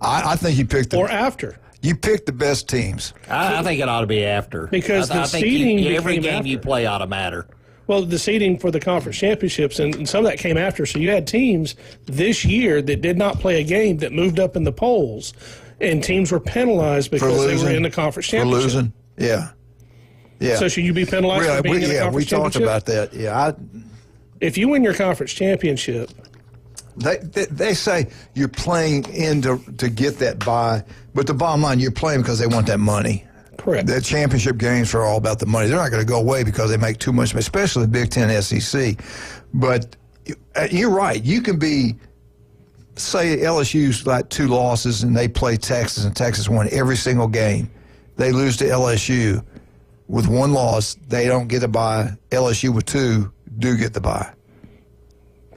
Speaker 9: I think you picked
Speaker 6: or after.
Speaker 9: You picked the best teams.
Speaker 12: I think it ought to be after
Speaker 6: because
Speaker 12: I
Speaker 6: the
Speaker 12: think
Speaker 6: seeding
Speaker 12: every game
Speaker 6: after.
Speaker 12: you play ought to matter.
Speaker 6: Well, the seeding for the conference championships and some of that came after. So you had teams this year that did not play a game that moved up in the polls. And teams were penalized because they were in the conference championship.
Speaker 9: For losing, yeah.
Speaker 6: So should you be penalized for being in the conference championship?
Speaker 9: We talked about that. Yeah.
Speaker 6: If you win your conference championship,
Speaker 9: they say you're playing in to get that bye, but the bottom line, you're playing because they want that money.
Speaker 6: Correct.
Speaker 9: The championship games are all about the money. They're not going to go away because they make too much, especially the Big Ten, SEC. But you're right. You can be. Say LSU's like 2 losses and they play Texas and Texas won every single game. They lose to LSU with 1 loss. They don't get a bye. LSU with 2 do get the bye.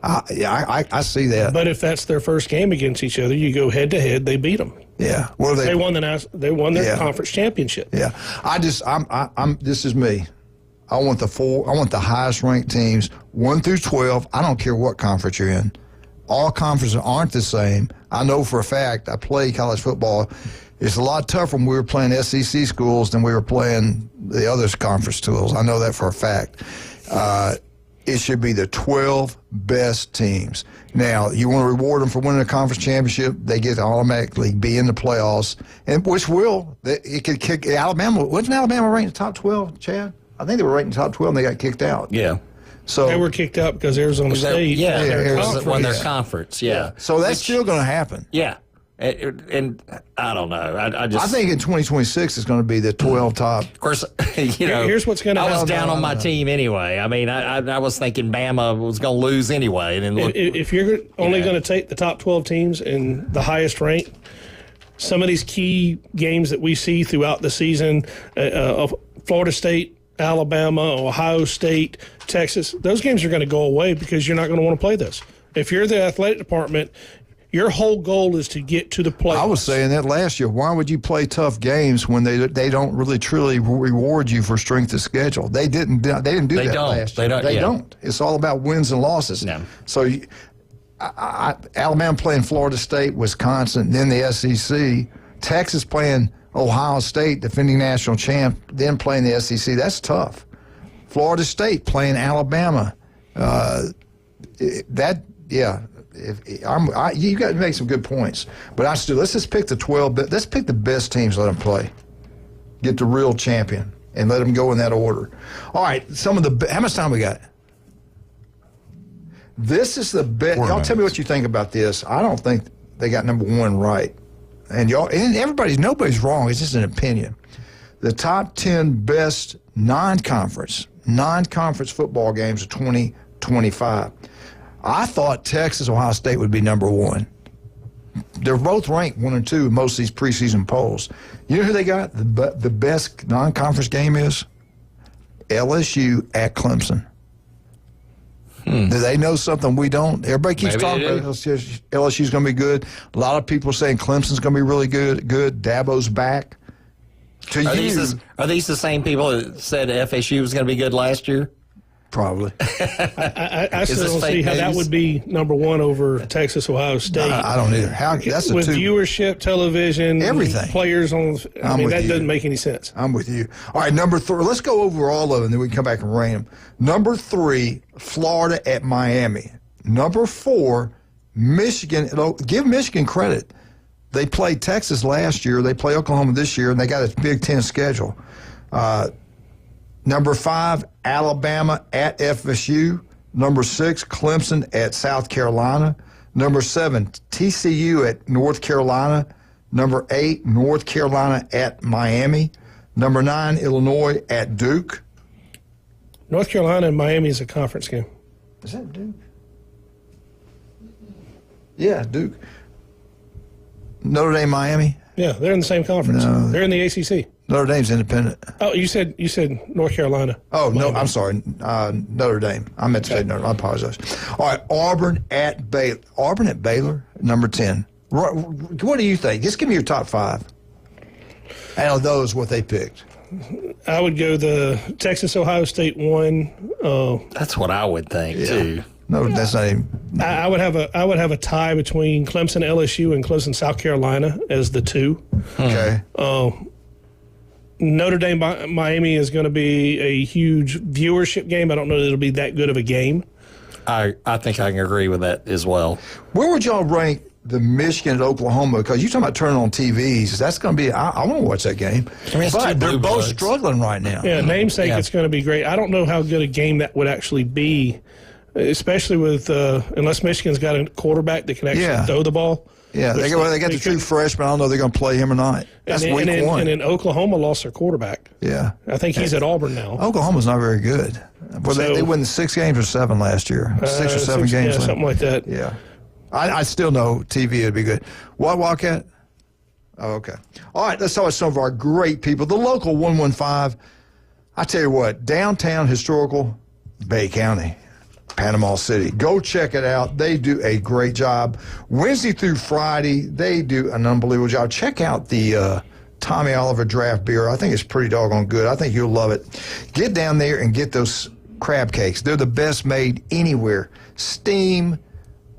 Speaker 9: I see that.
Speaker 6: But if that's their first game against each other, you go head to head. They beat them.
Speaker 9: Yeah. Well,
Speaker 6: they won their conference championship.
Speaker 9: Yeah. This is me. I want the highest ranked teams 1 through 12. I don't care what conference you're in. All conferences aren't the same. I know for a fact, I play college football. It's a lot tougher when we were playing SEC schools than we were playing the other conference schools. I know that for a fact. It should be the 12 best teams. Now, you want to reward them for winning a conference championship, they get to automatically be in the playoffs, and which will. It could kick Alabama. Wasn't Alabama ranked in the top 12, Chad? I think they were ranked in the top 12 and they got kicked out.
Speaker 12: Yeah.
Speaker 9: So
Speaker 6: they were kicked out because Arizona State
Speaker 12: won their conference. Yeah.
Speaker 9: So that's still going to happen.
Speaker 12: Yeah. And I don't know. I
Speaker 9: think in 2026 it's going to be the 12 top.
Speaker 12: Of course,
Speaker 6: here's what's going to happen.
Speaker 12: I was down on my team anyway. I mean, I was thinking Bama was going to lose anyway. And then
Speaker 6: if you're only going to take the top 12 teams and the highest rank, some of these key games that we see throughout the season, Florida State, Alabama, Ohio State, Texas, those games are going to go away because you're not going to want to play this. If you're the athletic department, your whole goal is to get to the playoffs.
Speaker 9: I was saying that last year. Why would you play tough games when they don't really truly reward you for strength of schedule? They didn't do that last year. They don't. It's all about wins and losses.
Speaker 12: No.
Speaker 9: So Alabama playing Florida State, Wisconsin, then the SEC. Texas playing Ohio State, defending national champ, then playing the SEC. That's tough. Florida State playing Alabama. You got to make some good points. But let's just pick the 12. Let's pick the best teams. Let them play. Get the real champion and let them go in that order. All right. How much time we got? This is the best. Y'all tell me what you think about this. I don't think they got number 1 right. And nobody's wrong. It's just an opinion. the top 10 best non-conference football games of 2025. I thought Texas, Ohio State would be number one. They're both ranked 1 and 2 in most of these preseason polls. You know who they got? The best non-conference game is? LSU at Clemson. Do they know something we don't? Everybody keeps talking about LSU's going to be good. A lot of people are saying Clemson's going to be really good. Dabo's back.
Speaker 12: Are these the same people that said FSU was going to be good last year?
Speaker 9: Probably.
Speaker 6: I still don't see how that would be number one over Texas, Ohio State.
Speaker 9: I don't either. That's
Speaker 6: with viewership, television,
Speaker 9: everything,
Speaker 6: players on. I mean, that doesn't make any sense.
Speaker 9: I'm with you. All right, number 3. Let's go over all of them, then we can come back and rank them. Number 3, Florida at Miami. Number 4, Michigan. Give Michigan credit. They played Texas last year. They play Oklahoma this year, and they got a Big Ten schedule. Number 5, Alabama at FSU. Number 6, Clemson at South Carolina. Number 7, TCU at North Carolina. Number 8, North Carolina at Miami. Number 9, Illinois at Duke.
Speaker 6: North Carolina and Miami is a conference game.
Speaker 9: Is that Duke? Yeah, Duke. Notre Dame, Miami?
Speaker 6: Yeah, they're in the same conference.
Speaker 9: No.
Speaker 6: They're in the ACC.
Speaker 9: Notre Dame's independent.
Speaker 6: Oh, you said North Carolina.
Speaker 9: Oh, no, I'm sorry. Notre Dame. I meant to say Notre Dame. I apologize. All right, Auburn at Baylor. Auburn at Baylor, number 10. What do you think? Just give me your top 5. Out of those, what they picked.
Speaker 6: I would go the Texas, Ohio State 1.
Speaker 12: That's what I would think, too.
Speaker 9: No, that's not even.
Speaker 6: I would have a tie between Clemson, LSU, and Clemson, South Carolina as the 2.
Speaker 9: Okay.
Speaker 6: Notre Dame, Miami is going to be a huge viewership game. I don't know that it'll be that good of a game.
Speaker 12: I think I can agree with that as well.
Speaker 9: Where would y'all rank the Michigan at Oklahoma? Because you're talking about turning on TVs. That's going to be. I want to watch that game. But they're both struggling right now.
Speaker 6: Yeah, namesake, it's going to be great. I don't know how good a game that would actually be, especially with unless Michigan's got a quarterback that can actually throw the ball.
Speaker 9: Yeah, they got the true freshman. I don't know if they're going to play him or not. That's week 1.
Speaker 6: And then Oklahoma lost their quarterback.
Speaker 9: Yeah.
Speaker 6: I think he's at Auburn now.
Speaker 9: Oklahoma's not very good. Well, they won 6 games or 7 last year. 6 or 7 games.
Speaker 6: Yeah, something like that.
Speaker 9: Yeah. I still know TV would be good. What, Wildcat? Oh, okay. All right, let's talk about some of our great people. The local 115. I tell you what, downtown historical Bay County. Panama City. Go check it out. They do a great job. Wednesday through Friday, they do an unbelievable job. Check out the Tommy Oliver draft beer. I think it's pretty doggone good. I think you'll love it. Get down there and get those crab cakes. They're the best made anywhere. Steam,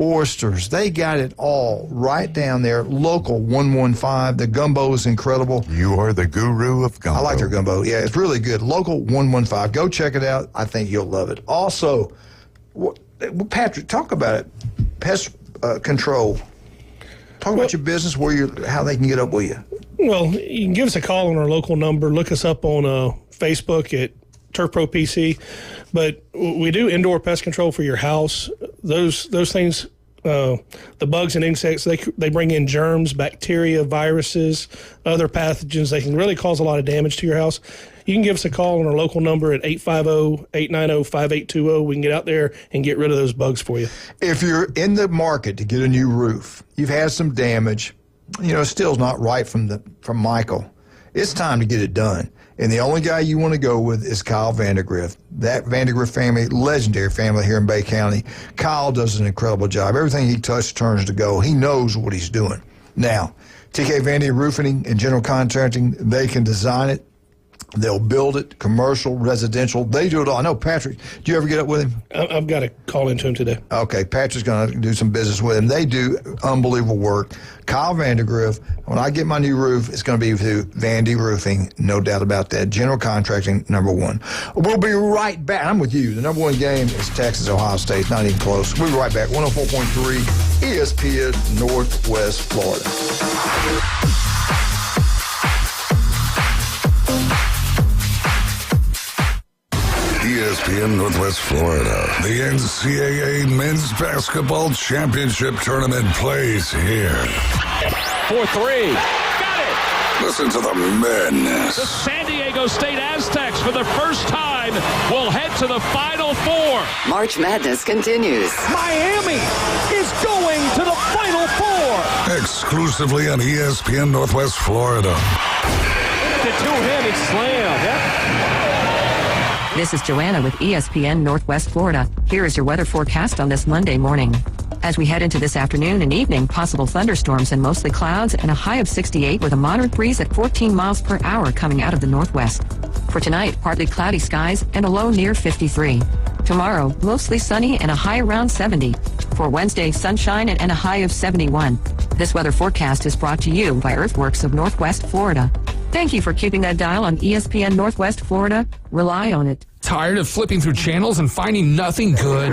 Speaker 9: oysters. They got it all right down there. Local 115. The gumbo is incredible.
Speaker 10: You are the guru of gumbo.
Speaker 9: I like their gumbo. Yeah, it's really good. Local 115. Go check it out. I think you'll love it. Also, Patrick, talk about it. Pest control. Talk about your business, how they can get up with you.
Speaker 6: Well, you can give us a call on our local number. Look us up on Facebook at Turf Pro PC. But we do indoor pest control for your house. Those things, the bugs and insects, they bring in germs, bacteria, viruses, other pathogens. They can really cause a lot of damage to your house. You can give us a call on our local number at 850-890-5820. We can get out there and get rid of those bugs for you.
Speaker 9: If you're in the market to get a new roof, you've had some damage, still's not right from Michael. It's time to get it done. And the only guy you want to go with is Kyle Vandergrift. That Vandergrift family, legendary family here in Bay County. Kyle does an incredible job. Everything he touches turns to gold. He knows what he's doing. Now, TK Vandy Roofing and General Contracting, they can design it. They'll build it, commercial, residential. They do it all. I know, Patrick, do you ever get up with him?
Speaker 6: I've got to call into him today.
Speaker 9: Okay, Patrick's going to do some business with him. They do unbelievable work. Kyle Vandergrift, when I get my new roof, it's going to be through Vandy Roofing, no doubt about that. General Contracting, number 1. We'll be right back. I'm with you. The number 1 game is Texas, Ohio State. Not even close. We'll be right back. 104.3 ESPN, Northwest Florida.
Speaker 3: ESPN Northwest Florida. The NCAA Men's Basketball Championship Tournament plays here.
Speaker 19: For 3. Got it!
Speaker 3: Listen to the madness.
Speaker 19: The San Diego State Aztecs, for the first time, will head to the Final Four.
Speaker 5: March Madness continues.
Speaker 19: Miami is going to the Final Four.
Speaker 3: Exclusively on ESPN Northwest Florida.
Speaker 19: The two-handed slam. Yep.
Speaker 13: This is Joanna with ESPN Northwest Florida. Here is your weather forecast on this Monday morning. As we head into this afternoon and evening, possible thunderstorms and mostly clouds and a high of 68 with a moderate breeze at 14 miles per hour coming out of the northwest. For tonight, partly cloudy skies and a low near 53. Tomorrow, mostly sunny and a high around 70. For Wednesday, sunshine and a high of 71. This weather forecast is brought to you by Earthworks of Northwest Florida. Thank you for keeping that dial on ESPN Northwest Florida. Rely on it.
Speaker 16: Tired of flipping through channels and finding nothing good?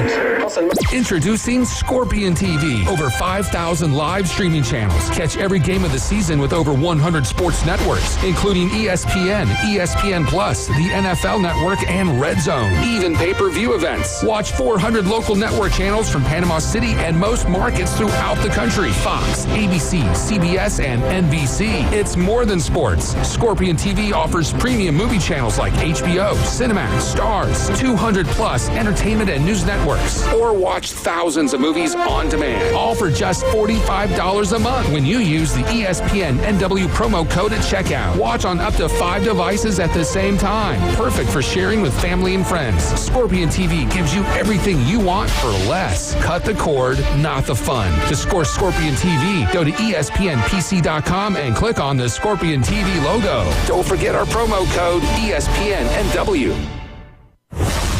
Speaker 16: Introducing Scorpion TV. Over 5,000 live streaming channels. Catch every game of the season with over 100 sports networks, including ESPN, ESPN Plus, the NFL Network, and Red Zone. Even pay-per-view events. Watch 400 local network channels from Panama City and most markets throughout the country. Fox, ABC, CBS, and NBC. It's more than sports. Scorpion TV offers premium movie channels like HBO, Cinemax, Stars, 200-plus entertainment and news networks, or watch thousands of movies on demand, all for just $45 a month when you use the ESPN NW promo code at checkout. Watch on up to 5 devices at the same time. Perfect for sharing with family and friends. Scorpion TV gives you everything you want for less. Cut the cord, not the fun. To score Scorpion TV, go to ESPNPC.com and click on the Scorpion TV logo. Don't forget our promo code ESPN NW.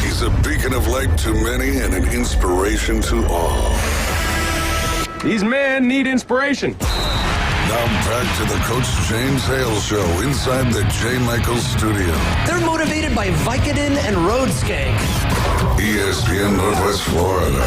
Speaker 3: He's a beacon of light to many and an inspiration to all.
Speaker 19: These men need inspiration.
Speaker 3: Now back to the Coach James Hale Show inside the J. Michaels studio.
Speaker 20: They're motivated by Vicodin and Road Skank.
Speaker 3: ESPN Northwest Florida.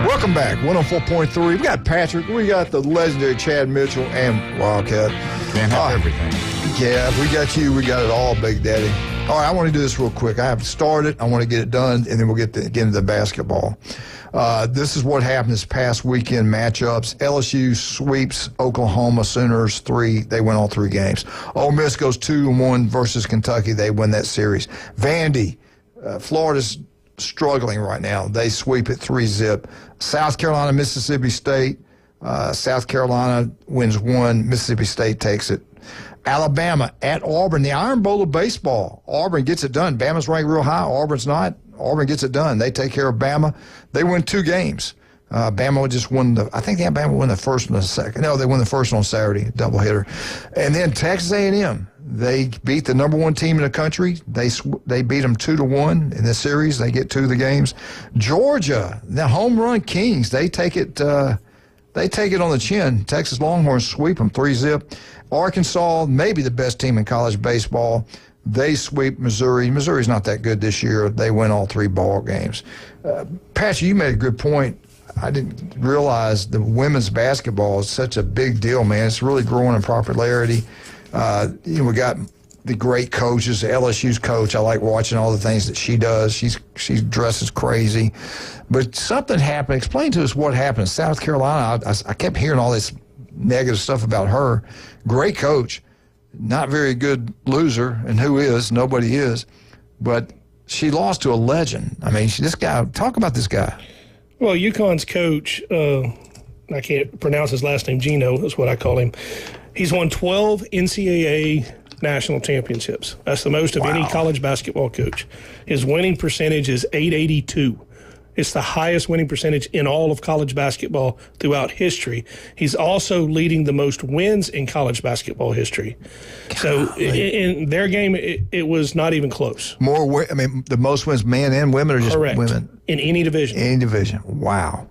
Speaker 9: Welcome back, 104.3. We got Patrick, we got the legendary Chad Mitchell, and Wildcat.
Speaker 10: Can't have everything.
Speaker 9: Yeah, if we got you, we got it all, Big Daddy. All right, I want to do this real quick. I have started, I want to get it done, and then we'll get into the basketball. This is what happened this past weekend matchups. LSU sweeps Oklahoma Sooners 3. They win all 3 games. Ole Miss goes 2-1 versus Kentucky. They win that series. Vandy, Florida's struggling right now. They sweep it 3-zip. South Carolina, Mississippi State. South Carolina wins 1. Mississippi State takes it. Alabama at Auburn, the Iron Bowl of baseball. Auburn gets it done. Bama's ranked real high. Auburn's not. Auburn gets it done. They take care of Bama. They win 2 games. Bama just won I think Bama won the first and the second. No, they won the first one on Saturday, doubleheader. And then Texas A&M, they beat the number 1 team in the country. They beat them 2-1 in this series. They get 2 of the games. Georgia, the home run kings, they take it on the chin. Texas Longhorns sweep them 3-zip. Arkansas, maybe the best team in college baseball. They sweep Missouri. Missouri's not that good this year. They win all 3 ball games. Patrick, you made a good point. I didn't realize the women's basketball is such a big deal, man. It's really growing in popularity. We got the great coaches. LSU's coach, I like watching all the things that she does. She dresses crazy. But something happened. Explain to us what happened in South Carolina. I kept hearing all this negative stuff about her. Great coach. Not very good loser, and who is? Nobody is. But she lost to a legend. I mean, this guy, talk about this guy.
Speaker 6: Well, UConn's coach, I can't pronounce his last name, Gino is what I call him. He's won 12 NCAA national championships. That's the most of any college basketball coach. His winning percentage is .882. It's the highest winning percentage in all of college basketball throughout history. He's also leading the most wins in college basketball history. So in their game, it was not even close.
Speaker 9: The most wins, men and women, or just
Speaker 6: Correct.
Speaker 9: Women?
Speaker 6: In any division.
Speaker 9: Any division. Wow.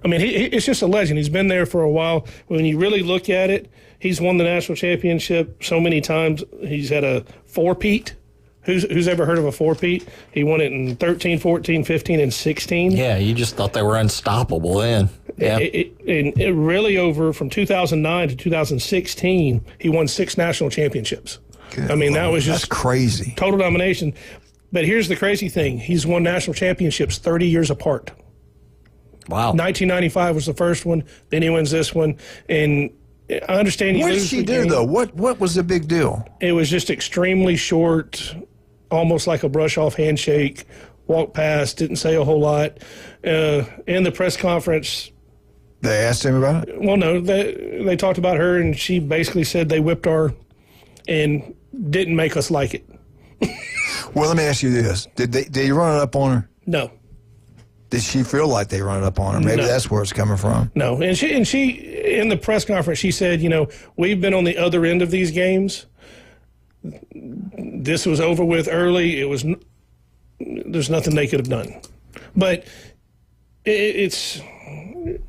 Speaker 6: I mean, it's just a legend. He's been there for a while. When you really look at it, he's won the national championship so many times. He's had a 4-peat. Who's ever heard of a 4-peat? He won it in 13, 14, 15, and 16.
Speaker 12: Yeah, you just thought they were unstoppable then. Yeah.
Speaker 6: It really over from 2009 to 2016, he won 6 national championships.
Speaker 9: Good
Speaker 6: I mean,
Speaker 9: Lord.
Speaker 6: that was just
Speaker 9: That's crazy.
Speaker 6: Total domination. But here's the crazy thing. He's won national championships 30 years apart.
Speaker 12: Wow.
Speaker 6: 1995 was the first one. Then he wins this one. And I understand.
Speaker 9: What did she do, though? What was the big deal?
Speaker 6: It was just extremely short, almost like a brush-off handshake, walked past, didn't say a whole lot. In the press conference,
Speaker 9: they asked him about it?
Speaker 6: Well, no. They talked about her, and she basically said they whipped her and didn't make us like it.
Speaker 9: Well, let me ask you this. Did you run it up on her?
Speaker 6: No.
Speaker 9: Did she feel like they run it up on her? Maybe that's where it's coming from.
Speaker 6: No. And she in the press conference, she said, we've been on the other end of these games. This was over with early. There's nothing they could have done. But it's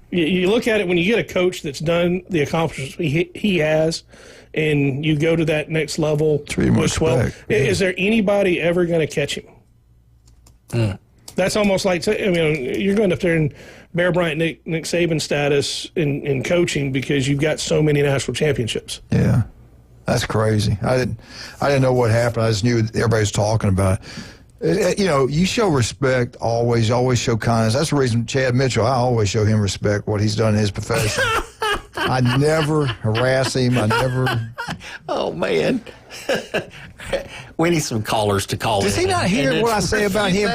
Speaker 6: you look at it when you get a coach that's done the accomplishments he has, and you go to that next level with 12. Is there anybody ever going to catch him? That's almost like, you're going up there and Bear Bryant, Nick Saban status in coaching because you've got so many national championships.
Speaker 9: Yeah, that's crazy. I didn't know what happened. I just knew everybody was talking about it. You show respect always. You always show kindness. That's the reason Chad Mitchell, I always show him respect, what he's done in his profession. I never harass him. I never.
Speaker 12: Oh, man. We need some callers to call.
Speaker 9: Does he not hear what I say about him?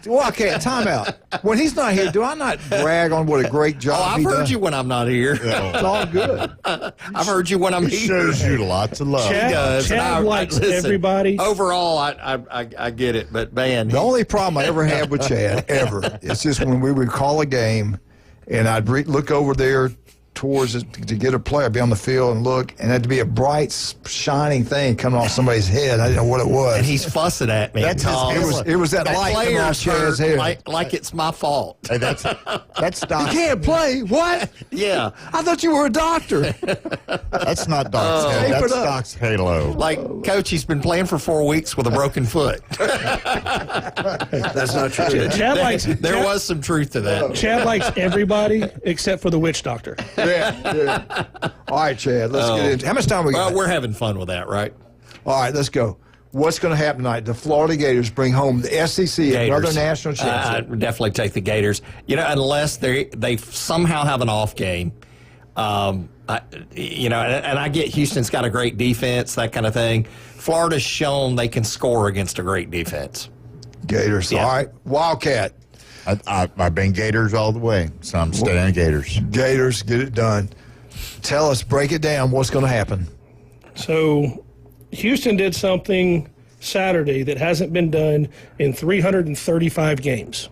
Speaker 9: Well, okay, time out. When he's not here, do I not brag on what a great job he does?
Speaker 12: I've heard you when I'm not here.
Speaker 9: It's all good.
Speaker 12: I've heard you when I'm here.
Speaker 10: He shows you lots of love.
Speaker 12: He does.
Speaker 6: Chad likes everybody.
Speaker 12: Overall, I get it, but man.
Speaker 9: The only problem I ever had with Chad, ever, is just when we would call a game and I'd look over there towards it to get a player, be on the field and look, and that'd be a bright, shining thing coming off somebody's head. I didn't know what it was.
Speaker 12: And he's fussing at me.
Speaker 9: It was that light coming off Chad's head.
Speaker 12: Like it's my fault.
Speaker 10: Hey, that's Doc.
Speaker 9: You can't play. What?
Speaker 12: Yeah.
Speaker 9: I thought you were a doctor.
Speaker 10: That's not Doc's head. That's Doc's halo.
Speaker 12: Like, Coach, he's been playing for 4 weeks with a broken foot.
Speaker 9: That's not true.
Speaker 12: There was some truth to that.
Speaker 6: Chad likes everybody except for the witch doctor.
Speaker 9: Yeah. All right, Chad, let's get into it. How much time we got?
Speaker 12: Well, we're having fun with that, right?
Speaker 9: All right, let's go. What's going to happen tonight? The Florida Gators bring home the SEC, another national championship.
Speaker 12: I would definitely take the Gators. Unless they somehow have an off game. And I get Houston's got a great defense, that kind of thing. Florida's shown they can score against a great defense.
Speaker 9: Gators. Yeah. All right. Wildcat.
Speaker 10: I've been Gators all the way, so I'm staying Gators.
Speaker 9: Gators, get it done. Tell us, break it down, what's going to happen.
Speaker 6: So Houston did something Saturday that hasn't been done in 335 games.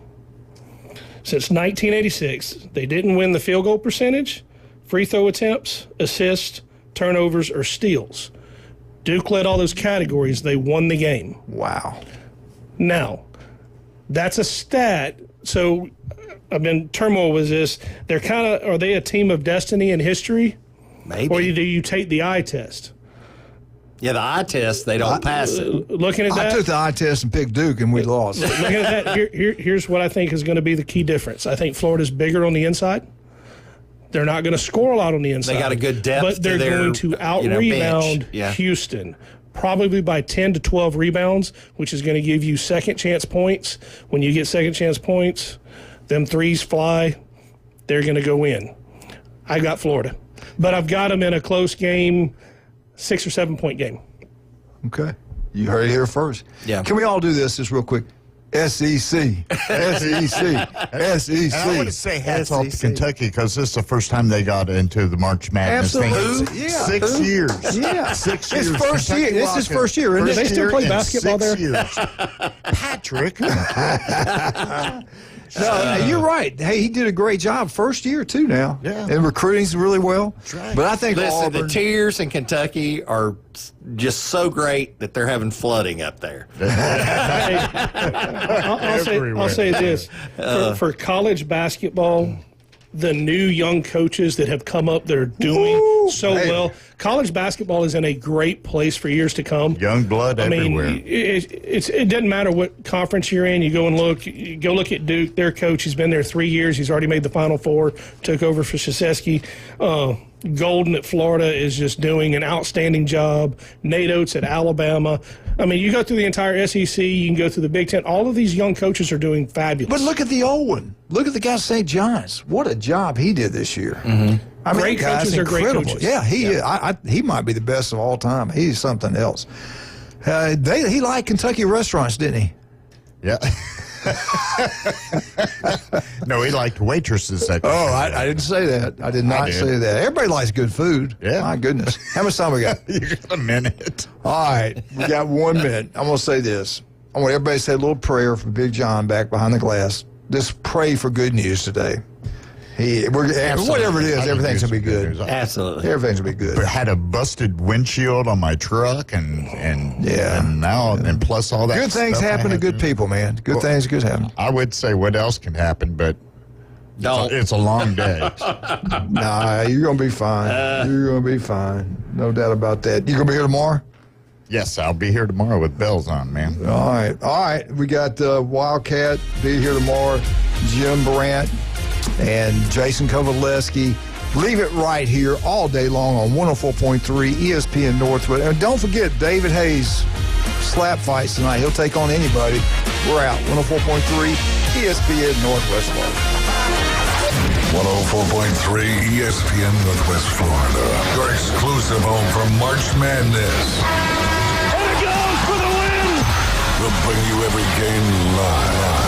Speaker 6: Since 1986, they didn't win the field goal percentage, free throw attempts, assists, turnovers, or steals. Duke led all those categories. They won the game.
Speaker 9: Wow.
Speaker 6: Now, that's a stat. So I've been turmoil with this. Are they a team of destiny and history?
Speaker 12: Maybe.
Speaker 6: Or do you take the eye test?
Speaker 12: Yeah, the eye test, they don't pass it.
Speaker 6: Looking at that,
Speaker 9: I took the eye test and picked Duke, and we lost.
Speaker 6: Looking at that, here's what I think is going to be the key difference. I think Florida's bigger on the inside. They're not going to score a lot on the inside.
Speaker 12: They got a good depth,
Speaker 6: but they're going to out-rebound Houston. Probably by 10 to 12 rebounds, which is going to give you second chance points. When you get second chance points, them threes fly, they're going to go in. I got Florida. But I've got them in a close game, 6 or 7 point game.
Speaker 9: Okay. You heard it here first.
Speaker 12: Yeah.
Speaker 9: Can we all do this just real quick? SEC.
Speaker 10: And I want to say hats off to Kentucky because this is the first time they got into the March Madness thing.
Speaker 9: Absolutely. Yeah.
Speaker 10: 6 years.
Speaker 9: Yeah.
Speaker 10: 6 years.
Speaker 9: It's first year. This is first year, isn't it?
Speaker 6: They still play basketball there?
Speaker 10: Patrick.
Speaker 9: No, you're right. Hey, he did a great job. First year, too, now.
Speaker 10: Yeah.
Speaker 9: And recruiting's really well.
Speaker 10: That's right.
Speaker 9: But I think
Speaker 12: Listen,
Speaker 9: Auburn,
Speaker 12: the Tears in Kentucky are just so great that they're having flooding up there.
Speaker 6: I'll say this. For college basketball, the new young coaches that have come up that are doing well. College basketball is in a great place for years to come.
Speaker 10: Young blood everywhere.
Speaker 6: I mean, it doesn't matter what conference you're in. You go and look. You go look at Duke. Their coach has been there 3 years. He's already made the Final Four. Took over for Krzyzewski. Golden at Florida is just doing an outstanding job. Nate Oates at Alabama. I mean, you go through the entire SEC, you can go through the Big Ten. All of these young coaches are doing fabulous.
Speaker 9: But look at the old one. Look at the guy at St. John's. What a job he did this year.
Speaker 12: Mm-hmm.
Speaker 9: I mean,
Speaker 6: Great coaches are great coaches.
Speaker 9: Yeah, he might be the best of all time. He's something else. He liked Kentucky restaurants, didn't he?
Speaker 10: Yeah. No, he liked waitresses.
Speaker 9: I didn't say that. I did not say that. Everybody likes good food.
Speaker 10: Yeah.
Speaker 9: My goodness. How much time we got?
Speaker 10: You got a minute.
Speaker 9: All right. We got 1 minute. I'm going to say this. I want everybody to say a little prayer for Big John back behind the glass. Just pray for good news today. Whatever it is, everything's going to be good.
Speaker 12: Absolutely.
Speaker 9: Everything's going to be good.
Speaker 10: I had a busted windshield on my truck and now and plus all that.
Speaker 9: Good things happen to good people, man. Good things happen.
Speaker 10: I would say what else can happen, but it's a long day.
Speaker 9: Nah, you're going to be fine. You're going to be fine. No doubt about that. You going to be here tomorrow?
Speaker 10: Yes, I'll be here tomorrow with bells on, man.
Speaker 9: All right. We got Wildcat be here tomorrow. Jim Brandt and Jason Kovaleski. Leave it right here all day long on 104.3 ESPN Northwood. And don't forget David Hayes slap fights tonight. He'll take on anybody. We're out. 104.3 ESPN Northwest Florida.
Speaker 3: 104.3 ESPN Northwest Florida. Your exclusive home for March Madness.
Speaker 15: And it goes for the win!
Speaker 3: We'll bring you every game live.